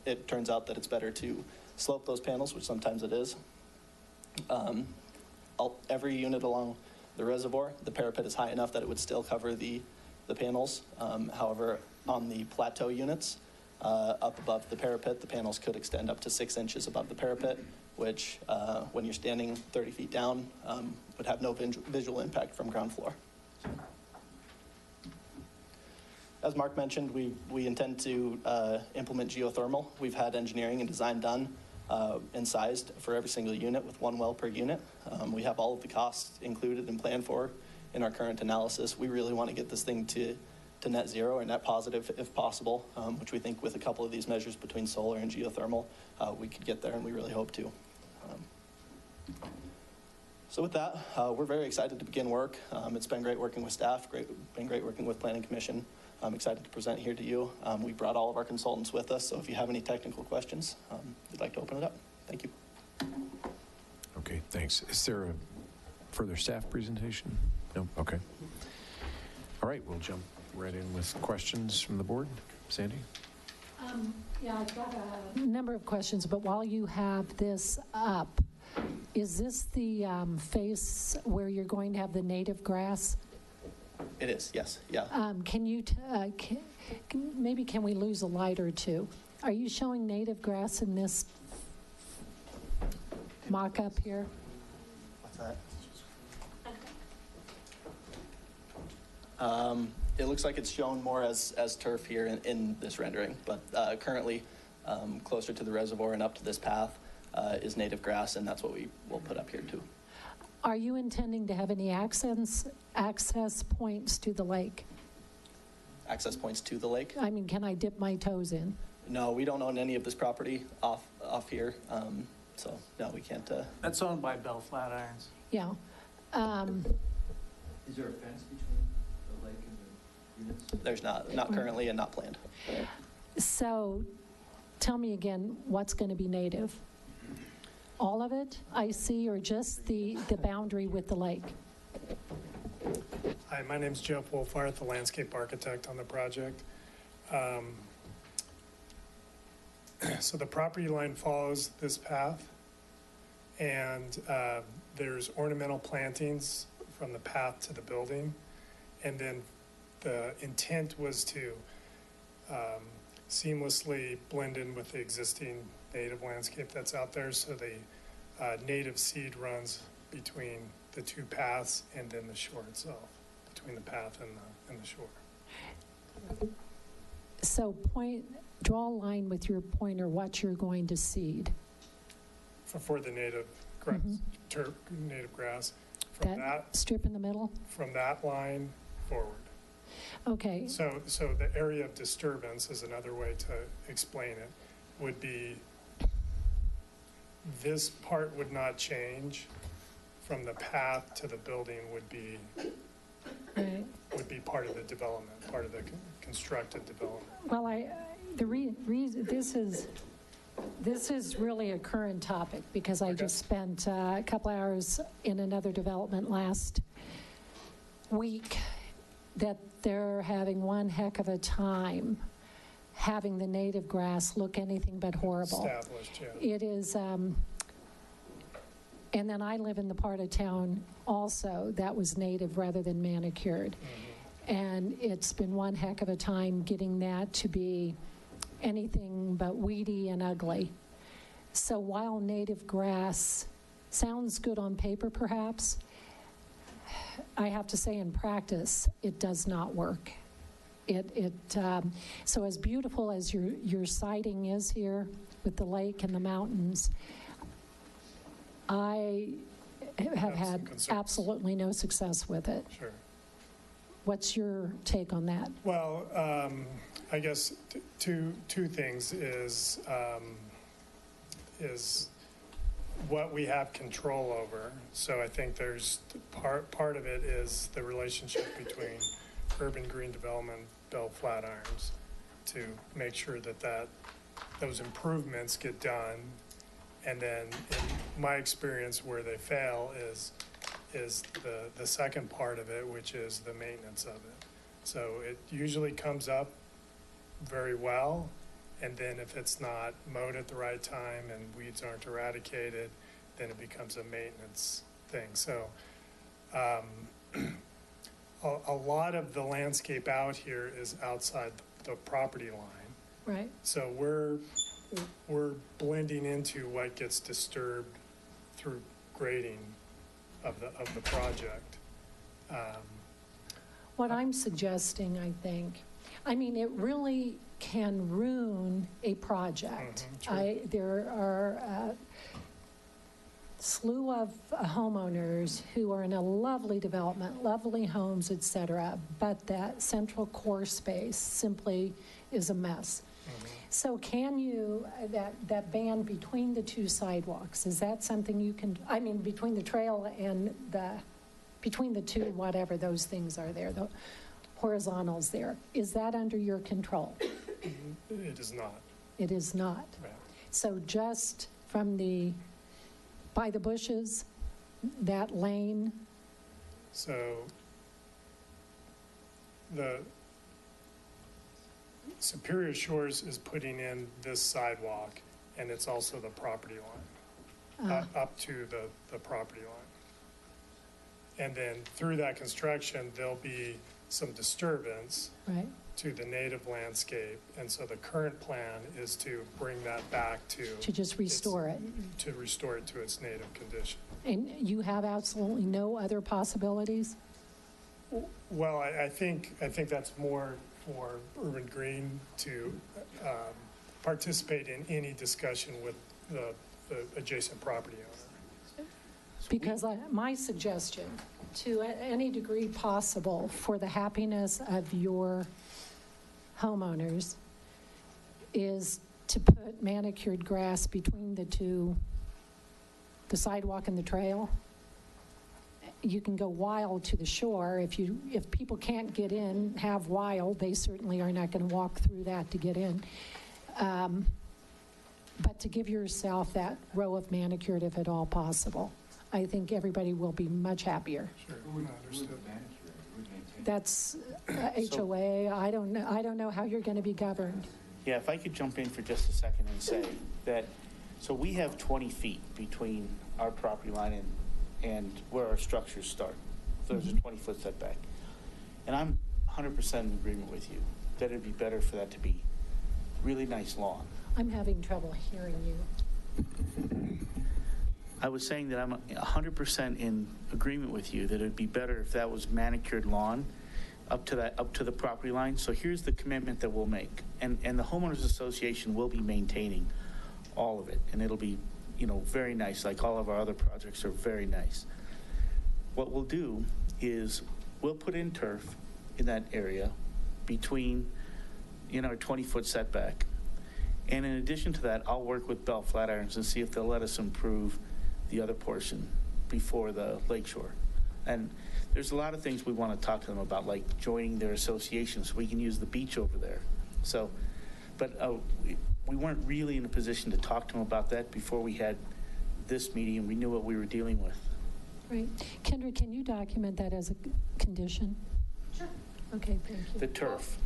it turns out that it's better to slope those panels, which sometimes it is, every unit along the reservoir, the parapet is high enough that it would still cover the panels. However, on the plateau units, up above the parapet, the panels could extend up to 6 inches above the parapet, which, when you're standing 30 feet down, would have no visual impact from ground floor. As Mark mentioned, we intend to implement geothermal. We've had engineering and design done and sized for every single unit with 1 well per unit. We have all of the costs included and planned for in our current analysis. We really want to get this thing to net zero or net positive if possible, which we think with a couple of these measures between solar and geothermal, we could get there, and we really hope to. So with that, we're very excited to begin work. It's been great working with staff, been great working with Planning Commission. I'm excited to present here to you. We brought all of our consultants with us, so if you have any technical questions, we'd like to open it up. Thank you. Okay, thanks. Is there a further staff presentation? No? Okay. All right, we'll jump right in with questions from the board. Sandy? Yeah, I've got a number of questions, but while you have this up, Is this the face where you're going to have the native grass? It is, yes, yeah. Can you, maybe can we lose a light or two? Are you showing native grass in this mock-up here? What's that? It looks like it's shown more as turf here in this rendering, but currently closer to the reservoir and up to this path is native grass, and that's what we will put up here too. Are you intending to have any access points to the lake? Access points to the lake? I mean, can I dip my toes in? No, we don't own any of this property off here, so no, we can't. That's owned by Bell Flatirons. Yeah. Is there a fence between the lake and the units? There's not currently and not planned. So tell me again, what's going to be native? All of it, I see, or just the boundary with the lake? Hi, my name's Jeff Wolfart, the landscape architect on the project. So the property line follows this path, and there's ornamental plantings from the path to the building, and then the intent was to seamlessly blend in with the existing native landscape that's out there, so the native seed runs between the two paths and then the shore itself, between the path and the shore. So draw a line with your pointer what you're going to seed. For the native grass, native grass. From that strip in the middle? From that line forward. Okay. So the area of disturbance is another way to explain it, would be this part would not change. From the path to the building would be part of the development, part of the constructed development. Well, the reason this is really a current topic because I just spent a couple hours in another development last week that they're having one heck of a time having the native grass look anything but horrible. Established, yeah. It is, and then I live in the part of town also that was native rather than manicured. And it's been one heck of a time getting that to be anything but weedy and ugly. So while native grass sounds good on paper perhaps, I have to say in practice, it does not work. So as beautiful as your sighting is here with the lake and the mountains, I have had absolutely no success with it. Sure. What's your take on that? Well, I guess two things is what we have control over. So I think there's part of it is the relationship between Urban Green Development, Bell Flatirons, to make sure that those improvements get done. And then in my experience where they fail is the second part of it, which is the maintenance of it. So it usually comes up very well, and then if it's not mowed at the right time and weeds aren't eradicated, then it becomes a maintenance thing. So a lot of the landscape out here is outside the property line. Right. So we're blending into what gets disturbed through grading of the project. What I'm suggesting, I think, it really can ruin a project. There are a slew of homeowners who are in a lovely development, lovely homes, et cetera, but that central core space simply is a mess. So can you, that band between the two sidewalks, is that something you can, between the trail and between the two, whatever those things are there, the horizontals there, is that under your control? It is not. It is not. Right. So just from by the bushes, that lane? So the Superior Shores is putting in this sidewalk, and it's also the property line. up to the property line. And then through that construction, there'll be some disturbance Right. to the native landscape. And so the current plan is to bring that back To just restore it. to restore it to its native condition. And you have absolutely no other possibilities? Well, I think that's more for Urban Green to participate in any discussion with the adjacent property owner. Because my suggestion, to any degree possible for the happiness of your homeowners, is to put manicured grass between the sidewalk and the trail. You can go wild to the shore. If people can't get in, have wild, they certainly are not going to walk through that to get in. But to give yourself that row of manicured, if at all possible, I think everybody will be much happier. Sure, understood. That's HOA. I don't know how you're going to be governed. Yeah, if I could jump in for just a second and say that, so we have 20 feet between our property line and where our structures start. So there's a 20-foot setback. And I'm 100% in agreement with you that it'd be better for that to be really nice lawn. I'm having trouble hearing you. I was saying that I'm 100% in agreement with you that it'd be better if that was manicured lawn up to the property line. So here's the commitment that we'll make. And the homeowners association will be maintaining all of it, and it'll be, very nice, like all of our other projects are very nice. What we'll do is we'll put in turf in that area between, our 20-foot setback. And in addition to that, I'll work with Bell Flatirons and see if they'll let us improve the other portion before the lakeshore. And there's a lot of things we want to talk to them about, like joining their association so we can use the beach over there. So, but we weren't really in a position to talk to them about that before we had this meeting and we knew what we were dealing with. Right. Kendra, can you document that as a condition? Sure. Okay, thank you. The turf.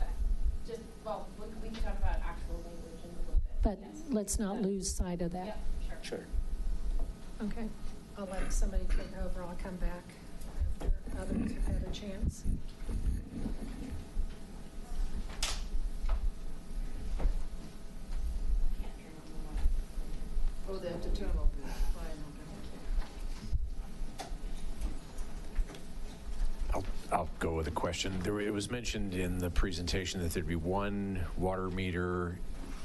We can talk about actual language in a little bit. But let's not lose sight of that. Yeah, sure. Sure. Okay. I'll let somebody take over. I'll come back after others have had a chance. Oh, they have to turn off the I'll go with a question. It was mentioned in the presentation that there'd be one water meter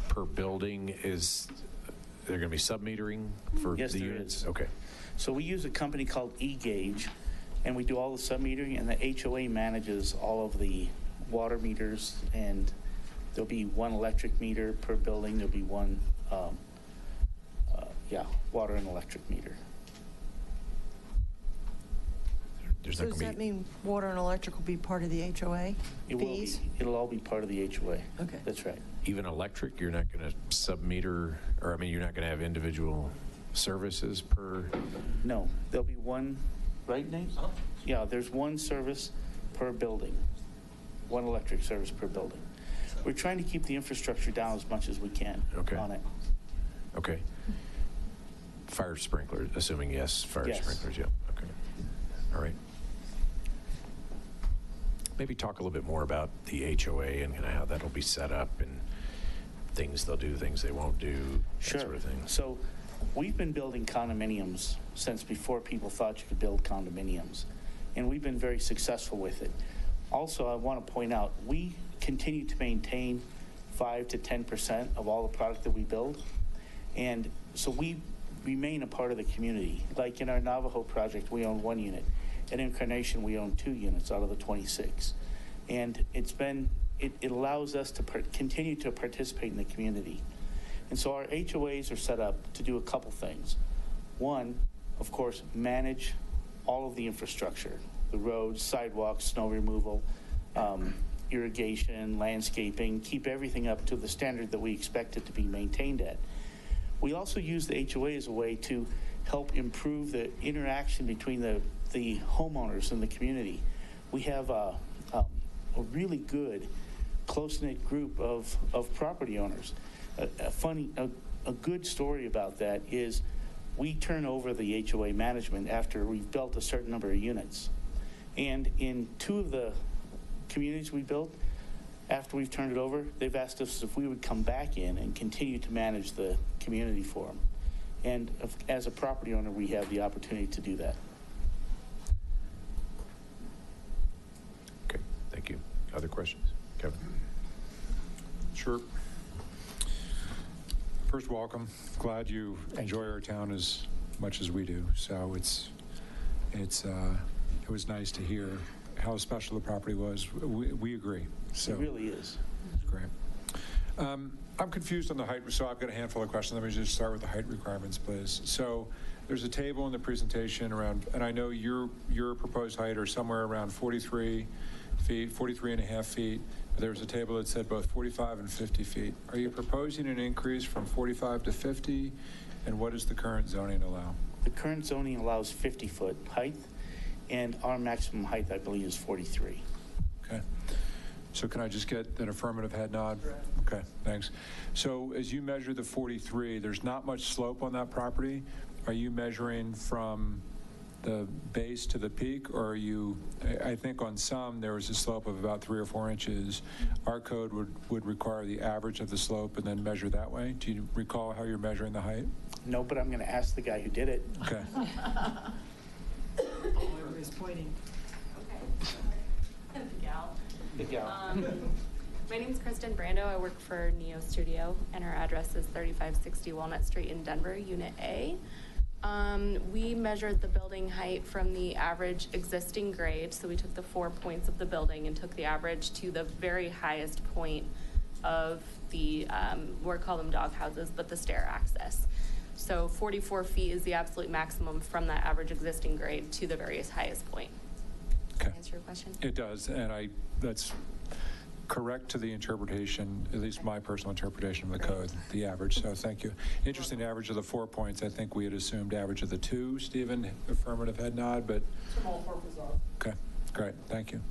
per building. Is there going to be sub-metering for Yes, the there units? is. Okay. So we use a company called eGauge, and we do all the sub-metering, and the HOA manages all of the water meters, and there'll be one electric meter per building. There'll be one, water and electric meter. So does that mean water and electric will be part of the HOA It will fees? be. It'll all be part of the HOA. Okay. That's right. Even electric, you're not going to sub-meter, or you're not going to have individual services per? No, there'll be one, right, Nate? Yeah, there's one service per building, one electric service per building. We're trying to keep the infrastructure down as much as we can on it. Okay. Fire sprinklers, assuming yes, fire sprinklers, yeah. Okay. All right. Maybe talk a little bit more about the HOA and kind of how that'll be set up and things they'll do, things they won't do, that sort of thing. So we've been building condominiums since before people thought you could build condominiums, and we've been very successful with it. Also, I want to point out, we continue to maintain 5 to 10% of all the product that we build, and so we remain a part of the community. Like in our Navajo project, we own 1 unit. At Incarnation, we own 2 units out of the 26. And it allows us to continue to participate in the community. And so our HOAs are set up to do a couple things. One, of course, manage all of the infrastructure, the roads, sidewalks, snow removal, irrigation, landscaping, keep everything up to the standard that we expect it to be maintained at. We also use the HOA as a way to help improve the interaction between the homeowners and the community. We have a really good, close-knit group of property owners. A good story about that is we turn over the HOA management after we've built a certain number of units. And in 2 of the communities we built, after we've turned it over, they've asked us if we would come back in and continue to manage the community for them. And as a property owner, we have the opportunity to do that. Okay, thank you. Other questions? Kevin? Sure. First, welcome. Glad you enjoy our town as much as we do. So it was nice to hear how special the property was. We agree. So It really is. It's great. I'm confused on the height, so I've got a handful of questions. Let me just start with the height requirements, please. So there's a table in the presentation around, and I know your proposed height are somewhere around 43 feet, 43 and a half feet. There was a table that said both 45 and 50 feet. Are you proposing an increase from 45 to 50? And what does the current zoning allow? The current zoning allows 50-foot height, and our maximum height, I believe, is 43. Okay. So can I just get an affirmative head nod? Okay, thanks. So as you measure the 43, there's not much slope on that property. Are you measuring from the base to the peak, or are you, I think on some there was a slope of about 3 or 4 inches. Our code would require the average of the slope and then measure that way. Do you recall how you're measuring the height? No, but I'm going to ask the guy who did it. Okay. Everybody's pointing. The gal. The gal. My name's Kristen Brando. I work for Neo Studio, and our address is 3560 Walnut Street in Denver, Unit A. We measured the building height from the average existing grade. So we took the 4 points of the building and took the average to the very highest point of the, we call them dog houses, but the stair access. So 44 feet is the absolute maximum from that average existing grade to the very highest point. Okay. Does that answer your question? It does, and that's correct to the interpretation, at least my personal interpretation of the code, the average, so thank you. Interesting average of the 4 points. I think we had assumed average of the 2, Stephen, affirmative head nod, but. Okay, great, thank you.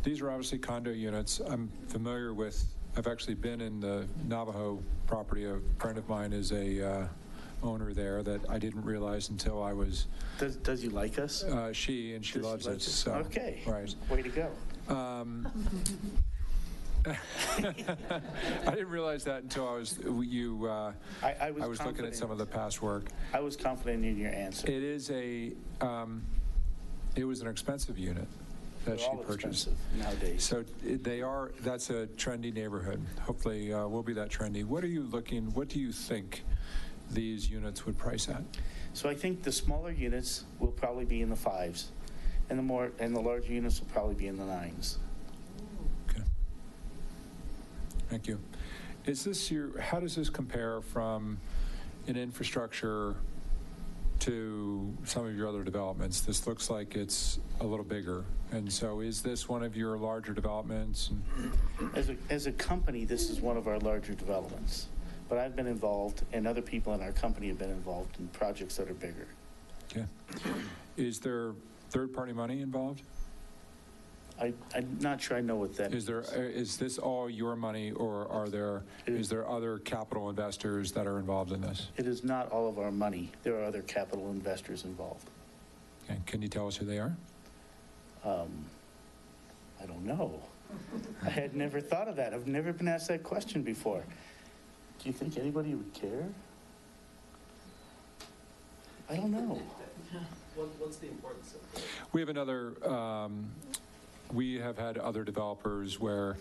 These are obviously condo units. I'm familiar with, I've actually been in the Navajo property. A friend of mine is a owner there that I didn't realize until I was. Does he like us? She loves it. So, okay. Right. Way to go. I didn't realize that until I was I was looking at some of the past work. I was confident in your answer. It is it was an expensive unit that she purchased nowadays. So that's a trendy neighborhood. Hopefully we'll be that trendy. What do you think these units would price at? So I think the smaller units will probably be in the 5s, and the larger units will probably be in the 9s. Okay. Thank you. How does this compare from an infrastructure to some of your other developments? This looks like it's a little bigger. And so is this one of your larger developments? As a company, this is one of our larger developments. But I've been involved, and other people in our company have been involved in projects that are bigger. Okay. Is there third-party money involved? I'm not sure I know what that is. Is this all your money, or is there other capital investors that are involved in this? It is not all of our money. There are other capital investors involved. Okay. Can you tell us who they are? I don't know. I had never thought of that. I've never been asked that question before. Do you think anybody would care? I don't know. What's the importance of it? We have had other developers where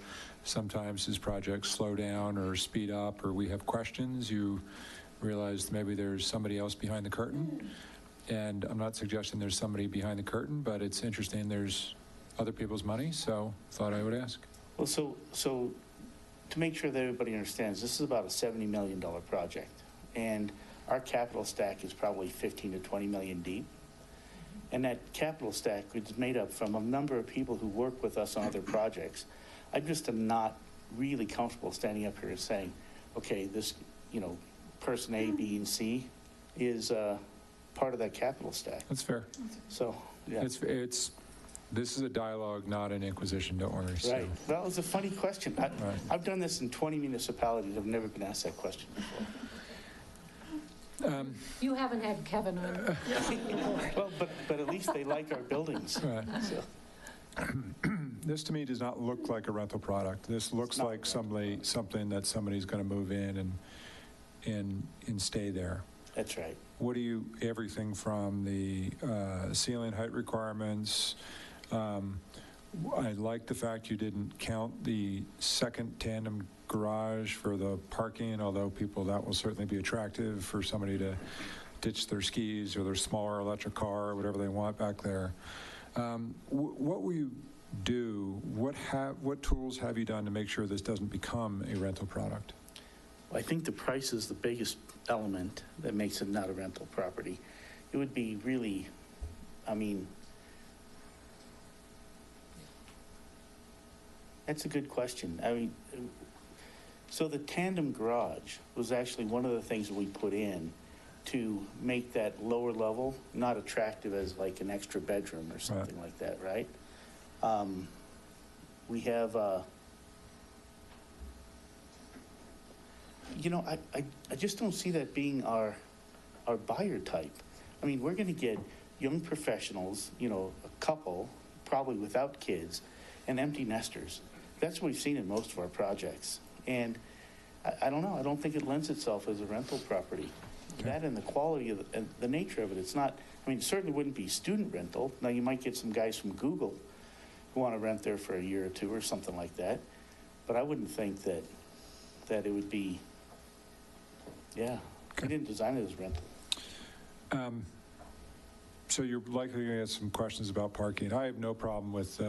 sometimes his projects slow down or speed up, or we have questions. You realize maybe there's somebody else behind the curtain. And I'm not suggesting there's somebody behind the curtain, but it's interesting there's other people's money, so thought I would ask. Well, so to make sure that everybody understands, this is about a $70 million project, and our capital stack is probably 15 to 20 million deep. And that capital stack is made up from a number of people who work with us on other projects. I just am not really comfortable standing up here and saying, okay, this, person A, B, and C is part of that capital stack. That's fair. So, yeah. It's This is a dialogue, not an inquisition, don't worry. So. Right. Well, it's a funny question. I've done this in 20 municipalities. I've never been asked that question before. You haven't had Kevin on. Well, but at least they like our buildings. Right. So. This to me does not look like a rental product. This looks like something that somebody's going to move in and stay there. That's right. What do you, everything from the ceiling height requirements, I like the fact you didn't count the second tandem garage for the parking, although that will certainly be attractive for somebody to ditch their skis or their smaller electric car or whatever they want back there. What will you do? What tools have you done to make sure this doesn't become a rental product? Well, I think the price is the biggest element that makes it not a rental property. It would be really, that's a good question. So the tandem garage was actually one of the things that we put in to make that lower level not attractive as like an extra bedroom or something like that, right? We have, I just don't see that being our buyer type. We're going to get young professionals, a couple, probably without kids, and empty nesters. That's what we've seen in most of our projects. And I don't know, I don't think it lends itself as a rental property. Okay. That and the quality of the nature of it, it's not, it certainly wouldn't be student rental. Now, you might get some guys from Google who want to rent there for a year or two or something like that. But I wouldn't think that it would be, okay. We didn't design it as rental. So you're likely going to get some questions about parking. I have no problem with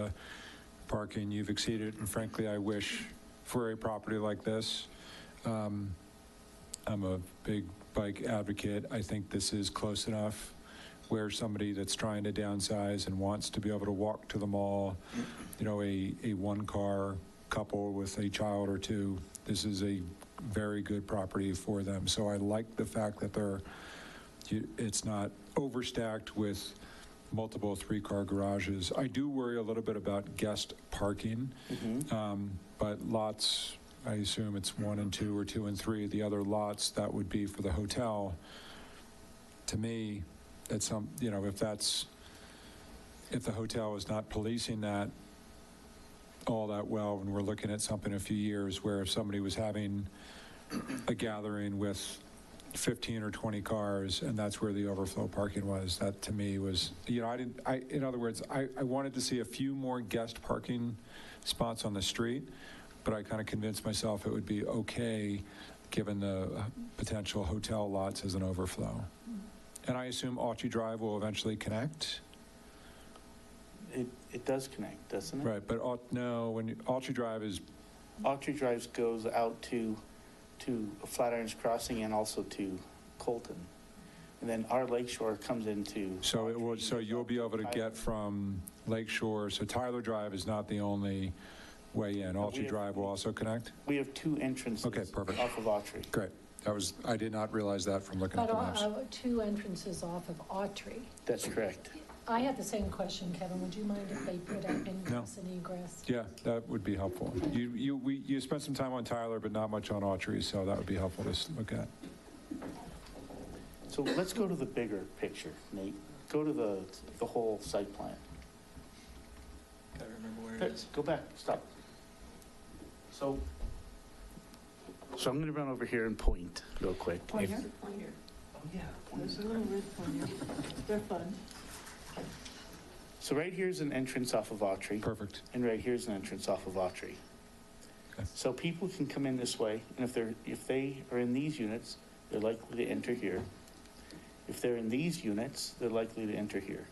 parking. You've exceeded, and frankly, I wish for a property like this. I'm a big bike advocate. I think this is close enough where somebody that's trying to downsize and wants to be able to walk to the mall, a one-car couple with a child or two, this is a very good property for them. So I like the fact that it's not overstacked with multiple three-car garages. I do worry a little bit about guest parking, but lots, I assume it's 1 and 2 or 2 and 3. The other lots, that would be for the hotel. To me, that's if the hotel is not policing that all that well, and we're looking at something in a few years where if somebody was having a gathering with 15 or 20 cars, and that's where the overflow parking was, that to me was, in other words, I wanted to see a few more guest parking spots on the street, but I kind of convinced myself it would be okay given the potential hotel lots as an overflow. And I assume Autry Drive will eventually connect? It does connect, doesn't it? Right, but no, when Autry Drive is... Autry Drive goes out to Flatirons Crossing and also to Colton. And then our Lakeshore comes into... So you'll be able to get from Lakeshore, so Tyler Drive is not the only way in. Autry Drive will also connect? We have 2 entrances off of Autry. Great. I did not realize that from looking at the maps. 2 entrances off of Autry. That's correct. I had the same question, Kevin. Would you mind if they put up ingress and egress? Yeah, that would be helpful. You spent some time on Tyler, but not much on Autry, so that would be helpful to look at. So let's go to the bigger picture, Nate. Go to the whole site plan. Gotta remember where it is. Go back. Stop. So I'm going to run over here and point real quick. Pointer? Oh, yeah. There's a little red pointer. They're fun. So right here's an entrance off of Autry. Perfect. And right here's an entrance off of Autry. Okay. So people can come in this way, and if they are in these units, they're likely to enter here. If they're in these units, they're likely to enter here.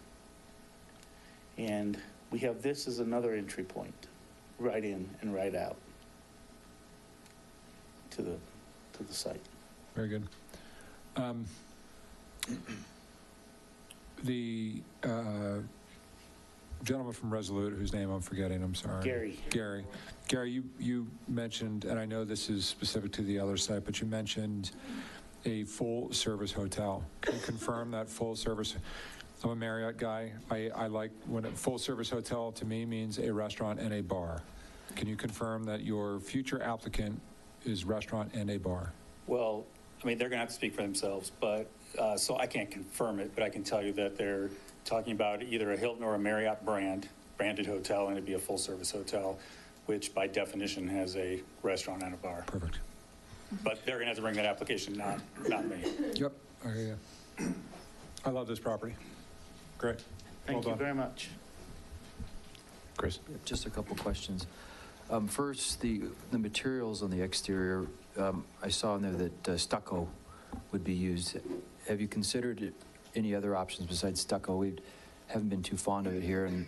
And we have this as another entry point, right in and right out to the site. Very good. The gentleman from Resolute, whose name I'm forgetting, I'm sorry. Gary, you mentioned, and I know this is specific to the other site, but you mentioned a full-service hotel. Can you confirm that full-service? I'm a Marriott guy. I like when a full-service hotel to me means a restaurant and a bar. Can you confirm that your future applicant is restaurant and a bar? Well, I mean, they're going to have to speak for themselves, but, so I can't confirm it, but I can tell you that they're talking about either a Hilton or a Marriott branded hotel, and it'd be a full-service hotel, which by definition has a restaurant and a bar. Perfect. But they're going to have to bring that application, not me. Yep, I hear you. I love this property. Great. Thank you very much. Chris? Just a couple questions. First, the materials on the exterior, I saw in there that stucco would be used. Have you considered any other options besides stucco? We haven't been too fond of it here, and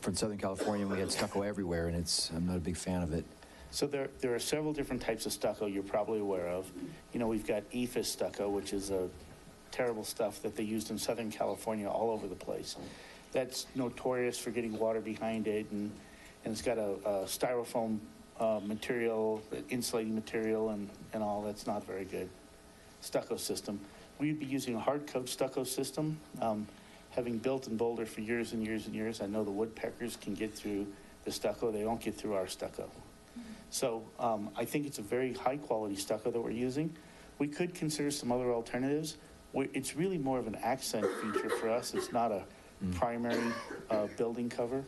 from Southern California, we had stucco everywhere, and I'm not a big fan of it. So there are several different types of stucco you're probably aware of. You know, we've got EFIS stucco, which is a terrible stuff that they used in Southern California all over the place. That's notorious for getting water behind it, and it's got a styrofoam material, insulating material, and all. That's not very good. Stucco system. We'd be using a hard coat stucco system. Having built in Boulder for years and years and years, I know the woodpeckers can get through the stucco. They don't get through our stucco. So I think it's a very high quality stucco that we're using. We could consider some other alternatives. It's really more of an accent feature for us. It's not a primary building cover.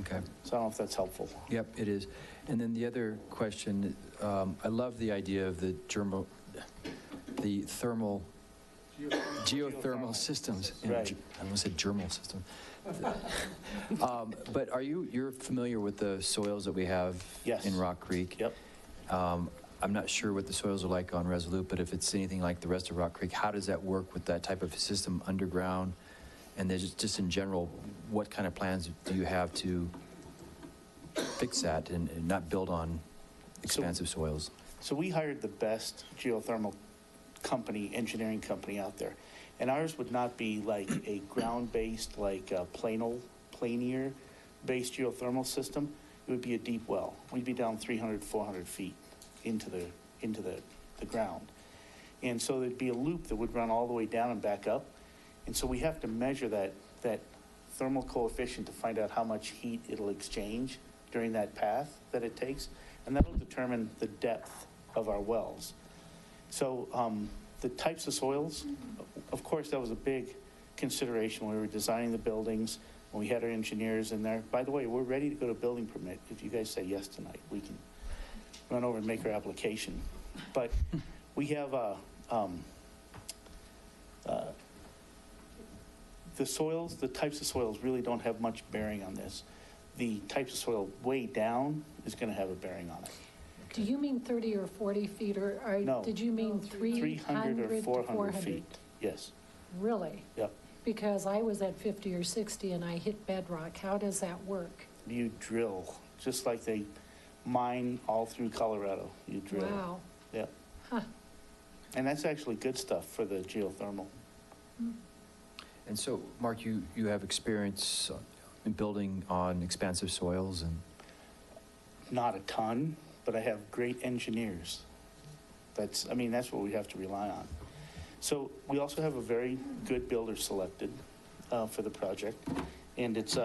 Okay. So I don't know if that's helpful. Yep, it is. And then the other question, I love the idea of the geothermal systems. Right. I almost said germal system. But you're familiar with the soils that we have in Rock Creek? Yep. I'm not sure what the soils are like on Resolute, but if it's anything like the rest of Rock Creek, how does that work with that type of system underground? And then just in general, what kind of plans do you have to fix that and not build on expansive soils? So we hired the best geothermal engineering company out there. And ours would not be like a ground-based, like a planier-based geothermal system. It would be a deep well. We'd be down 300, 400 feet into the ground. And so there'd be a loop that would run all the way down and back up. And so we have to measure that thermal coefficient to find out how much heat it'll exchange during that path that it takes. And that'll determine the depth of our wells. So the types of soils, of course, that was a big consideration when we were designing the buildings, when we had our engineers in there. By the way, we're ready to go to building permit. If you guys say yes tonight, we can run over and make our application. But we have the types of soils really don't have much bearing on this. The types of soil way down is going to have a bearing on it. Do you mean 30 or 40 feet, or No. did you mean 300 or 400 to 400? feet. Yes. Really? Yep. Because I was at 50 or 60 and I hit bedrock. How does that work? You drill, just like they mine all through Colorado. You drill. Wow. Yep. Huh. And that's actually good stuff for the geothermal. And so, Mark, you have experience in building on expansive soils and? Not a ton, but I have great engineers. That's what we have to rely on. So we also have a very good builder selected for the project. And it's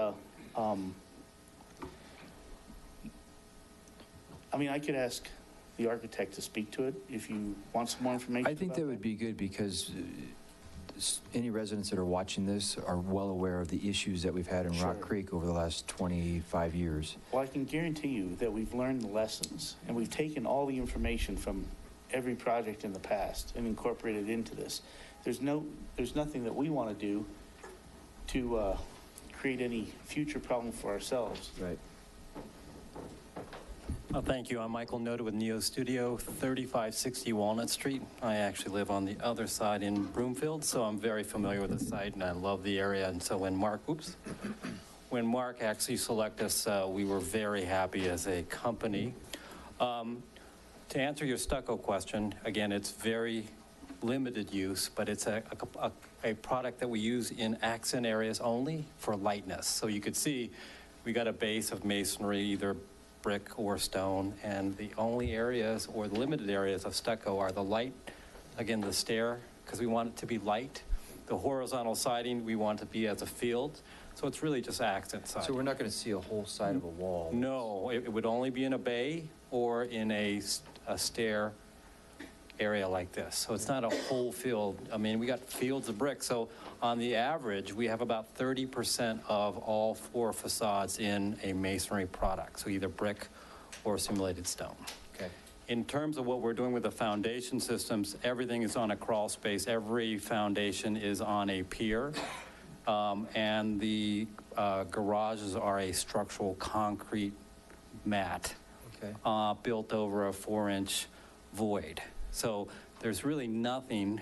I could ask the architect to speak to it if you want some more information. I think that would be good because any residents that are watching this are well aware of the issues that we've had in Rock Creek over the last 25 years. Well, I can guarantee you that we've learned the lessons and we've taken all the information from every project in the past and incorporated into this. There's nothing that we want to do to create any future problem for ourselves. Right. Thank you. I'm Michael Noda with Neo Studio, 3560 Walnut Street. I actually live on the other side in Broomfield, so I'm very familiar with the site and I love the area. And so when Mark actually selected us, we were very happy as a company. To answer your stucco question, again, it's very limited use, but it's a product that we use in accent areas only for lightness. So you could see we got a base of masonry, either brick or stone, and the only areas or the limited areas of stucco are the light, again, the stair, because we want it to be light. The horizontal siding, we want to be as a field, so it's really just accent siding. So we're not going to see a whole side of a wall? No, it would only be in a bay or in a stair area like this. So it's not a whole field. I mean, we got fields of brick. So on the average, we have about 30% of all floor facades in a masonry product. So either brick or simulated stone. Okay. In terms of what we're doing with the foundation systems, everything is on a crawl space. Every foundation is on a pier. And the garages are a structural concrete mat built over a 4-inch void. So there's really nothing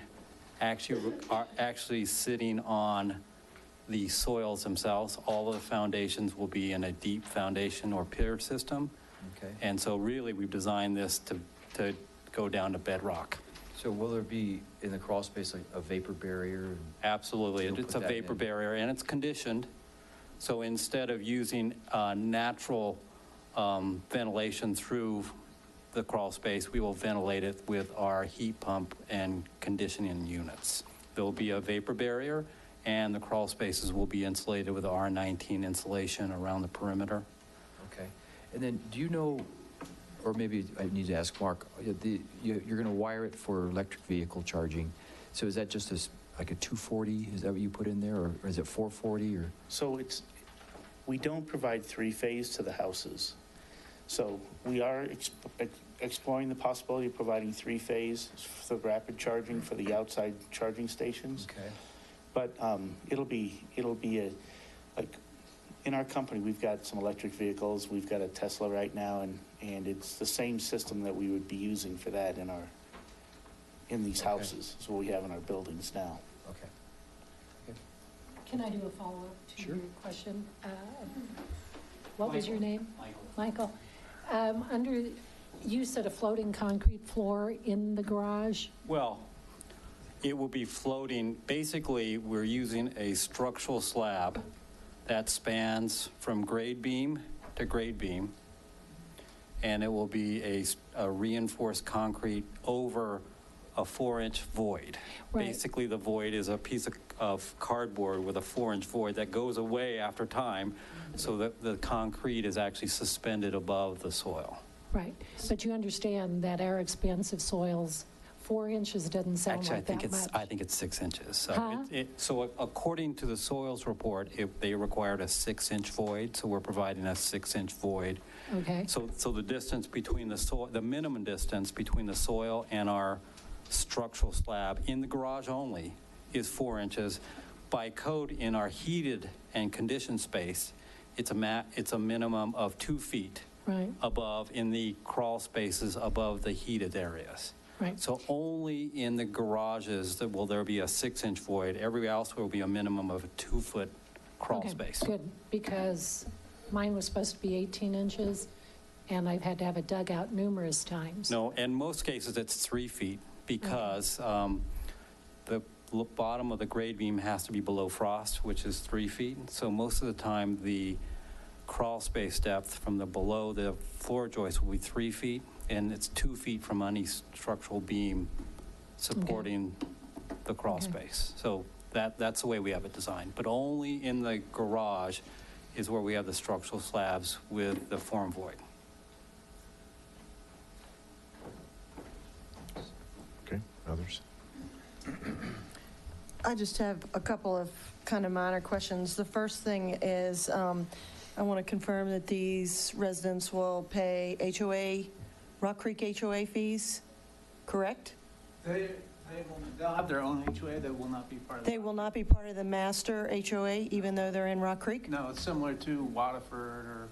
actually sitting on the soils themselves. All of the foundations will be in a deep foundation or pier system. Okay. And so really we've designed this to go down to bedrock. So will there be in the crawl space like a vapor barrier? Absolutely. It's a vapor barrier and it's conditioned. So instead of using natural ventilation through the crawl space, we will ventilate it with our heat pump and conditioning units. There will be a vapor barrier and the crawl spaces will be insulated with R19 insulation around the perimeter. Okay. And then do you know, or maybe I need to ask Mark, you're going to wire it for electric vehicle charging. So is that just like a 240? Is that what you put in there, or is it 440? Or? So we don't provide 3-phase to the houses. So we are exploring the possibility of providing 3-phase for rapid charging for the outside charging stations. Okay. But it'll be like in our company, we've got some electric vehicles. We've got a Tesla right now, and it's the same system that we would be using for that in these houses. Is what we have in our buildings now. Okay. Can I do a follow-up to Sure. your question? What was your name? Michael. You said a floating concrete floor in the garage? Well, it will be floating. Basically, we're using a structural slab that spans from grade beam to grade beam, and it will be a reinforced concrete over a 4-inch void. Right. Basically, the void is a piece of cardboard with a 4-inch void that goes away after time, so that the concrete is actually suspended above the soil. Right, but you understand that our expansive soils, 4 inches doesn't sound Actually, like that much. I think it's 6 inches. So, Huh? So according to the soils report, they required a 6-inch void, so we're providing a 6-inch void. Okay. So the distance between the minimum distance between the soil and our structural slab in the garage only is 4 inches. By code, in our heated and conditioned space, it's a minimum of 2 feet Right. above in the crawl spaces above the heated areas. Right. So only in the garages will there be a 6-inch void. Everywhere else will be a minimum of a 2-foot crawl Okay, space. good, because mine was supposed to be 18 inches, and I've had to have it dug out numerous times. No, in most cases it's 3 feet because the bottom of the grade beam has to be below frost, which is 3 feet. So most of the time the crawl space depth from below the floor joist will be 3 feet, and it's 2 feet from any structural beam supporting the crawl space. So that's the way we have it designed. But only in the garage is where we have the structural slabs with the form void. Okay, others? I just have a couple of kind of minor questions. The first thing is, I want to confirm that these residents will pay Rock Creek HOA fees, correct? They'll have their own HOA. They will not be part of They will not be part of the master HOA, even though they're in Rock Creek? No, it's similar to Waterford or,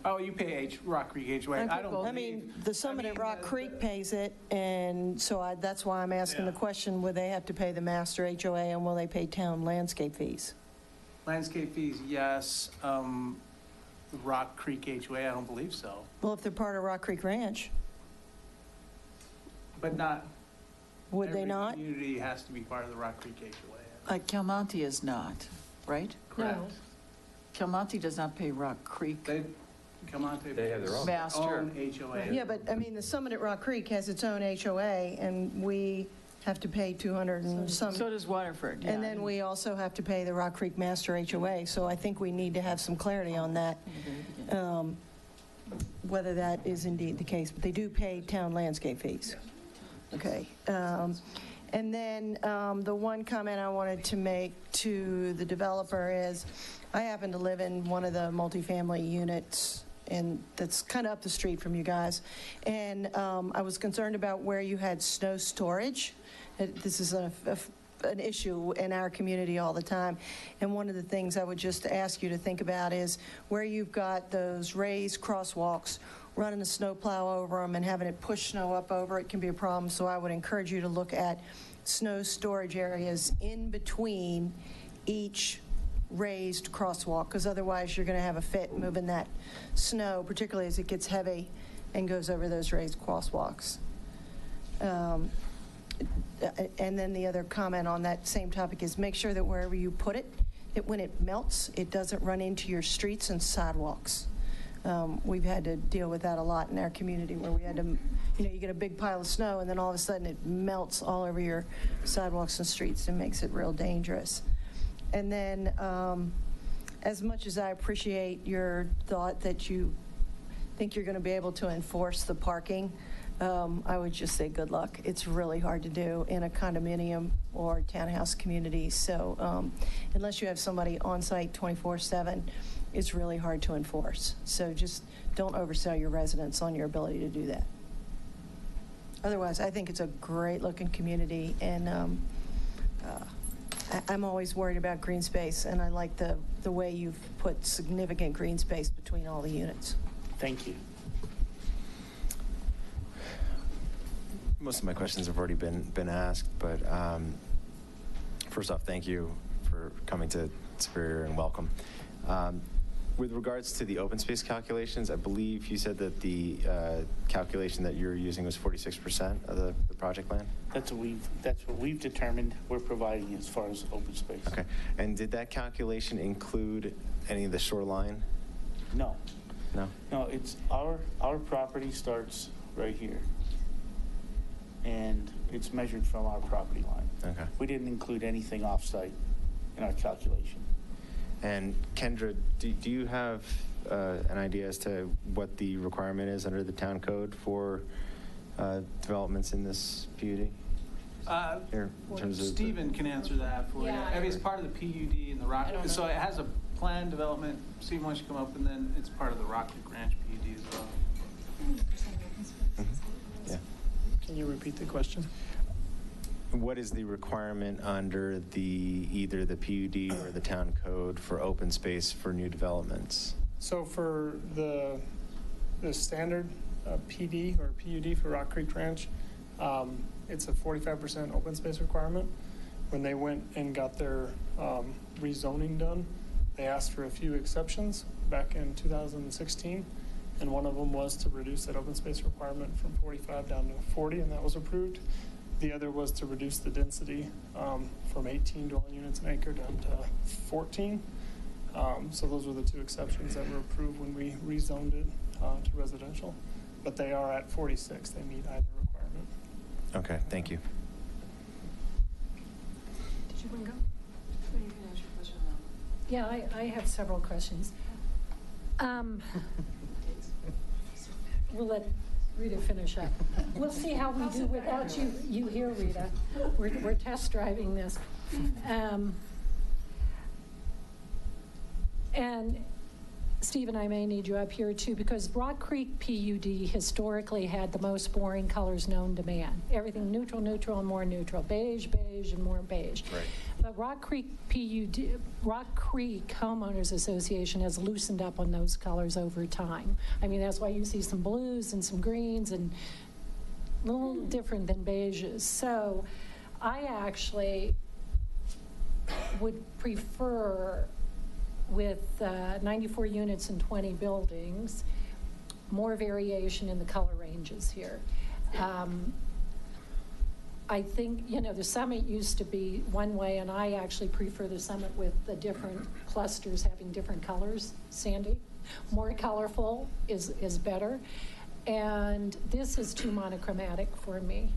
oh, you pay Rock Creek HOA. I don't I mean, the Summit at Rock Creek pays it, and so that's why I'm asking the question, will they have to pay the master HOA, and will they pay town landscape fees? Landscape fees, yes. Rock Creek HOA, I don't believe so. Well, if they're part of Rock Creek Ranch, But not. would they not? Every community has to be part of the Rock Creek HOA. Kilmonte is not, right? Correct. Kilmonte does not pay Rock Creek. They have their own. Master. HOA. Yeah, but I mean, the Summit at Rock Creek has its own HOA, and we have to pay 200 and some. So does Waterford. And then we also have to pay the Rock Creek Master HOA, so I think we need to have some clarity on that, whether that is indeed the case. But they do pay town landscape fees. Okay. And then the one comment I wanted to make to the developer is, I happen to live in one of the multifamily units, and that's kind of up the street from you guys. And I was concerned about where you had snow storage. This is an issue in our community all the time. And one of the things I would just ask you to think about is where you've got those raised crosswalks, running a snowplow over them and having it push snow up over it can be a problem. So I would encourage you to look at snow storage areas in between each raised crosswalk, because otherwise you're going to have a fit moving that snow, particularly as it gets heavy and goes over those raised crosswalks. And then the other comment on that same topic is make sure that wherever you put it, that when it melts, it doesn't run into your streets and sidewalks. We've had to deal with that a lot in our community, where we had to, you get a big pile of snow and then all of a sudden it melts all over your sidewalks and streets and makes it real dangerous. And then, as much as I appreciate your thought that you think you're going to be able to enforce the parking, I would just say good luck. It's really hard to do in a condominium or townhouse community. So unless you have somebody on site 24/7, it's really hard to enforce. So just don't oversell your residents on your ability to do that. Otherwise, I think it's a great looking community, and I'm always worried about green space, and I like the way you've put significant green space between all the units. Thank you. Most of my questions have already been asked, but first off, thank you for coming to Superior and welcome. With regards to the open space calculations, I believe you said that the calculation that you're using was 46% of the project land? That's what we've determined we're providing as far as open space. Okay. And did that calculation include any of the shoreline? No. No? No, it's our property starts right here. And it's measured from our property line. Okay. We didn't include anything off-site in our calculation. And Kendra, do you have an idea as to what the requirement is under the town code for developments in this PUD? Here, in terms of Stephen can answer that for you. I mean, it's part of the PUD and the Rock. So it has a planned development. Stephen, why don't you come up, and then it's part of the Rock Creek Ranch PUD as well. Yeah. Can you repeat the question? What is the requirement under either the PUD or the town code for open space for new developments? So for the standard PD or PUD for Rock Creek Ranch, it's a 45% open space requirement. When they went and got their rezoning done, they asked for a few exceptions back in 2016, and one of them was to reduce that open space requirement from 45 down to 40, and that was approved. The other was to reduce the density from 18 dwelling units an acre down to 14. So those were the two exceptions that were approved when we rezoned it to residential. But they are at 46. They meet either requirement. Okay, thank you. Did you want to go? You can ask your question now. Yeah, I have several questions. We'll let Rita finish up. We'll see how we do without you here, Rita. We're test driving this. And Stephen, I may need you up here too, because Rock Creek PUD historically had the most boring colors known to man. Everything neutral, neutral, and more neutral. Beige, beige, and more beige. Right. But Rock Creek Homeowners Association has loosened up on those colors over time. I mean, that's why you see some blues and some greens and a little different than beiges. So I actually would prefer, with 94 units and 20 buildings, more variation in the color ranges here. I think, the Summit used to be one way, and I actually prefer the Summit with the different clusters having different colors, Sandy. More colorful is better. And this is too monochromatic for me.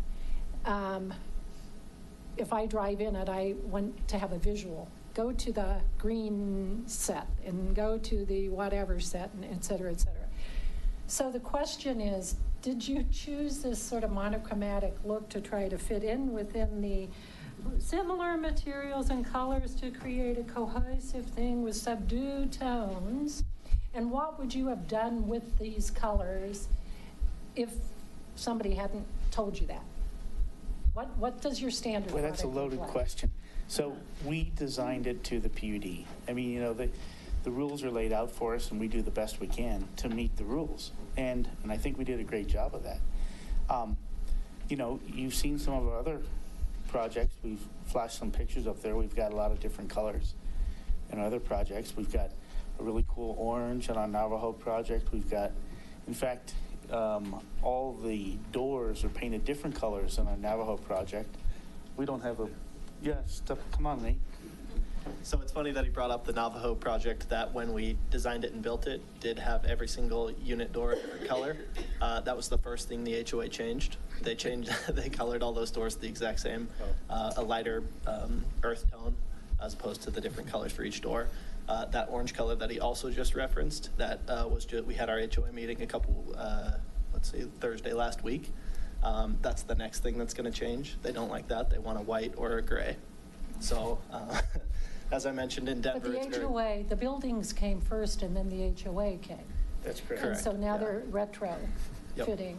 if I drive in it, I want to have a visual. Go to the green set and go to the whatever set, and et cetera, et cetera. So the question is, did you choose this sort of monochromatic look to try to fit in within the similar materials and colors to create a cohesive thing with subdued tones? And what would you have done with these colors if somebody hadn't told you that? What does your standard Well, that's a product look loaded like? question. So we designed it to the PUD. I mean, you know, the rules are laid out for us, and we do the best we can to meet the rules. And I think we did a great job of that. You know, you've seen some of our other projects. We've flashed some pictures up there. We've got a lot of different colors in our other projects. We've got a really cool orange on our Navajo project. We've got, in fact, all the doors are painted different colors in our Navajo project. We don't have a, come on, Nate. So it's funny that he brought up the Navajo project, that when we designed it and built it, did have every single unit door a different color. That was the first thing the HOA changed. They colored all those doors the exact same, a lighter earth tone as opposed to the different colors for each door. That orange color that he also just referenced, that was we had our HOA meeting a couple, Thursday last week. That's the next thing that's going to change. They don't like that. They want a white or a gray. So, as I mentioned in Denver, But the HOA, the buildings came first and then the HOA came. That's correct. And so now they're retro fitting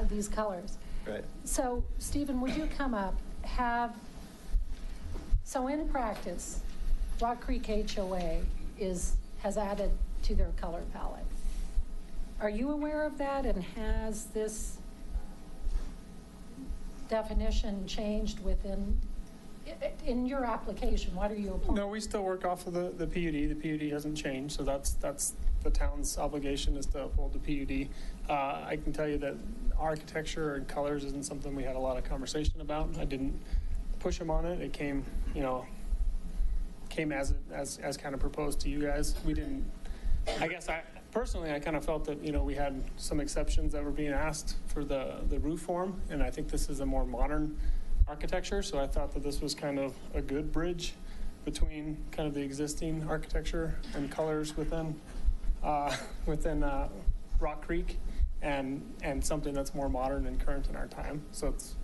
these colors. Right. So, Stephen, would you come up, so in practice, Rock Creek HOA has added to their color palette. Are you aware of that, and has this definition changed in your application? What are you applying? No, we still work off of the PUD. The PUD hasn't changed, so that's the town's obligation is to uphold the PUD. I can tell you that architecture and colors isn't something we had a lot of conversation about. I didn't push them on it. It came as kind of proposed to you guys. We didn't. I guess personally, I kind of felt that we had some exceptions that were being asked for the roof form, and I think this is a more modern architecture, so I thought that this was kind of a good bridge between kind of the existing architecture and colors within Rock Creek and something that's more modern and current in our time. So it's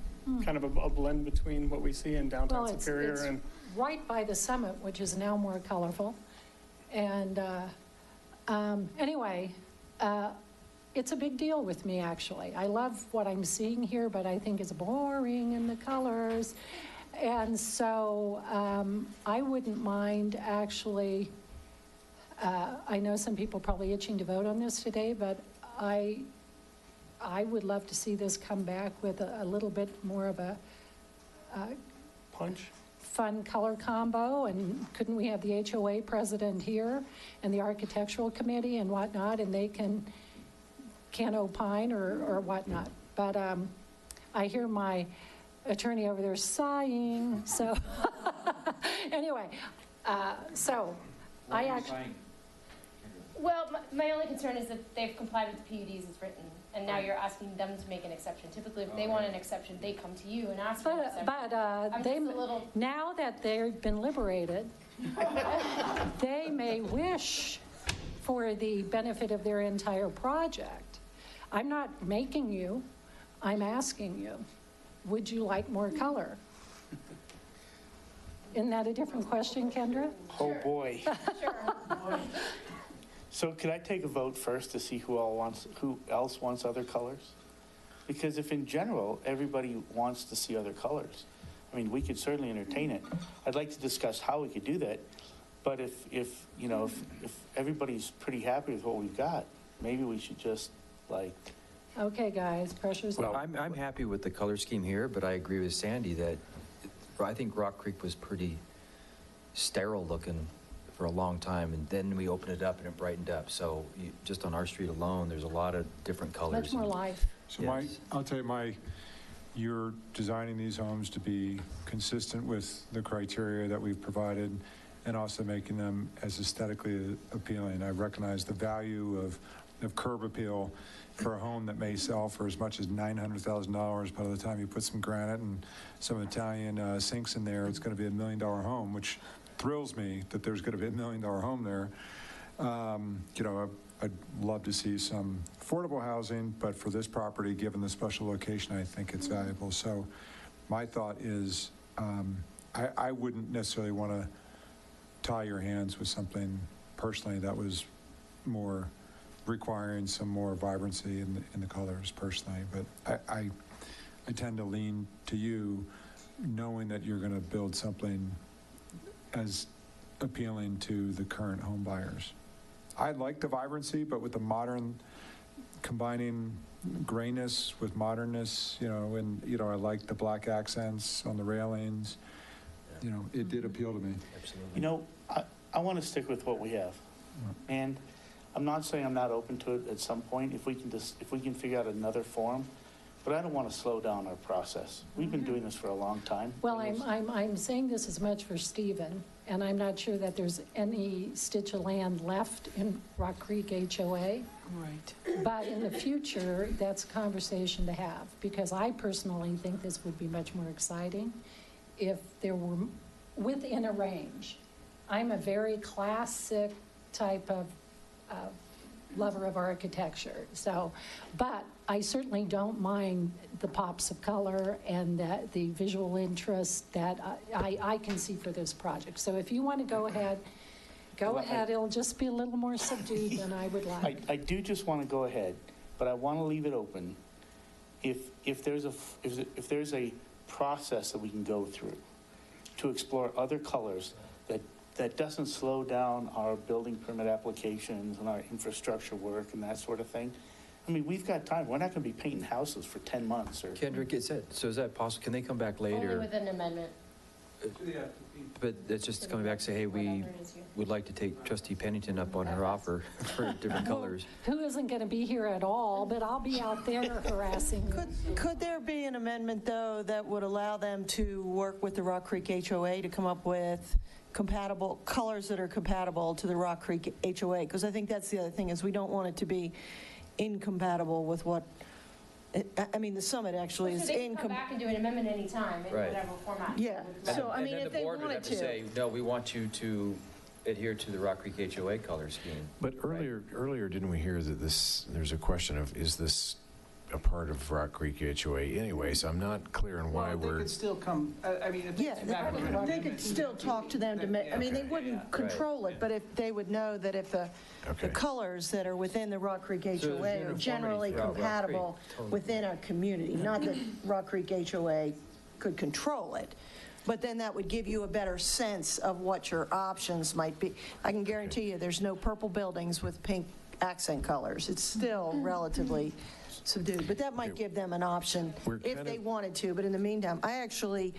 kind of a blend between what we see in downtown Superior it's and right by the summit, which is now more colorful. And anyway, it's a big deal with me, actually. I love what I'm seeing here, but I think it's boring in the colors. And so I wouldn't mind actually, I know some people probably itching to vote on this today, but I would love to see this come back with a little bit more of a punch, fun color combo. And couldn't we have the HOA president here and the architectural committee and whatnot, and they can opine or whatnot. But I hear my attorney over there sighing, so anyway, so I actually... Well, my only concern is that they've complied with the PUDs as written, and now you're asking them to make an exception. Typically, if they want an exception, they come to you and ask for an exception. But now that they've been liberated, they may wish for the benefit of their entire project. I'm not making you, I'm asking you, would you like more color? Isn't that a different question, Kendra? Oh, boy. So could I take a vote first to see who else wants other colors? Because if in general, everybody wants to see other colors, I mean, we could certainly entertain it. I'd like to discuss how we could do that. But if everybody's pretty happy with what we've got, maybe we should just Okay, guys, pressure's Well, I'm happy with the color scheme here, but I agree with Sandy that I think Rock Creek was pretty sterile looking for a long time, and then we opened it up and it brightened up. So just on our street alone, there's a lot of different colors. Much more life. So I'll tell you, you're designing these homes to be consistent with the criteria that we've provided and also making them as aesthetically appealing. I recognize the value of of curb appeal for a home that may sell for as much as $900,000. By the time you put some granite and some Italian sinks in there, it's going to be $1 million home, which thrills me that there's going to be $1 million home there. You know, I'd love to see some affordable housing, but for this property, given the special location, I think it's valuable. So my thought is I wouldn't necessarily want to tie your hands with something personally that was more requiring some more vibrancy in the colors personally. But I tend to lean to you knowing that you're going to build something as appealing to the current home buyers. I like the vibrancy, but with the modern, combining grayness with modernness, you know, and, you know, I like the black accents on the railings. You know, it did appeal to me. Absolutely. You know, I want to stick with what we have. And I'm not saying I'm not open to it at some point if we can figure out another form, but I don't want to slow down our process. We've been doing this for a long time. Well, I'm saying this as much for Stephen, and I'm not sure that there's any stitch of land left in Rock Creek HOA. Right. But in the future, that's a conversation to have, because I personally think this would be much more exciting if there were within a range. I'm a very classic type of lover of architecture. So, but I certainly don't mind the pops of color and the visual interest that I can see for this project. So if you want to go ahead, it'll just be a little more subdued than I would like. I do just want to go ahead, but I want to leave it open. If there's a process that we can go through to explore other colors that doesn't slow down our building permit applications and our infrastructure work and that sort of thing. I mean, we've got time. We're not going to be painting houses for 10 months. Or Kendrick, is that possible? Can they come back later? Only with an amendment. But it's just coming back and say, hey, we would like to take Trustee Pennington up on her offer for different colors. Who isn't going to be here at all, but I'll be out there harassing you. Could there be an amendment, though, that would allow them to work with the Rock Creek HOA to come up with compatible colors that are compatible to the Rock Creek HOA? Because I think that's the other thing, is we don't want it to be incompatible with what, I mean, the summit actually is They can come back and do an amendment anytime in Right. whatever format. Yeah, so I mean, and then if the they board would wanted have to say, no, we want you to adhere to the Rock Creek HOA color scheme. But earlier, didn't we hear that there's a question of, is this a part of Rock Creek HOA anyway? So I'm not clear on why Well, we're... they could still come, I mean, if they Yeah, come back with an they amendment, could still talk to them to make, I mean, they wouldn't control it, but if they would know that if the colors that are within the Rock Creek HOA are uniformity generally throughout Rock compatible Creek. Totally. within a community, not that Rock Creek HOA could control it, but then that would give you a better sense of what your options might be. I can guarantee you there's no purple buildings with pink accent colors. It's still relatively subdued, but that might give them an option if they wanted to. But in the meantime, I actually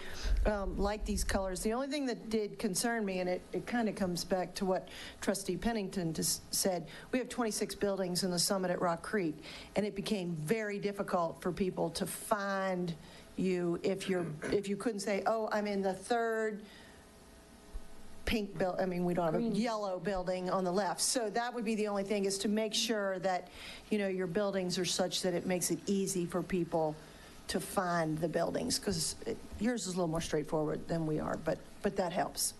like these colors. The only thing that did concern me, and it kind of comes back to what Trustee Pennington just said, we have 26 buildings in the summit at Rock Creek, and it became very difficult for people to find you if you couldn't say, oh, I'm in the third pink building. I mean, we don't have a yellow building on the left. So that would be the only thing, is to make sure that, you know, your buildings are such that it makes it easy for people to find the buildings, because yours is a little more straightforward than we are, but that helps.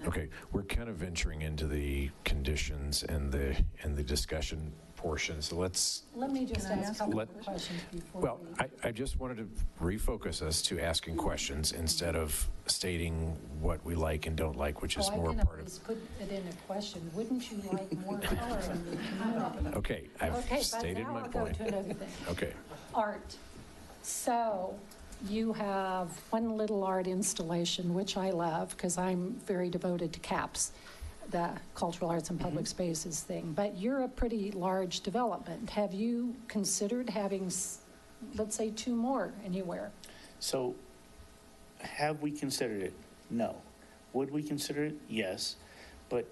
Okay, we're kind of venturing into the conditions and the discussion portion, so let's... Let me just ask a couple of questions before Well, I just wanted to refocus us to asking questions instead of stating what we like and don't like, which is more I can part always put it in a question. Wouldn't you like more color in the community? of... Okay, I've stated my point. Okay, but now I'll go to another thing. Okay. Art. So you have one little art installation, which I love because I'm very devoted to CAPS, the Cultural Arts and Public Spaces thing. But you're a pretty large development. Have you considered having, let's say, 2 more anywhere? So have we considered it? No. Would we consider it? Yes. But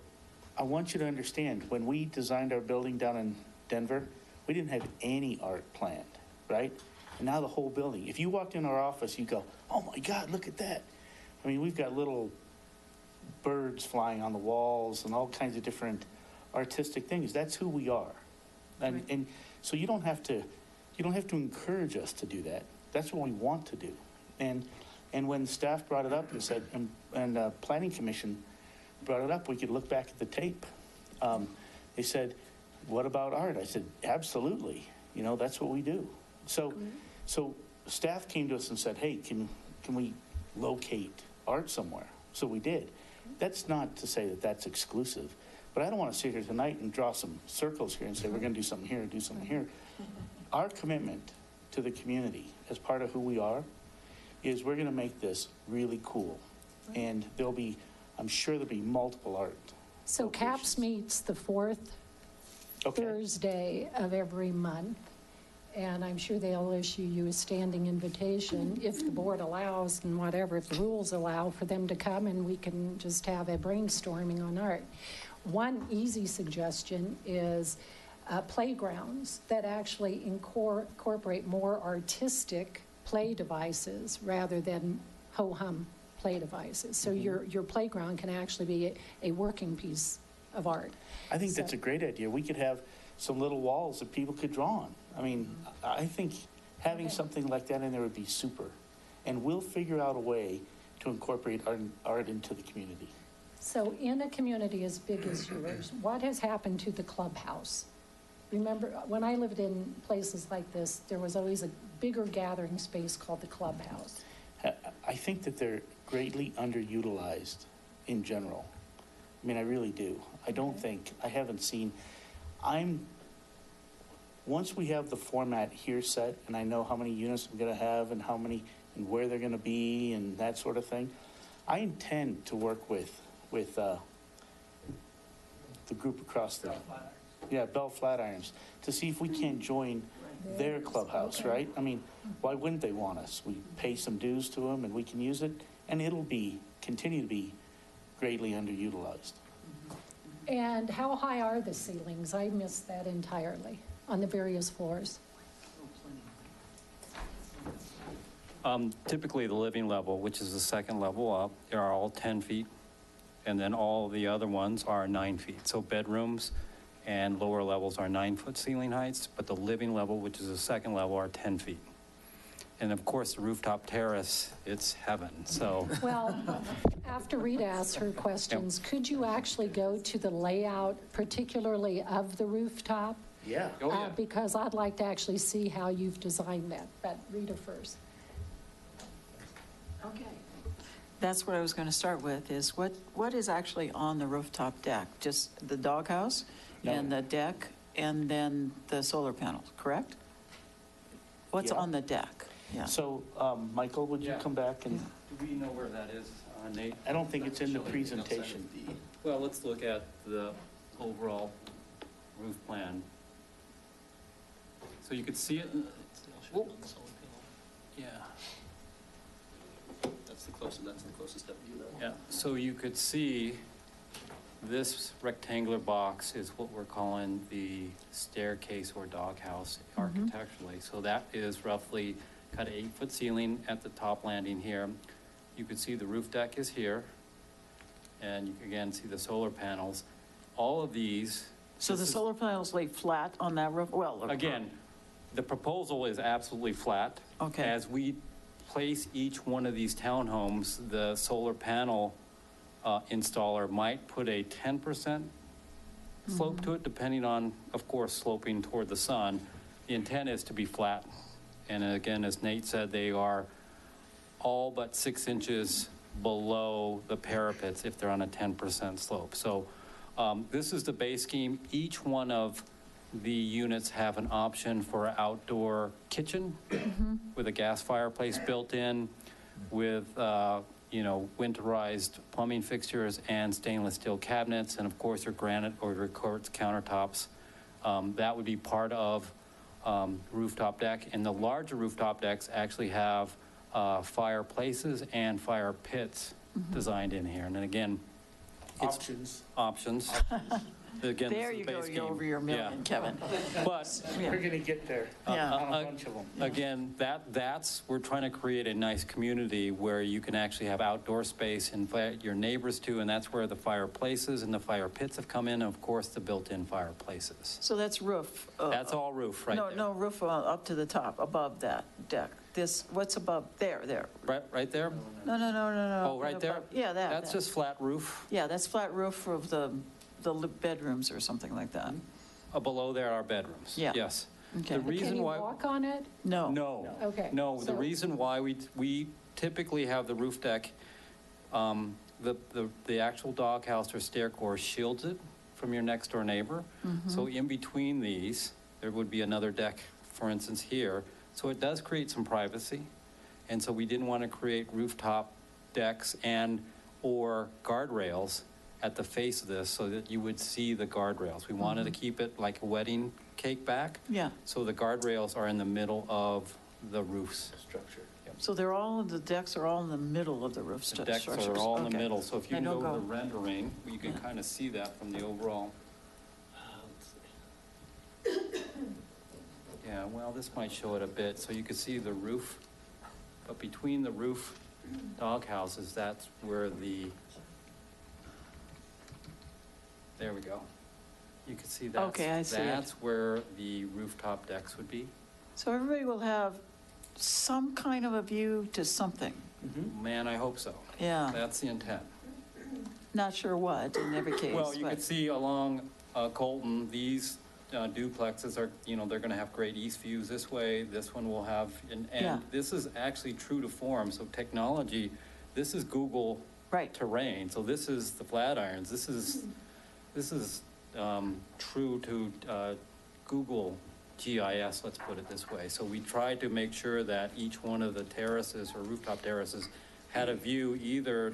I want you to understand, when we designed our building down in Denver, we didn't have any art planned, right? And now the whole building, if you walked in our office, you go, oh my God, look at that. I mean, we've got little birds flying on the walls and all kinds of different artistic things. That's who we are. And so you don't have to encourage us to do that. That's what we want to do. And when staff brought it up and said, and Planning Commission brought it up, we could look back at the tape. They said, what about art? I said, absolutely. You know, that's what we do. So staff came to us and said, hey, can we locate art somewhere? So we did. That's not to say that that's exclusive, but I don't want to sit here tonight and draw some circles here and say we're going to do something here, do something here. Our commitment to the community as part of who we are is we're going to make this really cool. And I'm sure there'll be multiple art. So CAPS meets the fourth Thursday of every month, and I'm sure they'll issue you a standing invitation if the board allows and whatever, if the rules allow for them to come, and we can just have a brainstorming on art. One easy suggestion is playgrounds that actually incorporate more artistic play devices rather than ho-hum play devices. So your playground can actually be a working piece of art. I think that's a great idea. We could have some little walls that people could draw on. I mean, I think having something like that in there would be super. And we'll figure out a way to incorporate art into the community. So in a community as big as yours, what has happened to the clubhouse? Remember, when I lived in places like this, there was always a bigger gathering space called the clubhouse. I think that they're greatly underutilized in general. I mean, I really do. I haven't seen, once we have the format here set and I know how many units I'm going to have and how many and where they're going to be and that sort of thing, I intend to work with the group across the, Bell Flatirons, to see if we can't join their clubhouse, right? I mean, why wouldn't they want us? We pay some dues to them and we can use it, and it'll continue to be greatly underutilized. And how high are the ceilings? I missed that entirely on the various floors. Typically the living level, which is the second level up, they are all 10 feet. And then all the other ones are 9 feet. So bedrooms and lower levels are 9-foot ceiling heights, but the living level, which is the second level, are 10 feet. And of course, the rooftop terrace, it's heaven, so. Well, after Rita asks her questions, could you actually go to the layout, particularly of the rooftop? Yeah. Because I'd like to actually see how you've designed that. But Rita first. Okay. That's what I was going to start with, is what is actually on the rooftop deck? Just the doghouse and the deck and then the solar panels, correct? What's on the deck? Yeah. So, Michael, would you come back and? Do we know where that is, Nate? I don't think it's in the presentation. Well, let's look at the overall roof plan. So you could see it. Yeah. That's the closest step view though. Yeah, so you could see this rectangular box is what we're calling the staircase or doghouse architecturally. So that is roughly got an 8-foot ceiling at the top landing here. You could see the roof deck is here. And you can again see the solar panels. All of these. So the solar panels lay flat on that roof? Well, again, the proposal is absolutely flat. Okay. As we place each one of these townhomes, the solar panel installer might put a 10% slope to it, depending on, of course, sloping toward the sun. The intent is to be flat. And again, as Nate said, they are all but 6 inches below the parapets if they're on a 10% slope. So this is the base scheme. Each one of the units have an option for an outdoor kitchen with a gas fireplace built in, with winterized plumbing fixtures and stainless steel cabinets, and of course your granite or your quartz countertops. That would be part of rooftop deck, and the larger rooftop decks actually have fireplaces and fire pits designed in here. And then again, it's options. Again, this There is you the go, base you're game. over your million, Yeah. Kevin. But We're going to get there Yeah. on a bunch of them. again, that's, we're trying to create a nice community where you can actually have outdoor space, invite your neighbors to, and that's where the fireplaces and the fire pits have come in, and of course, the built-in fireplaces. So that's roof. That's all roof right there. No, roof up to the top, above that deck. This, what's above, there. Right there? No. Oh, right there? Above- Yeah, that. That's just flat roof. Yeah, that's flat roof of the bedrooms or something like that. Below there are bedrooms. Yeah. Yes. Okay. The Can reason Can you why. walk on it? No. No. Okay. No, the So- reason why we typically have the roof deck, the actual doghouse or stair course shields it from your next door neighbor. So in between these, there would be another deck, for instance, here. So it does create some privacy. And so we didn't want to create rooftop decks or guardrails at the face of this so that you would see the guardrails. We wanted to keep it like a wedding cake back. Yeah. So the guardrails are in the middle of the roofs. Structure. So the decks are all in the middle of the roof The decks structures. are all in the Okay. middle, so if you I can don't go to the go. rendering, you can kind of see that from the overall. Yeah, well, this might show it a bit, so you can see the roof, but between the roof doghouses, that's where there we go. You can see that's, Okay, I see it. that's where the rooftop decks would be. So everybody will have some kind of a view to something. Man, I hope so. Yeah. That's the intent. Not sure what in every case. Well, you but- can see along Colton, these duplexes are, they're going to have great east views this way. This one will have, Yeah. and this is actually true to form. So technology, this is Google terrain. So this is the Flatirons. This is true to Google GIS, let's put it this way. So we tried to make sure that each one of the terraces or rooftop terraces had a view either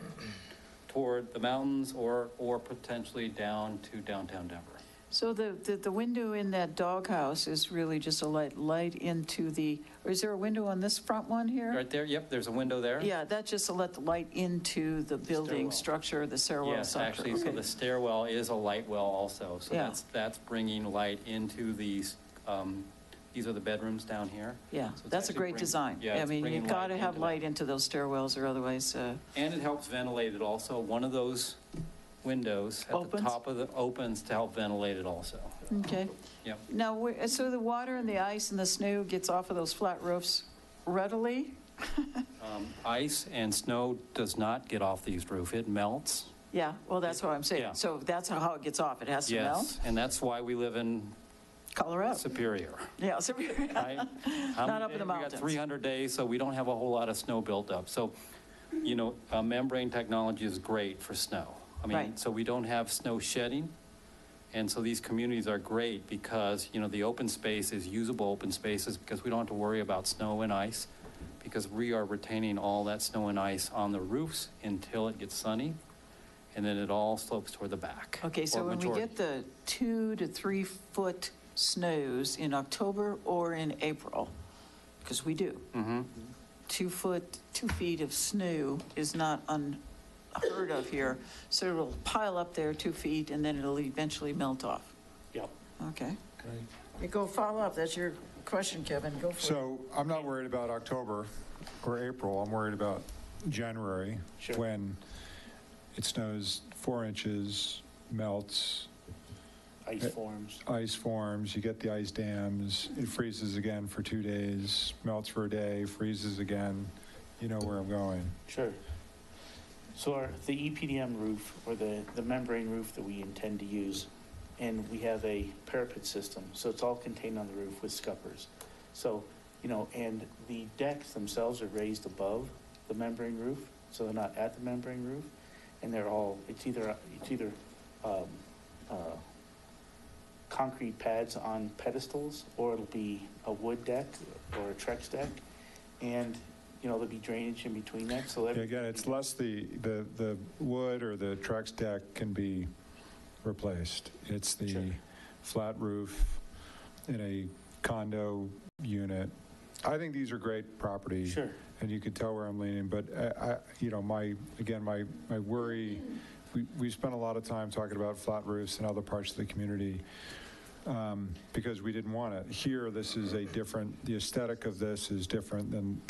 toward the mountains or potentially down to downtown Denver. So the window in that doghouse is really just a light into the, or is there a window on this front one here? Right there, yep, there's a window there. Yeah, that's just to let the light into the building Stairwell. structure, the stairwell Yes, structure. actually, so Okay. the stairwell is a light well also. So Yeah. that's bringing light into these are the bedrooms down here. Yeah, So it's that's a actually great design. yeah, I it's mean, bringing you've got to light have into light into those stairwells or otherwise, And it helps ventilate it also. One of those windows at the Opens? top of the opens to help ventilate it also. okay. Yep. Now, so the water and the ice and the snow gets off of those flat roofs readily? Ice and snow does not get off these roofs. It melts. Yeah, well, that's what I'm saying. Yeah. So that's how it gets off. It has to melt? Yes, and that's why we live in Colorado. Superior. Yeah, Superior. Right? Not up in the We mountains. got 300 days, so we don't have a whole lot of snow built up. So, membrane technology is great for snow. I mean, Right. so we don't have snow shedding. And so these communities are great because, the open space is usable open spaces because we don't have to worry about snow and ice because we are retaining all that snow and ice on the roofs until it gets sunny. And then it all slopes toward the back. Okay, so or when we majority. get the 2 to 3 foot snows in October or in April, because we do, 2 feet of snow is not unheard of here. So it'll pile up there 2 feet and then it'll eventually melt off. Yep. Okay. You go follow up. That's your question, Kevin. Go for it. So I'm not worried about October or April. I'm worried about January when it snows 4 inches, melts. Ice forms, you get the ice dams, it freezes again for 2 days, melts for a day, freezes again. You know where I'm going. Sure. So the EPDM roof, or the membrane roof that we intend to use, and we have a parapet system, so it's all contained on the roof with scuppers. So, and the decks themselves are raised above the membrane roof, so they're not at the membrane roof, and it's either concrete pads on pedestals, or it'll be a wood deck or a Trex deck, and there'll be drainage in between that. So that Again, it's less the wood or the Trex deck can be replaced. It's the flat roof in a condo unit. I think these are great property. Sure. And you can tell where I'm leaning, but my worry we spent a lot of time talking about flat roofs in other parts of the community because we didn't want it. Here, this is a different, the aesthetic of this is different than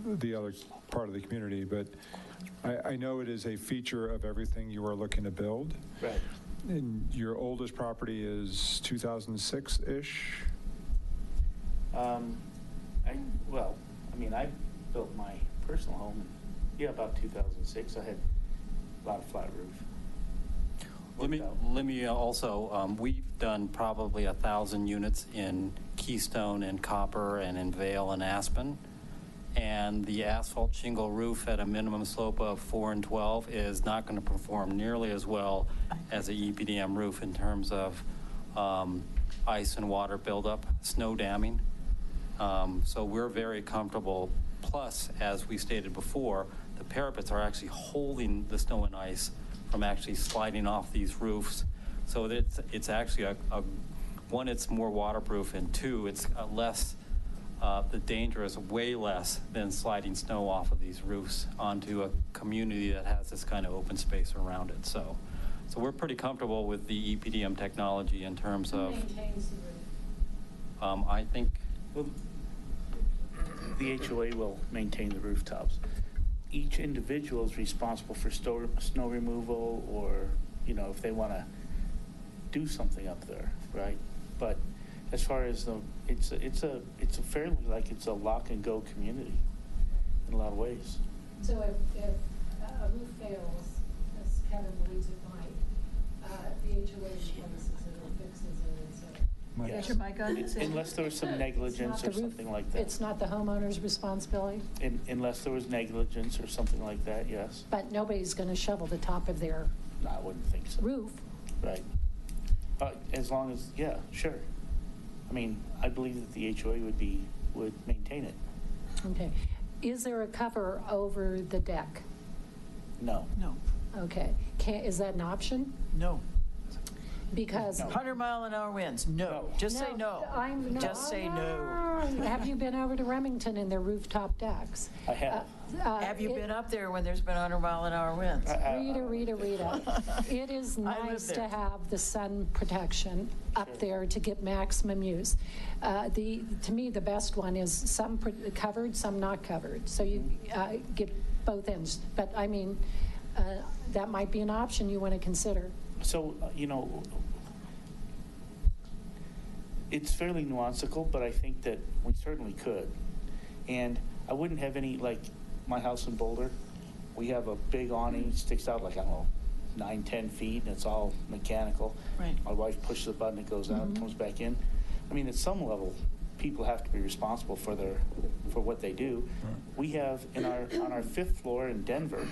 the other part of the community, but I know it is a feature of everything you are looking to build. Right. And your oldest property is 2006-ish? I built my personal home, about 2006. I had a lot of flat roof. Let me also, we've done probably 1,000 units in Keystone and Copper and in Vale and Aspen. And the asphalt shingle roof at a minimum slope of 4 and 12 is not going to perform nearly as well as a EPDM roof in terms of ice and water buildup, snow damming. So we're very comfortable. Plus, as we stated before, the parapets are actually holding the snow and ice from actually sliding off these roofs. So that it's actually one, it's more waterproof, and two, it's less, the danger is way less than sliding snow off of these roofs onto a community that has this kind of open space around it. So we're pretty comfortable with the EPDM technology in terms of. Who maintains the roof? I think. Well, the HOA will maintain the rooftops. Each individual is responsible for snow removal, or if they want to do something up there, right? But as far as it's a fairly it's a lock and go community in a lot of ways. So if a roof fails, as Kevin believes it might, the HOA replaces it or fixes it, and so. Yes. Your mic on? Unless there was some negligence or something like that. It's not the homeowner's responsibility? Unless there was negligence or something like that, yes. But nobody's going to shovel the top of their No, I wouldn't think so. roof. Right. As long as, yeah, sure. I believe that the HOA would maintain it. Okay. Is there a cover over the deck? No. No. Okay. Is that an option? No. Because 100-mile-an-hour winds. No. Just say no. Just say no. Have you been over to Remington and their rooftop decks? I have. Have you been up there when there's been 100-mile-an-hour winds? Rita. It is nice to have the sun protection up there to get maximum use. To me, the best one is some covered, some not covered. So you get both ends. But that might be an option you want to consider. So, it's fairly nuanceable, but I think that we certainly could. And I wouldn't have any, my house in Boulder, we have a big awning, it sticks out 9, 10 feet, and it's all mechanical. Right. My wife pushes a button, it goes out, comes back in. At some level, people have to be responsible for what they do. We have, on our 5th floor in Denver,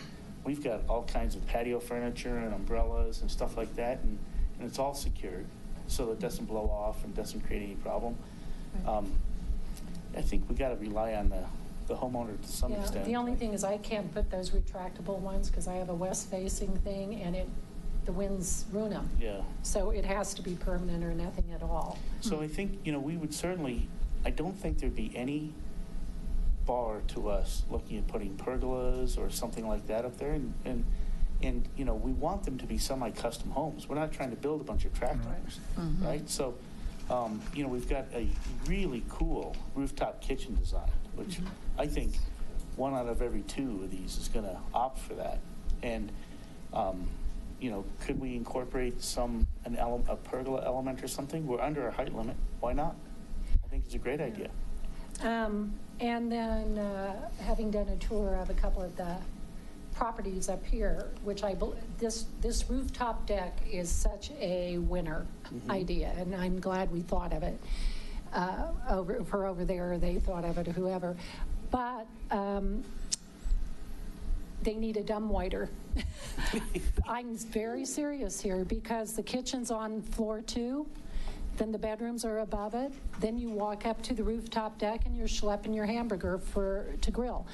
we've got all kinds of patio furniture and umbrellas and stuff like that, and it's all secured so that it doesn't blow off and doesn't create any problem. Right. I think we got to rely on the homeowner to some extent. The only thing is I can't put those retractable ones because I have a west-facing thing, and the winds ruin them. Yeah. So it has to be permanent or nothing at all. So I think, we would certainly, I don't think there'd be any bar to us looking at putting pergolas or something like that up there, and we want them to be semi-custom homes. We're not trying to build a bunch of tract homes, right? So, we've got a really cool rooftop kitchen design, which I think 1 out of every 2 of these is going to opt for that. And could we incorporate a pergola element or something? We're under our height limit. Why not? I think it's a great idea. And then having done a tour of a couple of the properties up here, which this rooftop deck is such a winner idea, and I'm glad we thought of it. Over there, they thought of it, or whoever. But they need a dumbwaiter. I'm very serious here because the kitchen's on floor 2. Then the bedrooms are above it. Then you walk up to the rooftop deck and you're schlepping your hamburger to grill.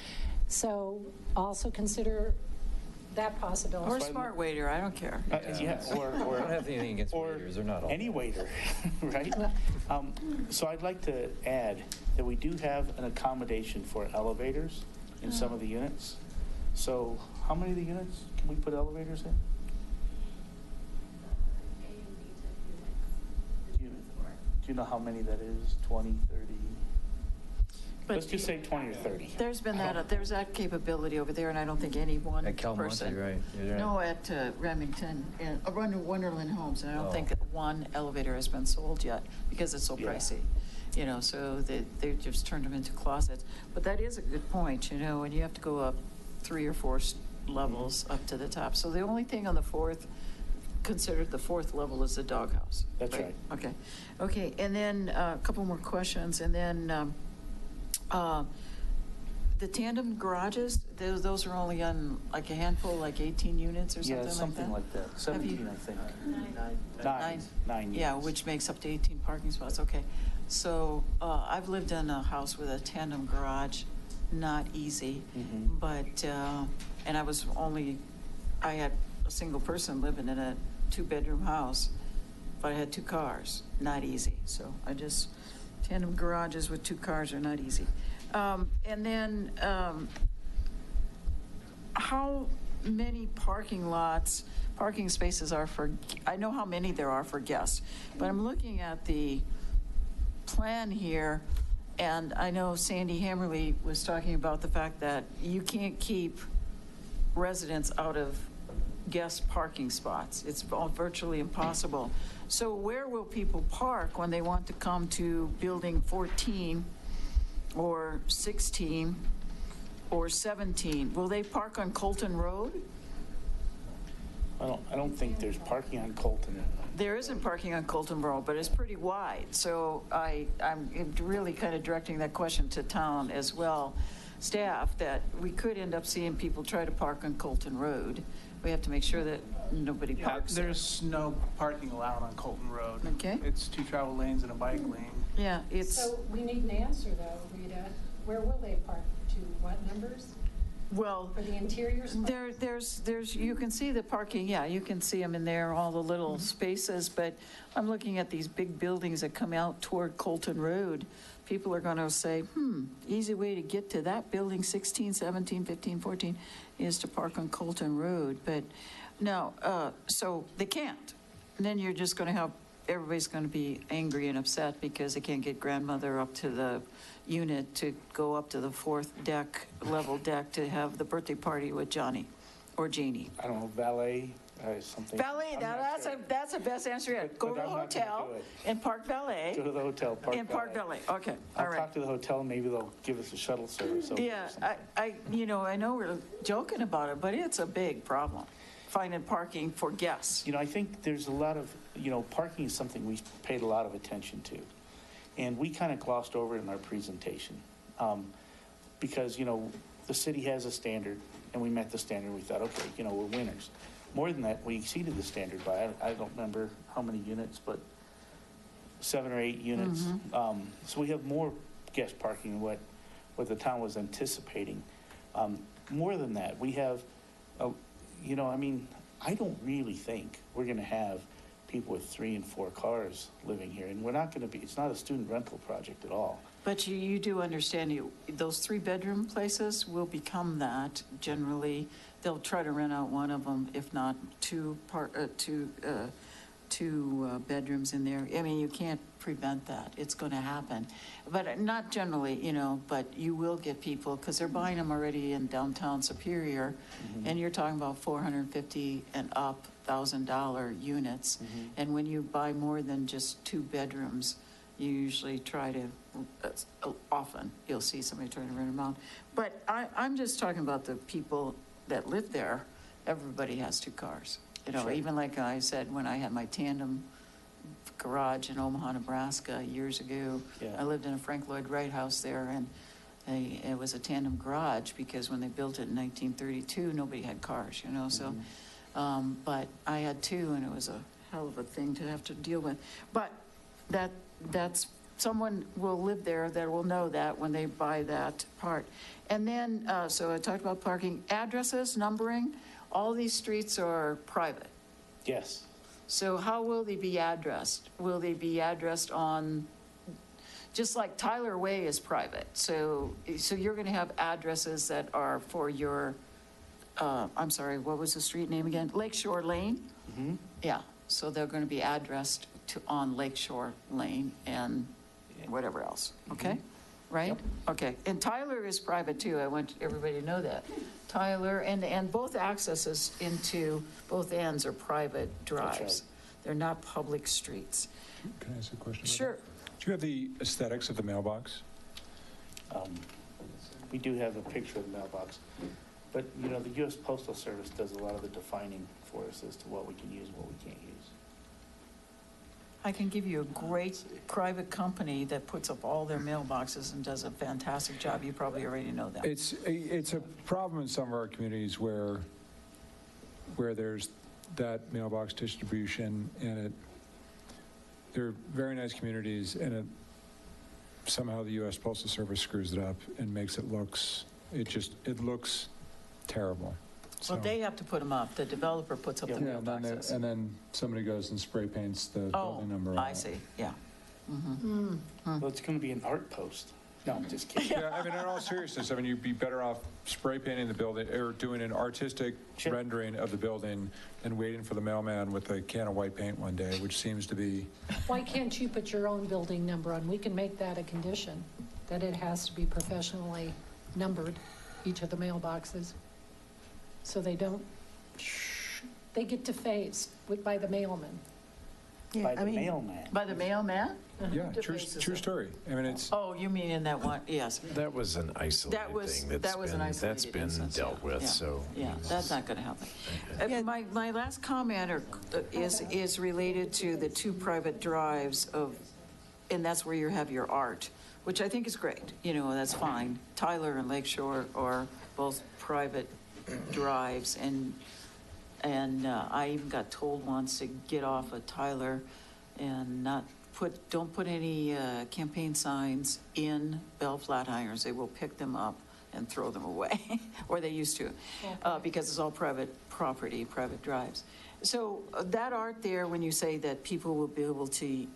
So also consider that possibility. Or smart waiter, I don't care. Or I don't have anything against waiters. They're not all any waiter, right? So I'd like to add that we do have an accommodation for elevators in some of the units. So how many of the units can we put elevators in? you know how many that is? 20, 30? But Let's just say 20 or 30. There's been there's that capability over there, and I don't think any one At Cal Monte, person. right? You're right. No, at Remington, and Wonderland Homes, and I don't Oh. think that one elevator has been sold yet because it's so Yeah. pricey. You know, so they just turned them into closets. But that is a good point, you know, and you have to go up 3 or 4 levels up to the top. So the only thing on the considered the fourth level is the doghouse. That's right. Okay. Okay, and then a couple more questions, and then the tandem garages, those are only on like a handful, like 18 units or something like that? Yeah, something like that. Have you- 17, I think. Nine. Nine Yeah, units. which makes up to 18 parking spots, okay. So I've lived in a house with a tandem garage, not easy, Mhm. but, and I had a single person living in a 2-bedroom house, but I had 2 cars, not easy. So tandem garages with 2 cars are not easy. And then how many parking spaces are I know how many there are for guests, but I'm looking at the plan here, and I know Sandy Hammerly was talking about the fact that you can't keep residents out of guest parking spots. It's virtually impossible. So where will people park when they want to come to building 14 or 16 or 17? Will they park on Colton Road? I don't think there's parking on Colton. There isn't parking on Colton Road, but it's pretty wide. So I'm really kind of directing that question to town as well, staff, that we could end up seeing people try to park on Colton Road. We have to make sure that nobody Yeah, parks there. there's no parking allowed on Colton Road. Okay. It's 2 travel lanes and a bike lane. Yeah, it's, So we need an answer though, Rita. Where will they park? To what numbers? well, For the interior spots? there's, you can see the parking, yeah, you can see them in there, all the little spaces, but I'm looking at these big buildings that come out toward Colton Road. People are going to say, easy way to get to that building, 16, 17, 15, 14, is to park on Colton Road. But no, so they can't. And then you're just going to have, everybody's going to be angry and upset because they can't get grandmother up to the unit to go up to the 4th level deck to have the birthday party with Johnny or Jeannie. I don't know, valet, something. Valet, I'm now not sure. that's the best answer yet. Go But to the I'm not gonna hotel do it. and park valet. Go to the hotel, park And park valet, okay, all I'll right. talk to the hotel, maybe they'll give us a shuttle service. over Yeah, or something. I know we're joking about it, but it's a big problem, finding parking for guests. You know, I think there's a lot of, parking is something we paid a lot of attention to. And we kind of glossed over it in our presentation. Because, the city has a standard, and we met the standard. We thought, okay, we're winners. More than that, we exceeded the standard by, I don't remember how many units, but 7 or 8 units. So we have more guest parking than what the town was anticipating. More than that, we have, I don't really think we're going to have people with 3 and 4 cars living here. And we're not going to be, it's not a student rental project at all. But you do understand, those 3-bedroom places will become that generally. They'll try to rent out one of them, if not 2 bedrooms in there. I mean, you can't prevent that. It's going to happen. But not generally, but you will get people, because they're buying them already in downtown Superior, and you're talking about $450 and up $1,000 units. And when you buy more than just 2 bedrooms, you usually try to, often you'll see somebody trying to rent them out. But I'm just talking about the people that live there. Everybody has 2 cars. Sure. Even like I said, when I had my tandem garage in Omaha, Nebraska years ago, Yeah. I lived in a Frank Lloyd Wright house there, and it was a tandem garage because when they built it in 1932, nobody had cars, so, but I had 2, and it was a hell of a thing to have to deal with. But that's someone will live there that will know that when they buy that part. And then, so I talked about parking, addresses, numbering. All these streets are private. Yes. So how will they be addressed? Will they be addressed on, just like Tyler Way is private. So you're going to have addresses that are for your, I'm sorry, what was the street name again? Lakeshore Lane? Yeah, so they're going to be addressed on Lakeshore Lane and whatever else, okay? Right? Okay, and Tyler is private too, I want everybody to know that. Tyler, and both accesses into both ends are private drives. They're not public streets. Can I ask a question? Sure. Do you have the aesthetics of the mailbox? We do have a picture of the mailbox, but, you know, the U.S. Postal Service does a lot of the defining for us as to what we can use and what we can't use. I can give you a great private company that puts up all their mailboxes and does a fantastic job. You probably already know that. It's a problem in some of our communities where there's that mailbox distribution, and they're very nice communities, and somehow the U.S. Postal Service screws it up and makes it looks terrible. Well, they have to put them up. The developer puts up the mailboxes. And then somebody goes and spray paints the building number on I it. see, yeah. Well, it's going to be an art post. No, I'm just kidding. Yeah, I mean, in all seriousness, I mean, you'd be better off spray painting the building or doing an artistic rendering of the building than waiting for the mailman with a can of white paint one day, which seems to be... Why can't you put your own building number on? We can make that a condition, that it has to be professionally numbered, each of the mailboxes. So they don't, they get defaced by the mailman. By the mailman. By the mailman? Yeah, true story. I mean, it's... Oh, you mean in that one, yes. That was an isolated thing that's been dealt with, so. Yeah, that's not going to happen. My last comment is related to the two private drives and that's where you have your art, which I think is great. You know, that's fine. Tyler and Lakeshore are both private drives, and I even got told once to get off of Tyler and don't put any campaign signs in Bell Flatirons. They will pick them up and throw them away, or they used to, because it's all private property, private drives. So that art there, when you say that people will be able to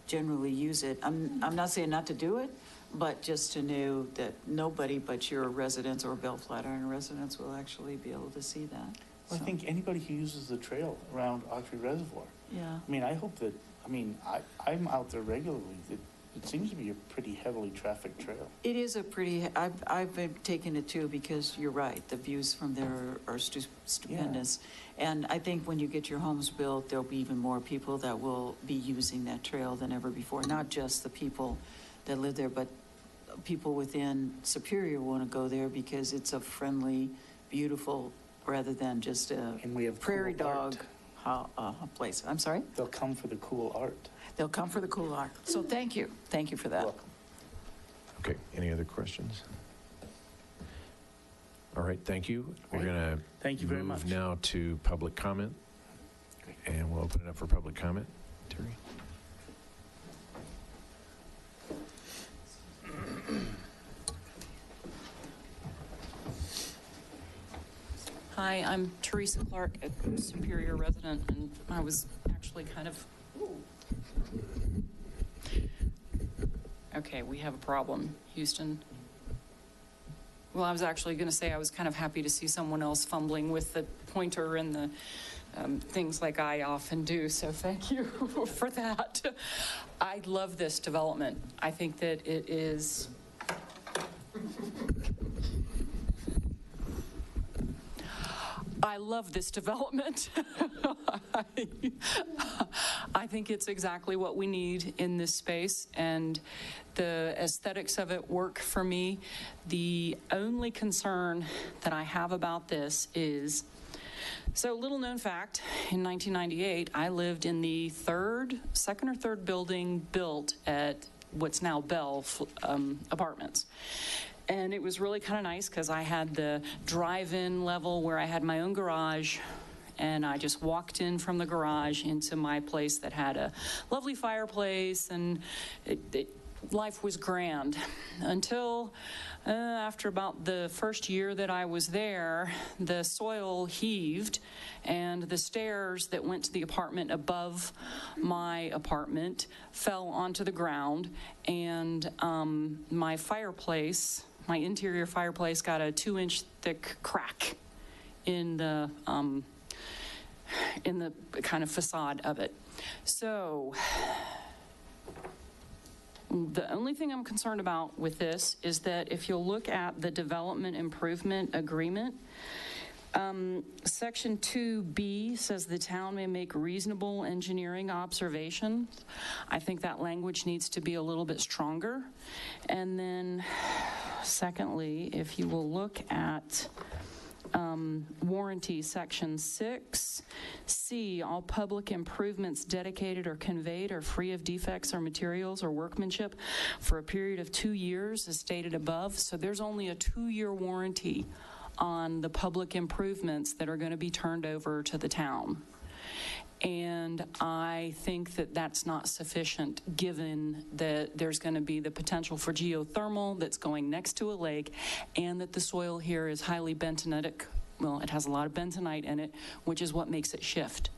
generally use it, I'm not saying not to do it, but just to know that nobody but your residents or Bell Flatiron residents will actually be able to see that. Well, I think anybody who uses the trail around Autry Reservoir. Yeah. I mean, I hope that, I'm out there regularly. It seems to be a pretty heavily trafficked trail. It is a pretty, I've been taking it too, because you're right, the views from there are stupendous. Yeah. And I think when you get your homes built, there'll be even more people that will be using that trail than ever before. Not just the people that live there, but people within Superior want to go there because it's a friendly, beautiful, rather than just a prairie dog place. I'm sorry? They'll come for the cool art. They'll come for the cool art. So thank you. Thank you for that. Welcome. Okay, any other questions? All right, thank you. We're going to move now to public comment, and we'll open it up for public comment. Terry? Hi, I'm Teresa Clark, a Superior resident, and I was actually kind of... Okay, we have a problem, Houston. Well, I was actually going to say I was kind of happy to see someone else fumbling with the pointer and the things like I often do, so thank you for that. I love this development. I think that it is... I love this development. I think it's exactly what we need in this space, and the aesthetics of it work for me. The only concern that I have about this is, so little known fact, in 1998, I lived in the second or third building built at what's now Bell Apartments. And it was really kind of nice because I had the drive-in level where I had my own garage, and I just walked in from the garage into my place that had a lovely fireplace, and life was grand until after about the first year that I was there, the soil heaved and the stairs that went to the apartment above my apartment fell onto the ground, and my fireplace, my interior fireplace, got a 2-inch thick crack in the kind of facade of it. So the only thing I'm concerned about with this is that if you'll look at the development improvement agreement, Section 2B says the town may make reasonable engineering observations. I think that language needs to be a little bit stronger. And then secondly, if you will look at warranty, Section 6C, all public improvements dedicated or conveyed are free of defects or materials or workmanship for a period of 2 years as stated above. So there's only a 2-year warranty on the public improvements that are going to be turned over to the town. And I think that that's not sufficient given that there's going to be the potential for geothermal that's going next to a lake, and that the soil here is highly bentonitic. Well, it has a lot of bentonite in it, which is what makes it shift.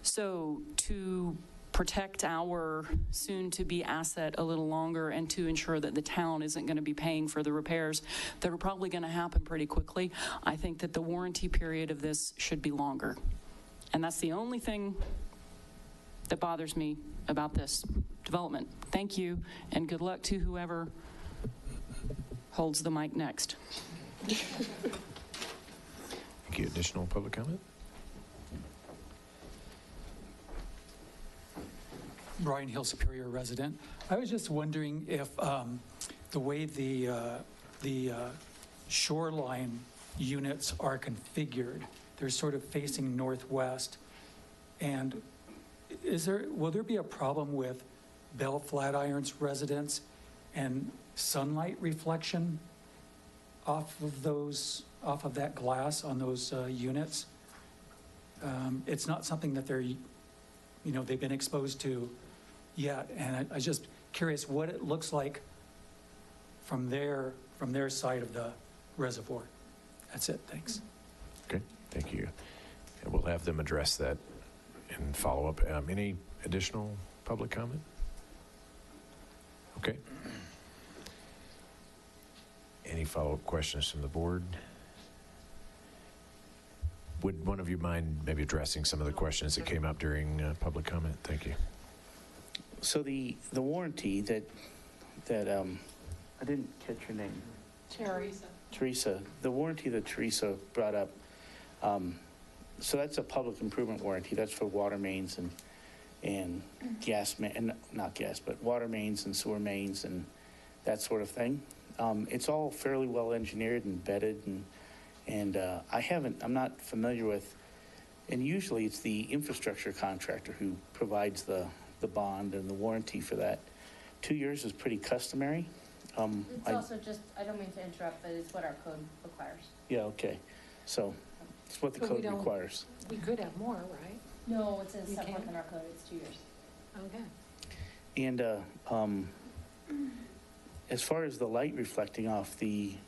So to protect our soon-to-be asset a little longer and to ensure that the town isn't going to be paying for the repairs that are probably going to happen pretty quickly, I think that the warranty period of this should be longer. And that's the only thing that bothers me about this development. Thank you, and good luck to whoever holds the mic next. Thank you. Additional public comment? Brian Hill, Superior resident. I was just wondering if the way the shoreline units are configured, they're sort of facing northwest, and will there be a problem with Bell Flatiron's residents and sunlight reflection off of that glass on those units? It's not something that they've been exposed to yet, and I was just curious what it looks like from their side of the reservoir. That's it. Thanks. Okay, thank you. And we'll have them address that and follow up. Any additional public comment? Okay. Any follow-up questions from the board? Would one of you mind maybe addressing some of the questions that came up during public comment? Thank you. So the warranty that I didn't catch your name. Teresa. The warranty that Teresa brought up, so that's a public improvement warranty. That's for water mains and gas, and not gas, but water mains and sewer mains and that sort of thing. It's all fairly well engineered and vetted, and I'm not familiar with, and usually it's the infrastructure contractor who provides the bond and the warranty for that. 2 years is pretty customary. It's also just, I don't mean to interrupt, but it's what our code requires. Yeah, okay. So it's what the But code requires. We could have more, right? No, it says set forth in our code, it's 2 years. Okay. And as far as the light reflecting off the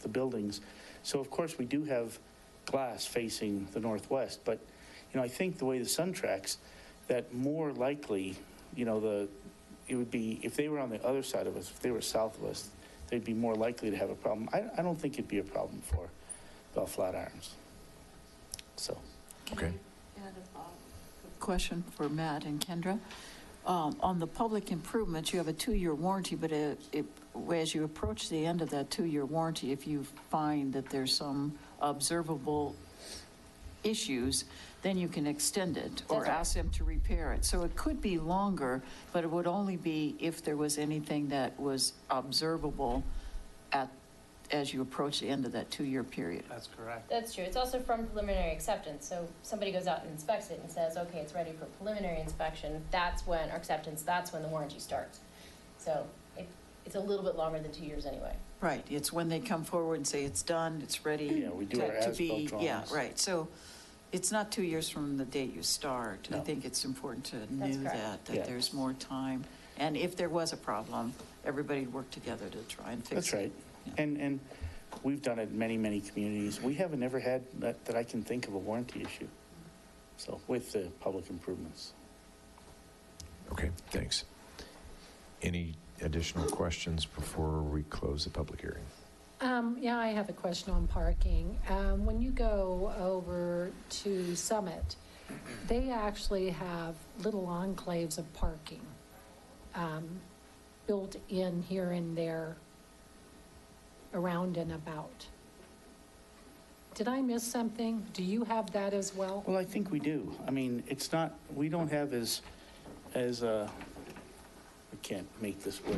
buildings, so of course we do have glass facing the northwest, but I think the way the sun tracks, that more likely, it would be, if they were on the other side of us, if they were south of us, they'd be more likely to have a problem. I don't think it'd be a problem for Bell Flatirons. So. Okay. Question for Matt and Kendra. On the public improvements, you have a 2-year warranty, but as you approach the end of that 2-year warranty, if you find that there's some observable issues, then you can extend it or ask them to repair it. So it could be longer, but it would only be if there was anything that was observable as you approach the end of that 2-year period. That's correct. That's true. It's also from preliminary acceptance. So somebody goes out and inspects it and says, okay, it's ready for preliminary inspection. That's when the warranty starts. So it's a little bit longer than 2 years anyway. Right. It's when they come forward and say it's done, it's ready. Yeah, we do our as-built drawings. Yeah, right. So it's not 2 years from the date you start. No. I think it's important to know that there's more time. And if there was a problem, everybody'd work together to try and fix it. That's right. Yeah. And we've done it in many, many communities. We haven't ever had that I can think of a warranty issue. So with the public improvements. Okay, thanks. Any additional questions before we close the public hearing? Yeah, I have a question on parking. When you go over to Summit, they actually have little enclaves of parking built in here and there, around and about. Did I miss something? Do you have that as well? Well, I think we do. I mean, it's not, we don't have I can't make this work.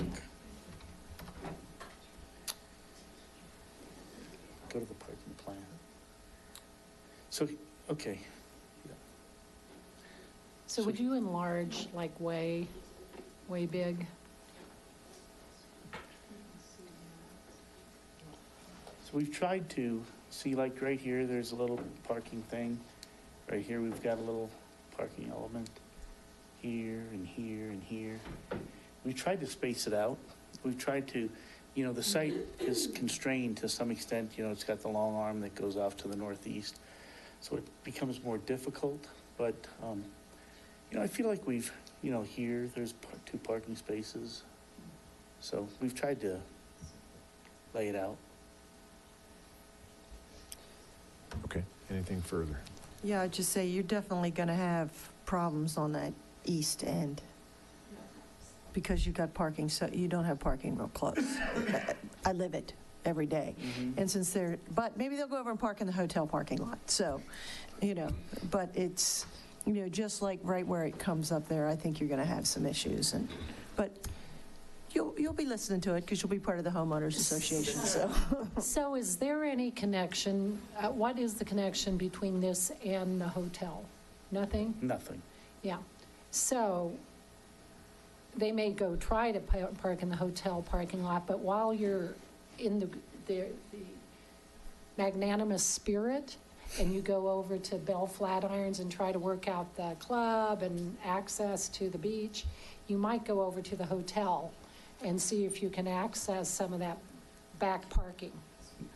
Go to the parking plan. So, okay. So would you enlarge, like, way big? So we've tried to see, like right here, there's a little parking thing. Right here, we've got a little parking element. Here and here and here. We've tried to space it out. We've tried to, the site is constrained to some extent. It's got the long arm that goes off to the northeast. So it becomes more difficult. But, I feel like we've, here, there's 2 parking spaces. So we've tried to lay it out. Okay, anything further? Yeah, I'd just say you're definitely going to have problems on that east end because you've got parking, so you don't have parking real close. I live it every day. And since but maybe they'll go over and park in the hotel parking lot. So, but it's, just like right where it comes up there, I think you're going to have some issues. But you'll be listening to it because you'll be part of the homeowners association. So, So is there any connection? What is the connection between this and the hotel? Nothing? Nothing. Yeah. So they may go try to park in the hotel parking lot, but while you're in the magnanimous spirit and you go over to Bell Flatirons and try to work out the club and access to the beach, you might go over to the hotel and see if you can access some of that back parking.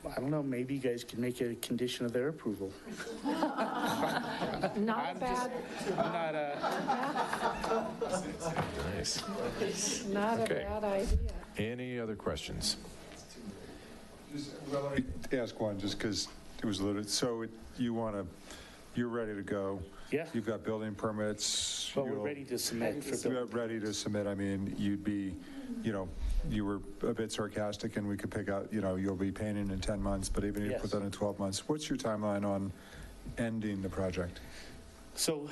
I don't know, maybe you guys can make it a condition of their approval. Not bad. Nice. Not Okay. a bad idea. Any other questions? Well, let me ask one, just because it was a little, so you're ready to go? Yeah. You've got building permits? But we're ready to submit for building. Ready to submit, I mean, you'd be, you were a bit sarcastic and we could pick out, you'll be painting in 10 months, but even if you put that in 12 months, what's your timeline on ending the project? So,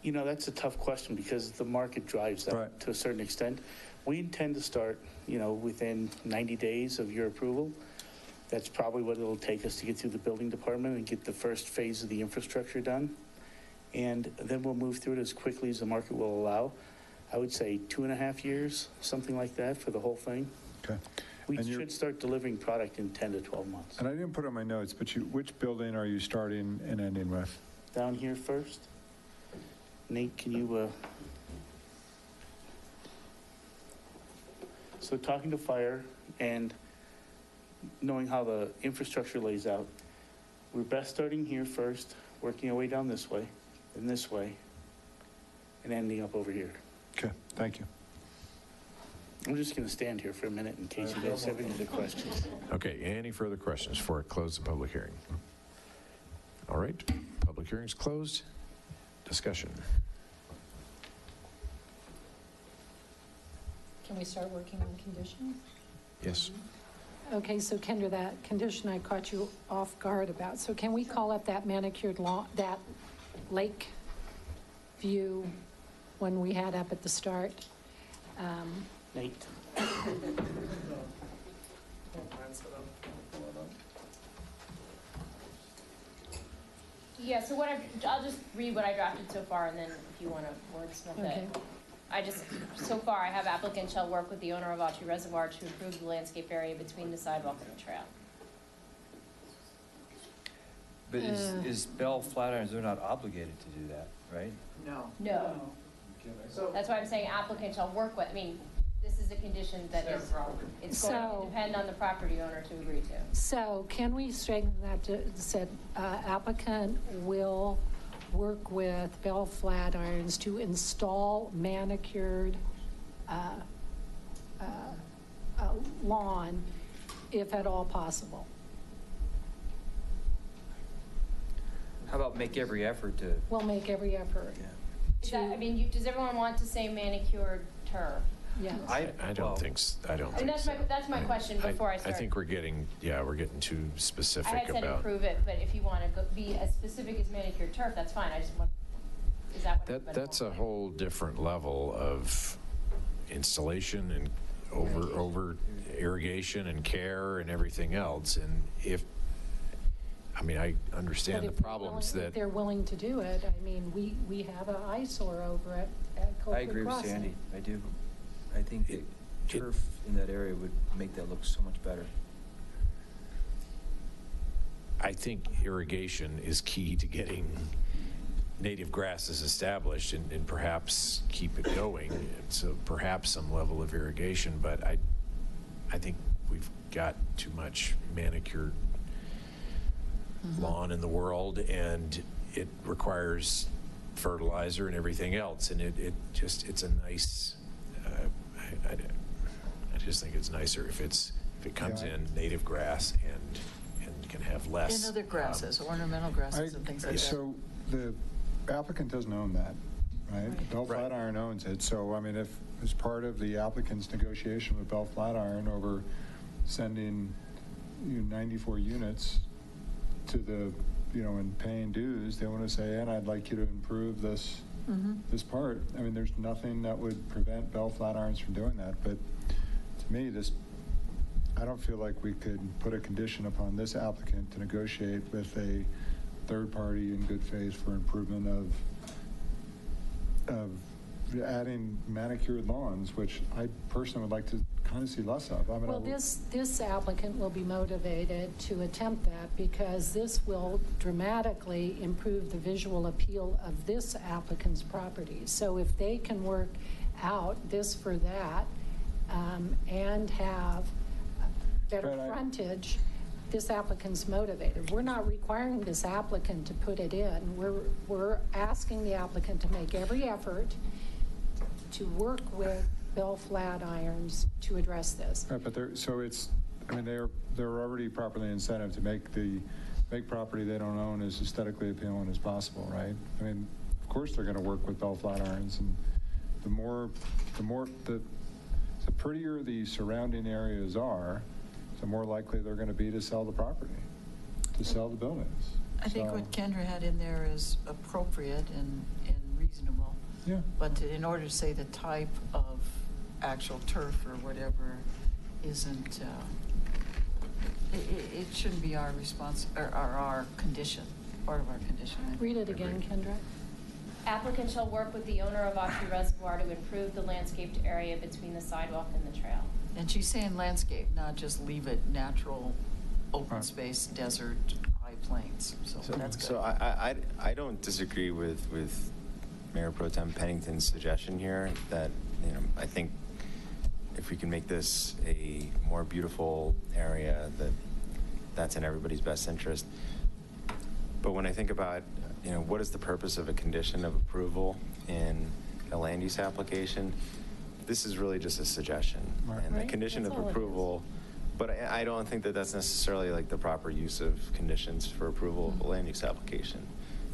that's a tough question because the market drives that to a certain extent. We intend to start, within 90 days of your approval. That's probably what it'll take us to get through the building department and get the first phase of the infrastructure done. And then we'll move through it as quickly as the market will allow. I would say 2.5 years, something like that for the whole thing. Okay. We should start delivering product in 10 to 12 months. And I didn't put on my notes, but which building are you starting and ending with? Down here first. Nate, can you, So talking to fire and knowing how the infrastructure lays out, we're best starting here first, working our way down this way, and ending up over here. Okay, thank you. I'm just going to stand here for a minute in case you guys have any other questions. Okay, any further questions before I close the public hearing? All right, public hearing's closed. Discussion. Can we start working on conditions? Yes. Okay, so Kendra, that condition I caught you off guard about, so can we call up that manicured lawn, that lake view one we had up at the start? Nate. Yeah, so I'll just read what I drafted so far, and then if you want to wordsmith it. So far, I have applicant shall work with the owner of Autry Reservoir to improve the landscape area between the sidewalk and the trail. But is Bell Flatirons, they're not obligated to do that, right? No. That's why I'm saying applicant shall work with, this is a condition that it's going to depend on the property owner to agree to. So can we straighten that to, said applicant will work with Bell Flatirons to install manicured lawn if at all possible? How about make every effort to? We'll make every effort. Is that, I mean, does everyone want to say manicured turf? Yes. I don't think, I don't think And so. that's my question before I start. I think we're getting too specific I had said about. improve it, but if you want to be as specific as manicured turf, that's fine. I just want, is that what? That's a whole different level of installation and over irrigation and care and everything else. And I understand the problems If they're willing to do it, I mean, we have an eyesore over at Copeland I agree with Crossing. Sandy. I do. I think that turf in that area would make that look so much better. I think irrigation is key to getting native grasses established and perhaps keep it going. And so perhaps some level of irrigation, but I think we've got too much manicured lawn in the world, and it requires fertilizer and everything else. And it's a nice, I just think it's nicer if it comes in native grass and can have less. And other grasses, ornamental grasses and things like that. So the applicant doesn't own that, right? Bell Flatiron owns it. So, I mean, if as part of the applicant's negotiation with Bell Flatiron over sending 94 units to the, and paying dues, they want to say, and I'd like you to improve this this part. I mean, there's nothing that would prevent Bell Flatirons from doing that. But to me, I don't feel like we could put a condition upon this applicant to negotiate with a third party in good faith for improvement of adding manicured lawns, which I personally would like to kind of see less of. I mean, Well, this applicant will be motivated to attempt that because this will dramatically improve the visual appeal of this applicant's property. So if they can work out this for that and have better frontage, this applicant's motivated. We're not requiring this applicant to put it in. We're asking the applicant to make every effort to work with Bell Flatirons to address this. Right, but they're already properly incented to make property they don't own as aesthetically appealing as possible, right? I mean, of course they're going to work with Bell Flatirons, and the prettier the surrounding areas are, the more likely they're going to be to sell the property, to sell the buildings. I think what Kendra had in there is appropriate and reasonable. Yeah. But in order to say the type of actual turf or whatever isn't, it shouldn't be our response, or our condition, part of our condition. Read it again, Kendra. Applicant shall work with the owner of Autry Reservoir to improve the landscaped area between the sidewalk and the trail. And she's saying landscape, not just leave it natural, open space, desert, high plains. So that's good. So I don't disagree with Mayor Pro Tem Pennington's suggestion here that, I think if we can make this a more beautiful area, that's in everybody's best interest. But when I think about, what is the purpose of a condition of approval in a land use application, this is really just a suggestion. Right. And a condition That's of all it approval, but I don't think that that's necessarily like the proper use of conditions for approval of a land use application.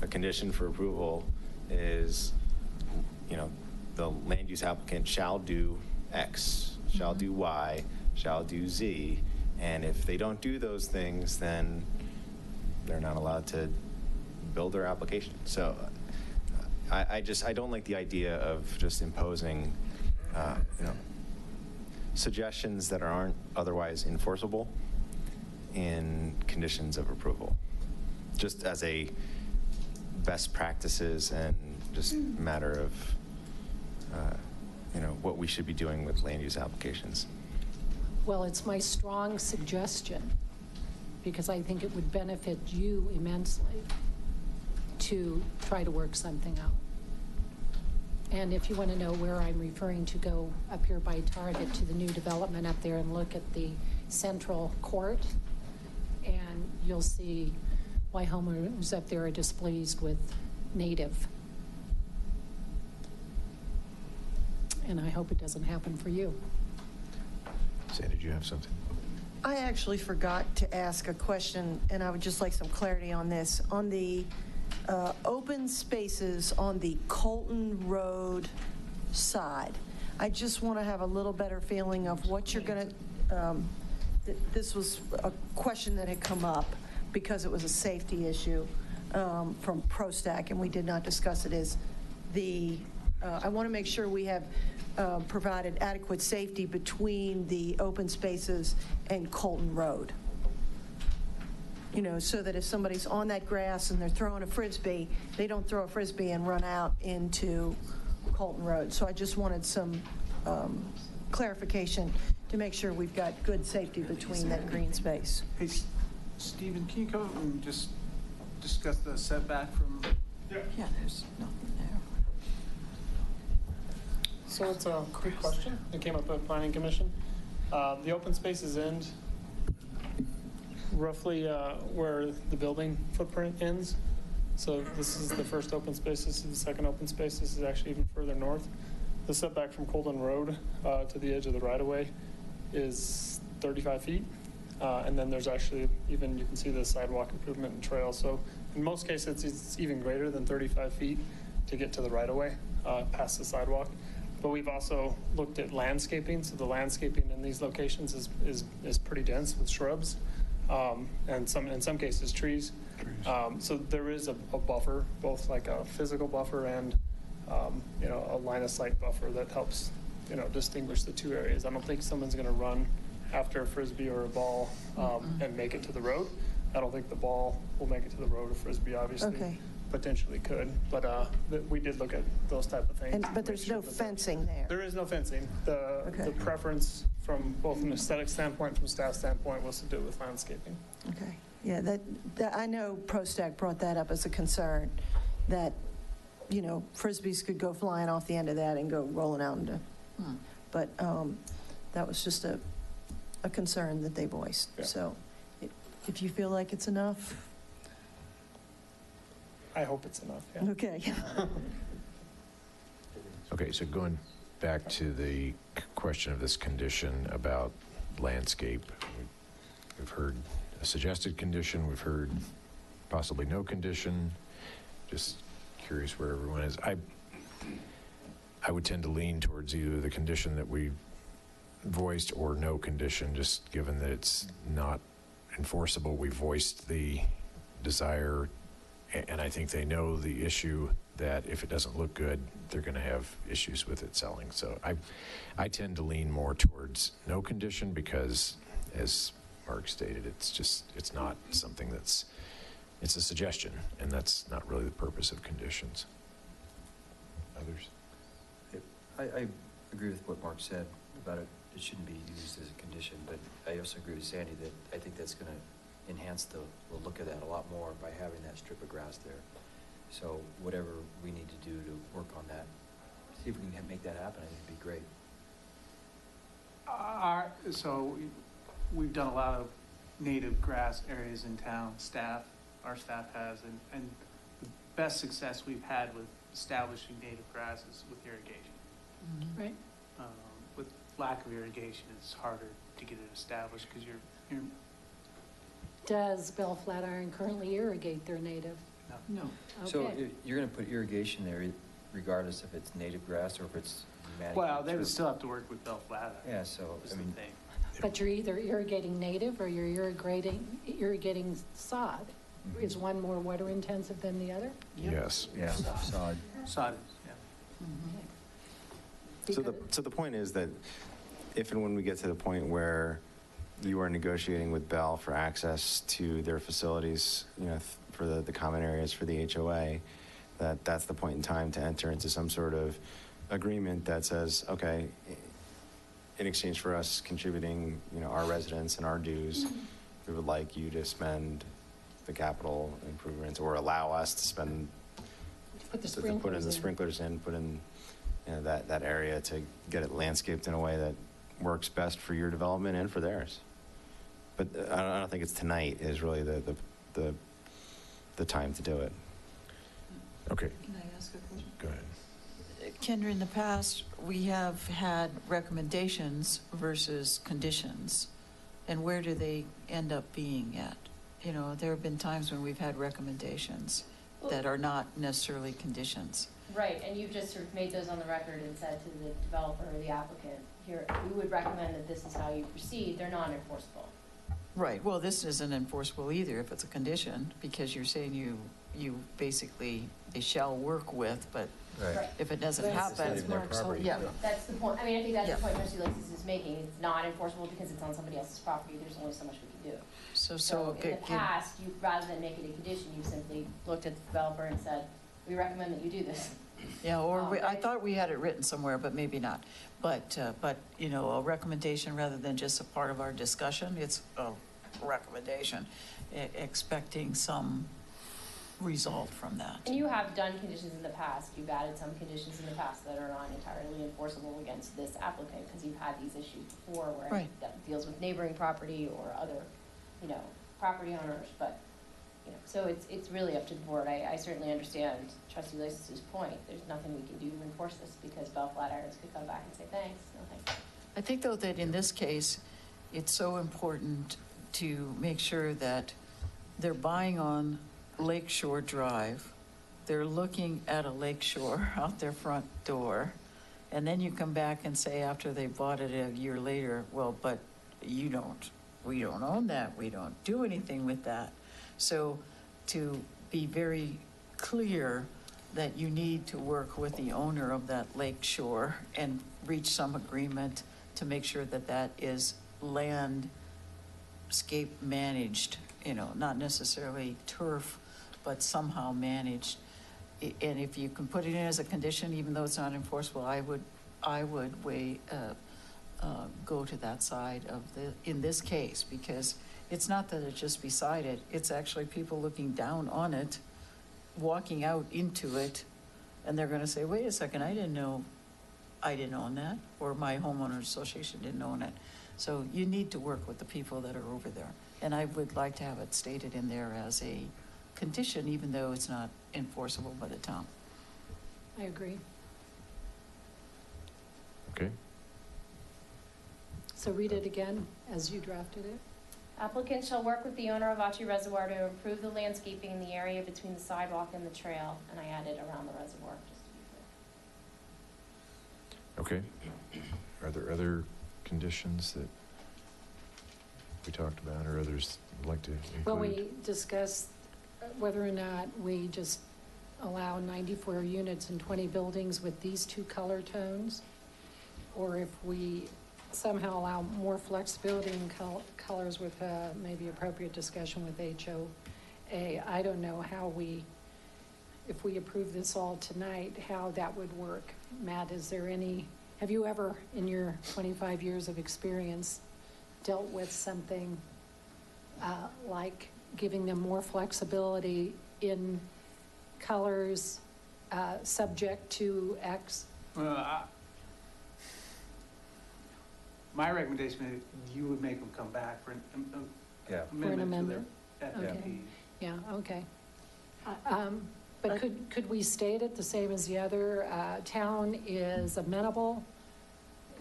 A condition for approval is, the land use applicant shall do X, shall do Y, shall do Z, and if they don't do those things, then they're not allowed to build their application. So I don't like the idea of just imposing suggestions that aren't otherwise enforceable in conditions of approval, just as a best practices and just matter of what we should be doing with land use applications. Well, it's my strong suggestion because I think it would benefit you immensely to try to work something out. And if you want to know where I'm referring to, go up here by Target to the new development up there and look at the central court, and you'll see why homeowners up there are displeased with native. And I hope it doesn't happen for you. Sandy, did you have something? I actually forgot to ask a question, and I would just like some clarity on this. On the open spaces on the Colton Road side. I just want to have a little better feeling of what you're going to, this was a question that had come up because it was a safety issue from ProStack, and we did not discuss it, is I want to make sure we have provided adequate safety between the open spaces and Colton Road. You know, so that if somebody's on that grass and they're throwing a Frisbee, they don't throw a Frisbee and run out into Colton Road. So I just wanted some clarification to make sure we've got good safety between that green space. Hey, Stephen, can you come up and just discuss the setback from? Yeah, there's nothing there. So it's a quick question that came up at Planning Commission. The open spaces end roughly where the building footprint ends. So this is the first open space, this is the second open space, this is actually even further north. The setback from Colton Road to the edge of the right-of-way is 35 feet. And then there's actually even, you can see the sidewalk improvement and trail. So in most cases, it's even greater than 35 feet to get to the right-of-way past the sidewalk. But we've also looked at landscaping. So the landscaping in these locations is pretty dense with shrubs. And in some cases trees. So there is a buffer, both like a physical buffer and a line of sight buffer that helps distinguish the two areas. I don't think someone's going to run after a Frisbee or a ball and make it to the road. I don't think the ball will make it to the road. A Frisbee obviously potentially could, but we did look at those type of things. But there's no fencing there. There is no fencing. The preference from both an aesthetic standpoint, from staff standpoint, was to do it with landscaping. Okay. Yeah, that I know ProStack brought that up as a concern, that Frisbees could go flying off the end of that and go rolling out into. But that was just a concern that they voiced. Yeah. So if you feel like it's enough. I hope it's enough, yeah. Okay. Okay, so going back to the question of this condition about landscape, we've heard a suggested condition, we've heard possibly no condition. Just curious where everyone is. I would tend to lean towards either the condition that we voiced or no condition, just given that it's not enforceable. We voiced the desire, and I think they know the issue that if it doesn't look good, they're going to have issues with it selling. So I tend to lean more towards no condition because, as Mark stated, it's not something it's a suggestion, and that's not really the purpose of conditions. Others? I agree with what Mark said about it. It shouldn't be used as a condition, but I also agree with Sandy that I think that's going to enhance the look of that a lot more by having that strip of grass there. So whatever we need to do to work on that, see if we can make that happen, I think it'd be great. So we've done a lot of native grass areas in town, our staff has, and the best success we've had with establishing native grass is with irrigation. Right. With lack of irrigation, it's harder to get it established because you're. Does Bell Flatiron currently irrigate their native? No. Okay. So you're going to put irrigation there regardless if it's native grass or if it's manicured. Well, they would still have to work with Bell Flatiron. Yeah, so I mean, But you're either irrigating native or you're irrigating sod. Is one more water intensive than the other? Yes. Yeah. Sod. Sod, yeah. So the point is that if and when we get to the point where you are negotiating with Bell for access to their facilities, for the common areas for the HOA, that's the point in time to enter into some sort of agreement that says, okay, in exchange for us contributing, our residents and our dues, we would like you to spend the capital improvements or allow us to spend, put in the sprinklers in, put in that area to get it landscaped in a way that works best for your development and for theirs. But I don't think it's tonight is really the time to do it. Okay. Can I ask a question? Go ahead. Kendra, in the past, we have had recommendations versus conditions, and where do they end up being at? There have been times when we've had recommendations, that are not necessarily conditions. Right, and you've just sort of made those on the record and said to the developer or the applicant, here, we would recommend that this is how you proceed. They're non-enforceable. Right, well, this isn't enforceable either if it's a condition, because you're saying you basically, they shall work with, but Right. if it doesn't That's- happen. that's Mark's whole- Yeah. That's the point. I mean, I think that's Yeah. the point Trustee Lacis is making. It's not enforceable because it's on somebody else's property. There's only so much we can do. So in the past, you, rather than make it a condition, you simply looked at the developer and said, we recommend that you do this. Yeah, or I thought we had it written somewhere, but maybe not. But, you know, a recommendation rather than just a part of our discussion, it's a recommendation, expecting some result from that. And you have done conditions in the past. You've added some conditions in the past that are not entirely enforceable against this applicant because you've had these issues before where Right. that deals with neighboring property or other, you know, property owners. But, you know, so it's really up to the board. I certainly understand Trustee Lacis's point. There's nothing we can do to enforce this because Bell Flatirons could come back and say, thanks, no thanks. I think, though, that in this case, it's so important to make sure that they're buying on Lakeshore Drive, they're looking at a lakeshore out their front door, and then you come back and say after they bought it a year later, well, but we don't own that, we don't do anything with that. So to be very clear that you need to work with the owner of that lakeshore and reach some agreement to make sure that that is landscape managed, you know, not necessarily turf, but somehow managed. And if you can put it in as a condition, even though it's not enforceable, I would go to that side of in this case, because it's not that it's just beside it, it's actually people looking down on it, walking out into it, and they're gonna say, wait a second, I didn't know I didn't own that, or my homeowners association didn't own it. So you need to work with the people that are over there. And I would like to have it stated in there as a condition, even though it's not enforceable by the town. I agree. Okay. So read it again as you drafted it. Applicant shall work with the owner of Achi Reservoir to improve the landscaping in the area between the sidewalk and the trail, and I added around the reservoir, just to be clear. Okay. Are there other conditions that we talked about or others would like to include? Well, we discussed whether or not we just allow 94 units in 20 buildings with these two color tones, or if we somehow allow more flexibility in colors with maybe appropriate discussion with HOA. I don't know how if we approve this all tonight, how that would work. Matt, have you ever, in your 25 years of experience, dealt with something like giving them more flexibility in colors subject to X? My recommendation is you would make them come back for an amendment to their Okay. FDP. Yeah, okay. But could we state it the same as the other? Town is amenable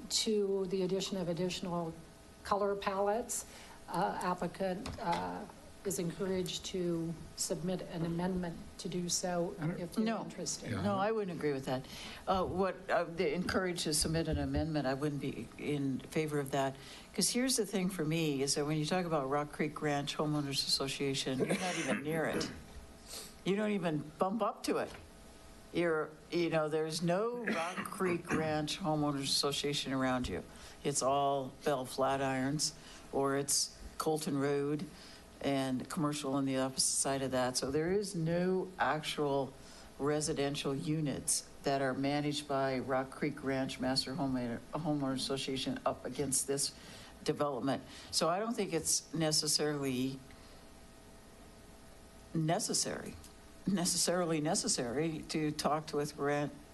to the addition of additional color palettes. Applicant is encouraged to submit an amendment to do so if they're interested. No, I wouldn't agree with that. They encouraged to submit an amendment, I wouldn't be in favor of that. Because here's the thing for me, is that when you talk about Rock Creek Ranch Homeowners Association, you're not even near it. You don't even bump up to it. There's no Rock Creek Ranch Homeowners Association around you. It's all Bell Flatirons, or it's Colton Road and commercial on the opposite side of that. So there is no actual residential units that are managed by Rock Creek Ranch Master Homeowner Association up against this development. So I don't think it's necessarily necessary to talk with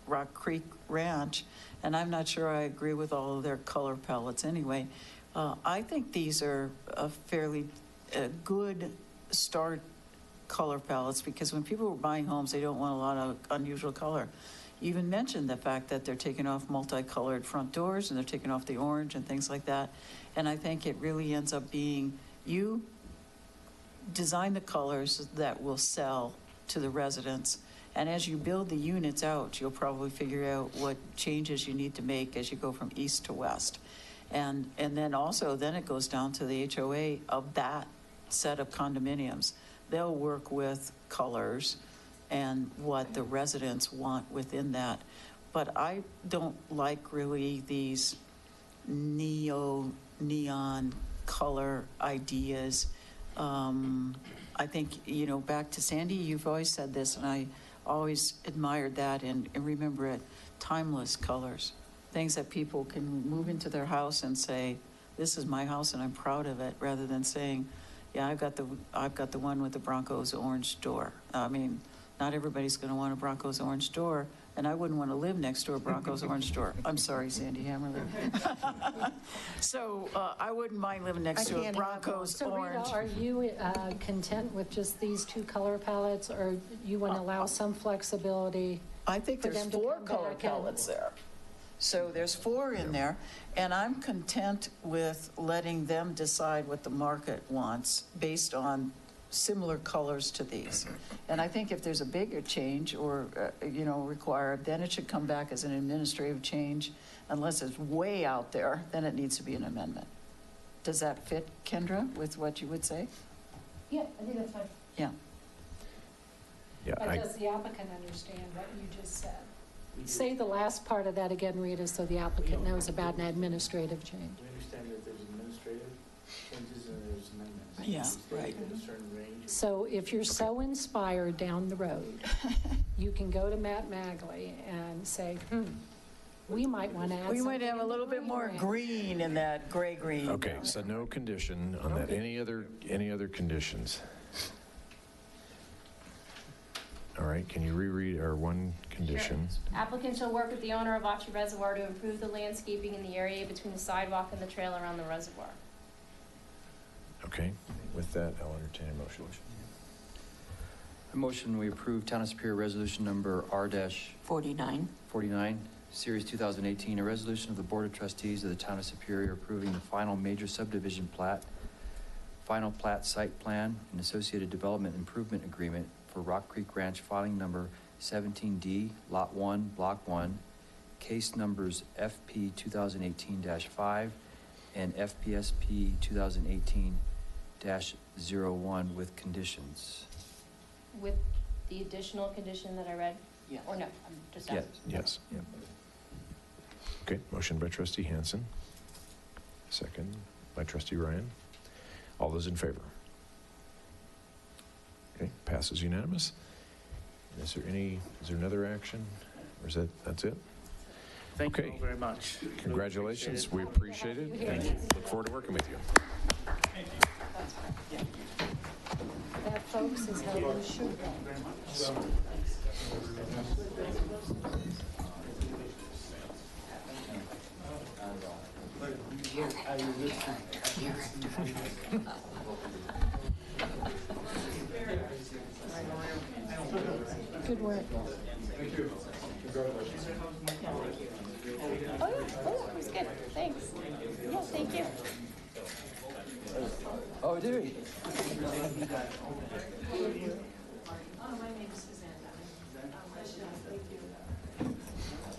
Rock Creek Ranch, and I'm not sure I agree with all of their color palettes anyway. I think these are a fairly good start color palettes, because when people are buying homes, they don't want a lot of unusual color. You even mentioned the fact that they're taking off multicolored front doors and they're taking off the orange and things like that. And I think it really ends up being, you design the colors that will sell to the residents. And as you build the units out, you'll probably figure out what changes you need to make as you go from east to west. And then also, then it goes down to the HOA of that set of condominiums. They'll work with colors and what the residents want within that. But I don't like really these neon color ideas. I think, you know, back to Sandy, you've always said this, and I always admired that and remember it, timeless colors. Things that people can move into their house and say, this is my house and I'm proud of it, rather than saying, yeah, I've got the one with the Broncos orange door. I mean, not everybody's going to want a Broncos orange door, and I wouldn't want to live next to a Broncos orange door. I'm sorry, Sandy Hammerly. So I wouldn't mind living next to a Broncos orange. So Rita, are you content with just these two color palettes, or you want to allow some flexibility? I think for there's them to 4 come color back palettes there. So there's 4 in there, and I'm content with letting them decide what the market wants based on similar colors to these. And I think if there's a bigger change or, required, then it should come back as an administrative change. Unless it's way out there, then it needs to be an amendment. Does that fit, Kendra, with what you would say? Yeah, I think that's fine. Yeah. Yeah. But does the applicant understand what you just said? Say the last part of that again, Rita, so the applicant knows about an administrative change. We understand that there's administrative changes and there's amendments. Yeah, right. Within a certain range. So if you're so inspired down the road, you can go to Matt Magley and say, we might want to add We might something have a in the little bit more range. green in that gray-green. Okay, so no condition on that. Any other conditions? All right, can you reread our one condition? Sure. Applicant shall work with the owner of Achi Reservoir to improve the landscaping in the area between the sidewalk and the trail around the reservoir. Okay, with that, I'll entertain a motion. A motion, we approve Town of Superior Resolution Number R-49, Series 2018, a resolution of the Board of Trustees of the Town of Superior approving the final major subdivision plat, final plat site plan, and associated development improvement agreement for Rock Creek Ranch filing number 17D, Lot 1, Block 1, case numbers FP 2018-5 and FPSP 2018-01 with conditions. With the additional condition that I read? Yes. Or no, I'm just Yes. asking. Yes. Okay, motion by trustee Hansen. Second by trustee Ryan. All those in favor? Okay, passes unanimous. Is there another action? Or that's it? Thank you Okay. all very much. Congratulations, we appreciate it. Thank you. Look forward to working with you. That, folks, is how we should go. Good work. Oh, it was good. Thanks. Yeah, thank you. Oh, do we?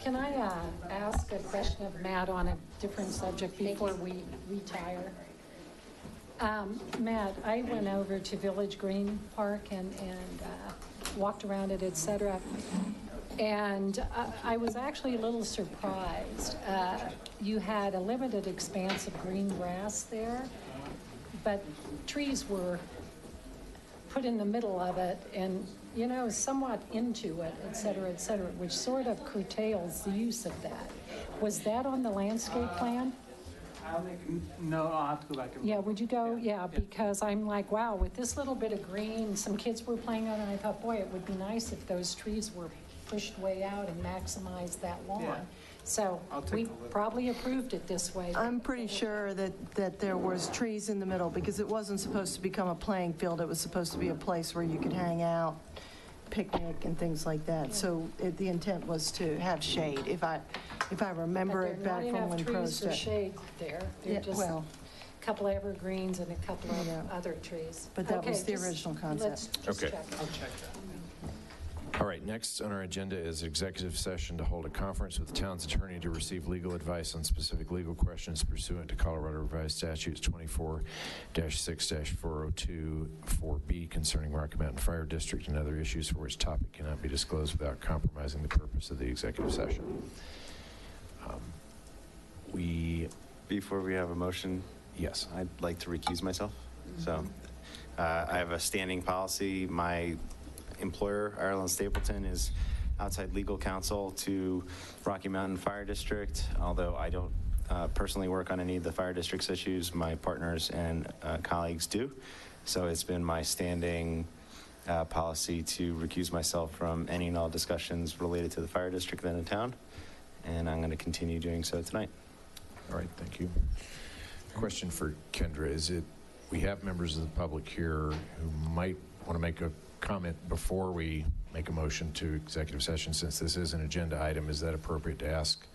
Can I ask a question of Matt on a different subject before we retire? Matt, I went over to Village Green Park and walked around it, et cetera. And I was actually a little surprised. You had a limited expanse of green grass there, but trees were put in the middle of it and, somewhat into it, et cetera, which sort of curtails the use of that. Was that on the landscape plan? No, I'll have to go back and. Yeah, would you go? Yeah, because I'm like, wow, with this little bit of green, some kids were playing on it, and I thought, boy, it would be nice if those trees were pushed way out and maximized that lawn. Yeah. So we probably approved it this way. I'm pretty sure that there was trees in the middle because it wasn't supposed to become a playing field. It was supposed to be a place where you could hang out, picnic and things like that. So the intent was to have shade, if I remember it back from when pros But there are not enough trees for shade there. There Yeah, are just well. a couple of evergreens and a couple of other trees. But that was Okay, the just- original concept. Let's just Okay. check. I'll check that. All right, next on our agenda is executive session to hold a conference with the town's attorney to receive legal advice on specific legal questions pursuant to Colorado Revised Statutes 24-6-402-4B concerning Rocky Mountain Fire District and other issues for which topic cannot be disclosed without compromising the purpose of the executive session. Before we have a motion, yes, I'd like to recuse myself. So I have a standing policy. My employer, Ireland Stapleton, is outside legal counsel to Rocky Mountain Fire District. Although I don't personally work on any of the fire district's issues, my partners and colleagues do. So it's been my standing policy to recuse myself from any and all discussions related to the fire district in the town. And I'm going to continue doing so tonight. All right, thank you. Question for Kendra, we have members of the public here who might want to make a comment before we make a motion to executive session. Since this is an agenda item, is that appropriate to ask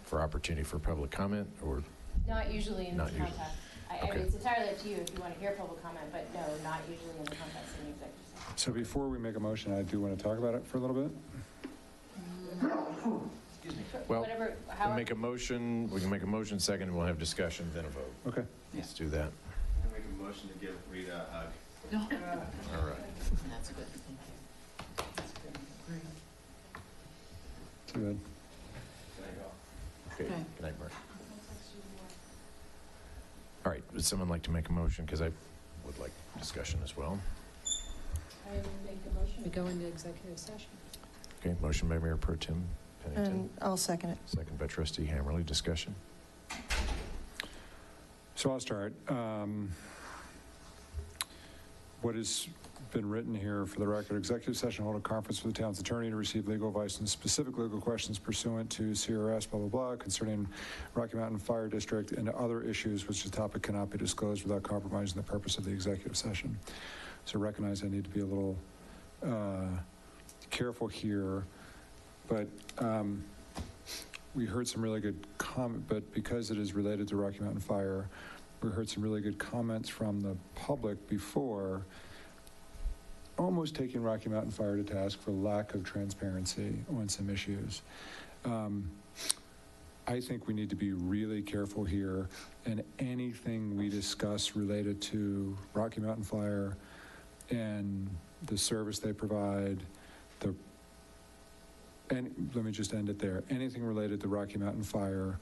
for opportunity for public comment, or? Not usually in this Not usually. context. I Okay. mean, it's entirely up to you if you want to hear public comment, but no, not usually in the context of an executive session. So before we make a motion, I do want to talk about it for a little bit. Well, Whatever, we'll however. make a motion, we can make a motion second, and we'll have discussion, then a vote. Okay. Let's do that. I'm going to make a motion to give Rita a hug. All right. That's good. Too good. Okay, good night, Mark. All right, would someone like to make a motion? Because I would like discussion as well. I will make a motion to go into executive session. Okay, motion by Mayor Pro Tem Pennington, And I'll second it. second by Trustee Hammerly. Discussion? So I'll start. What has been written here for the record, executive session hold a conference with the town's attorney to receive legal advice on specific legal questions pursuant to CRS, blah, blah, blah, concerning Rocky Mountain Fire District and other issues which the topic cannot be disclosed without compromising the purpose of the executive session. So recognize I need to be a little careful here, but we heard some really good comment, but because it is related to Rocky Mountain Fire, we heard some really good comments from the public before, almost taking Rocky Mountain Fire to task for lack of transparency on some issues. I think we need to be really careful here, and anything we discuss related to Rocky Mountain Fire and the service they provide, and let me just end it there. Anything related to Rocky Mountain Fire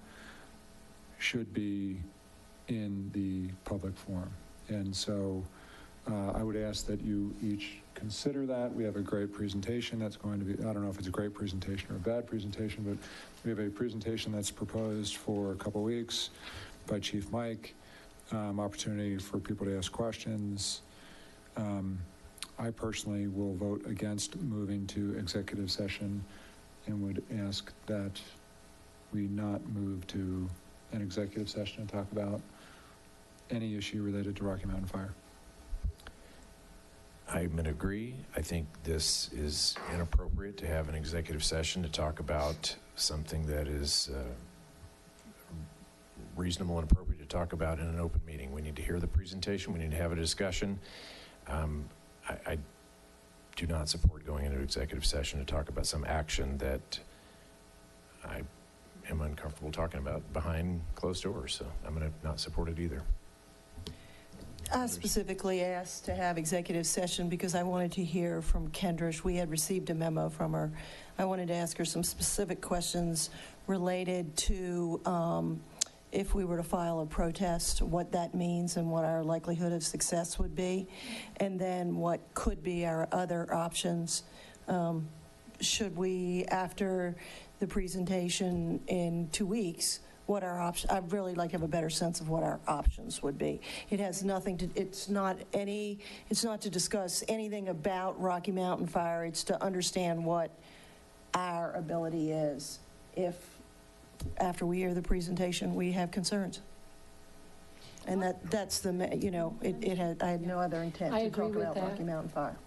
should be in the public forum. And so I would ask that you each consider that. We have a great presentation that's going to be, I don't know if it's a great presentation or a bad presentation, but we have a presentation that's proposed for a couple weeks by Chief Mike, opportunity for people to ask questions. I personally will vote against moving to executive session and would ask that we not move to an executive session and talk about any issue related to Rocky Mountain Fire. I'm going to agree. I think this is inappropriate to have an executive session to talk about something that is reasonable and appropriate to talk about in an open meeting. We need to hear the presentation. We need to have a discussion. I do not support going into executive session to talk about some action that I am uncomfortable talking about behind closed doors. So I'm going to not support it either. I specifically asked to have executive session because I wanted to hear from Kendra. We had received a memo from her. I wanted to ask her some specific questions related to if we were to file a protest, what that means and what our likelihood of success would be, and then what could be our other options. Should we, after the presentation in 2 weeks, what our options, I'd really like to have a better sense of what our options would be. It has nothing to, it's not to discuss anything about Rocky Mountain Fire, it's to understand what our ability is if, after we hear the presentation, we have concerns. And that's the, I had no other intent I to agree talk with about that. Rocky Mountain Fire.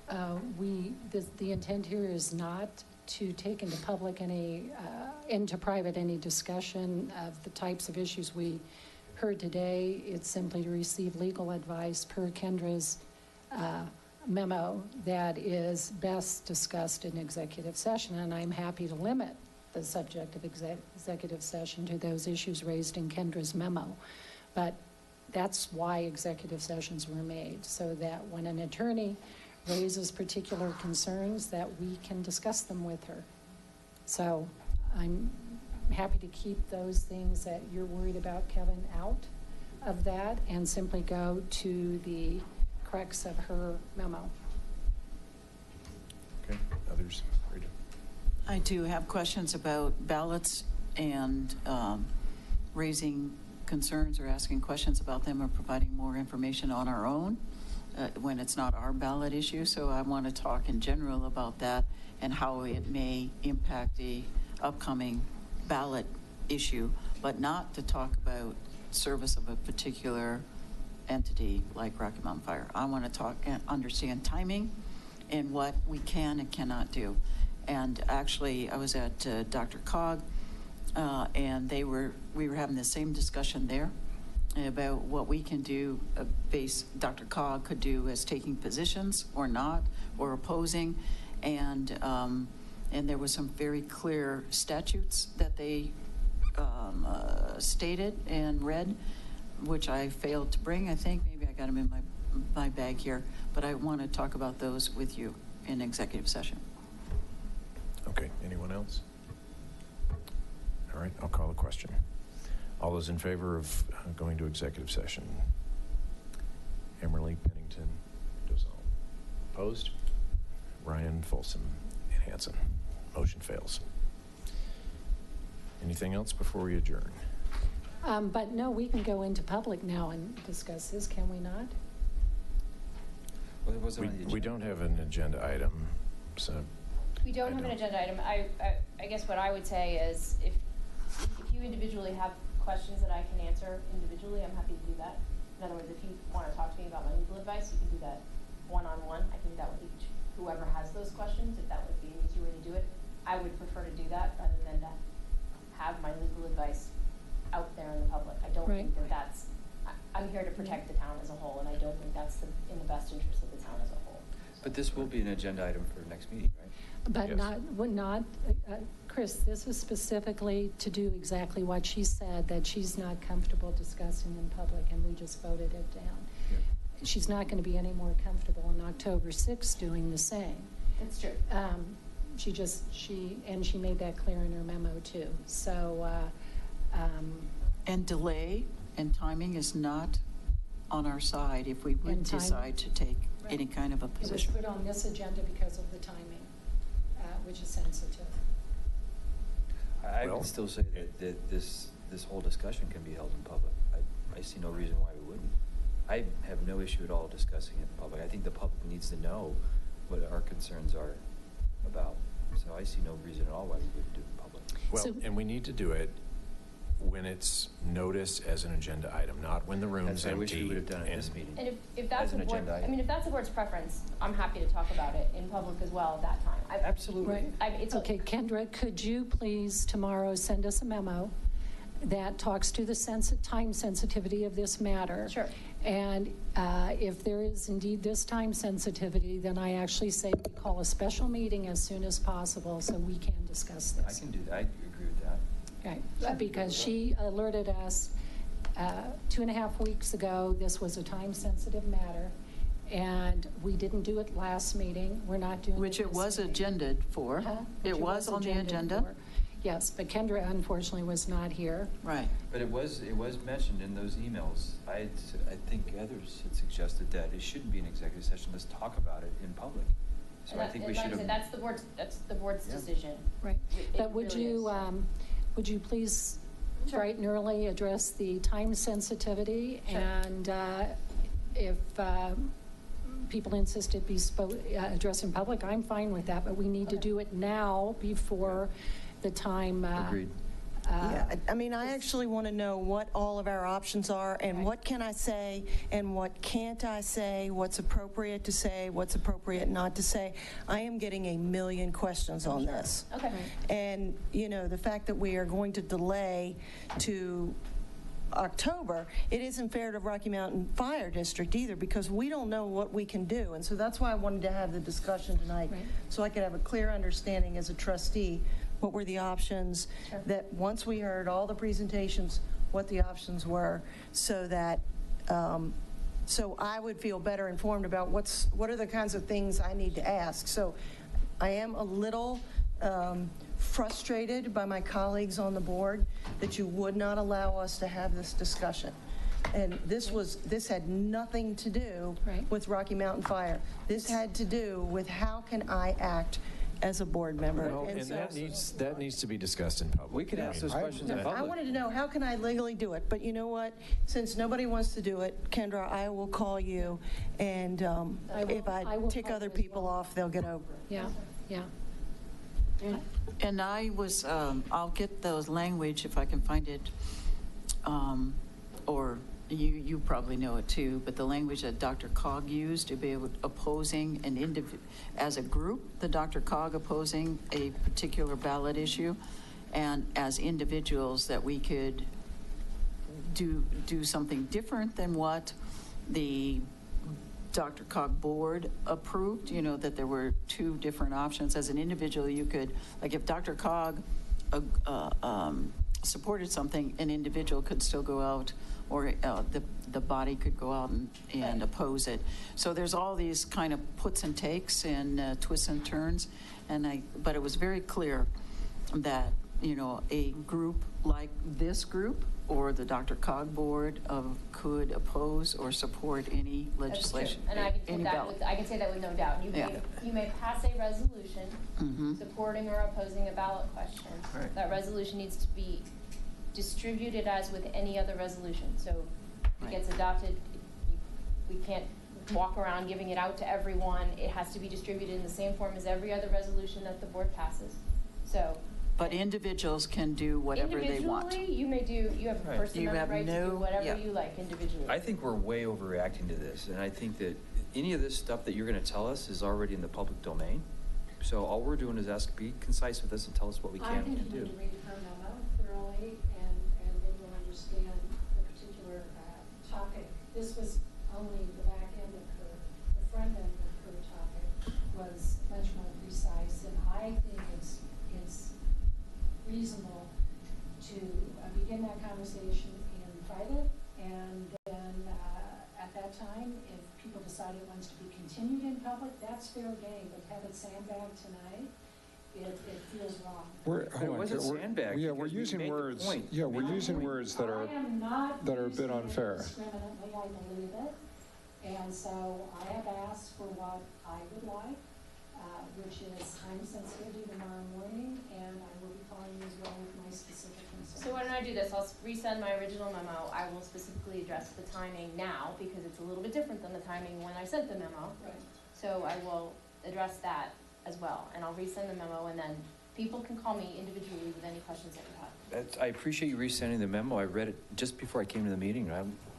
The intent here is not to take into public into private any discussion of the types of issues we heard today. It's simply to receive legal advice per Kendra's memo that is best discussed in executive session, and I'm happy to limit the subject of executive session to those issues raised in Kendra's memo. But that's why executive sessions were made, so that when an attorney raises particular concerns, that we can discuss them with her. So I'm happy to keep those things that you're worried about, Kevin, out of that and simply go to the crux of her memo. Okay, others? Rita? I do have questions about ballots and raising concerns or asking questions about them or providing more information on our own when it's not our ballot issue. So I want to talk in general about that and how it may impact the upcoming ballot issue, but not to talk about service of a particular entity like Rocky Mountain Fire. I want to talk and understand timing and what we can and cannot do. And actually, I was at Dr. Cog, and we were having the same discussion there about what we can do. Dr. Cog could do as taking positions or not, or opposing, and there was some very clear statutes that they stated and read, which I failed to bring. I think maybe I got them in my bag here, but I want to talk about those with you in executive session. Okay, anyone else? All right, I'll call the question. All those in favor of going to executive session? Emmerly, Pennington, Dozal. Opposed? Ryan, Folsom, and Hanson. Motion fails. Anything else before we adjourn? But no, we can go into public now and discuss this, can we not? Well, it wasn't on the agenda. We don't have an agenda item, so. We don't have an agenda item. I guess what I would say is if you individually have questions that I can answer individually, I'm happy to do that. In other words, if you want to talk to me about my legal advice, you can do that one-on-one. I can do that with whoever has those questions, if that would be an easier way to do it. I would prefer to do that rather than to have my legal advice out there in the public. I don't think that's, I'm here to protect the town as a whole, and I don't think that's in the best interest of the town as a whole. But this will be an agenda item for next meeting, right? But not, Chris, this is specifically to do exactly what she said, that she's not comfortable discussing in public, and we just voted it down. Yeah. She's not going to be any more comfortable on October 6th doing the same. That's true. She made that clear in her memo too. So, and delay and timing is not on our side if we would decide to take any kind of a position. It was put on this agenda because of the timing, which is sensitive. I would still say that this whole discussion can be held in public. I see no reason why we wouldn't. I have no issue at all discussing it in public. I think the public needs to know what our concerns are about. So I see no reason at all why we wouldn't do it in public. Well, and we need to do it when it's noticed as an agenda item, not when the room's empty. I wish we would have done it in this meeting. And if that's the board, I mean, if that's the board's preference, I'm happy to talk about it in public as well at that time. Absolutely. Right. It's okay, Kendra, could you please tomorrow send us a memo that talks to the time sensitivity of this matter? Sure. And if there is indeed this time sensitivity, then I actually say we call a special meeting as soon as possible so we can discuss this. I can do that. I agree with that. Okay, because she alerted us 2.5 weeks ago, this was a time-sensitive matter, and we didn't do it last meeting. We're not doing it Which it was agended for. It was on the agenda. Yes, but Kendra unfortunately was not here. Right. But it was mentioned in those emails. I think others had suggested that it shouldn't be an executive session. Let's talk about it in public. So I think we should have. That's the board's decision. Right. But would you please bright and early address the time sensitivity? Sure. And if people insist it be addressed in public, I'm fine with that, but we need to do it now before the time. Agreed. Yeah, I mean, I actually want to know what all of our options are and what can I say and what can't I say, what's appropriate to say, what's appropriate not to say. I am getting a million questions on this. Okay. And, you know, the fact that we are going to delay to October, it isn't fair to Rocky Mountain Fire District either, because we don't know what we can do. And so that's why I wanted to have the discussion tonight, so I could have a clear understanding as a trustee, what were the options, that once we heard all the presentations, what the options were, so that, so I would feel better informed about what are the kinds of things I need to ask. So I am a little frustrated by my colleagues on the board that you would not allow us to have this discussion. And this had nothing to do with Rocky Mountain Fire. This had to do with how can I act as a board member. Well, and that needs to be discussed in public. We can ask those questions in public. I wanted to know, how can I legally do it? But you know what? Since nobody wants to do it, Kendra, I will call you, and if I tick other people off, they'll get over it. Yeah, yeah. And I was, I'll get those language if I can find it, or you probably know it too, but the language that DRCOG used to be able opposing an as a group, the DRCOG opposing a particular ballot issue, and as individuals that we could do something different than what the DRCOG board approved, you know, that there were two different options. As an individual, you could, like if DRCOG supported something, an individual could still go out, or the body could go out and oppose it. So there's all these kind of puts and takes and twists and turns, but it was very clear that, you know, a group like this group or the DRCOG board could oppose or support any legislation. And I can say that with no doubt. You may pass a resolution supporting or opposing a ballot question. Right. That resolution needs to be distributed as with any other resolution. So if it gets adopted, we can't walk around giving it out to everyone. It has to be distributed in the same form as every other resolution that the board passes. So. But individuals can do whatever they want. Individually, you have a First Amendment right to do whatever you like individually. I think we're way overreacting to this, and I think that any of this stuff that you're going to tell us is already in the public domain. So all we're doing is be concise with us and tell us what we can and can't do. I think you need to read her memo thoroughly, and then you'll understand the particular topic. This was only the back end of the front end of her topic was much more precise, and I think it's reasonable to begin that conversation in private, and then at that time, if people decide it wants to be continued in public, that's fair game, but have it sandbagged tonight, it feels wrong. We're using words. Yeah, we're using words that are a bit unfair. Discriminately, I believe it, and so I have asked for what I would like, which is time sensitivity tomorrow morning, and I will be calling you as well with my specific concerns. So why don't I do this? I'll resend my original memo. I will specifically address the timing now because it's a little bit different than the timing when I sent the memo. Right. So I will address that as well, and I'll resend the memo, and then people can call me individually with any questions that you have. I appreciate you resending the memo. I read it just before I came to the meeting.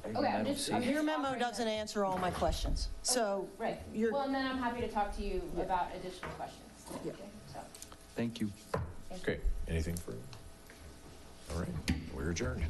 Your memo doesn't answer all my questions, so. Right. Well, and then I'm happy to talk to you about additional questions. Yeah. So. Thank you. Okay, anything further? All right, we're adjourned.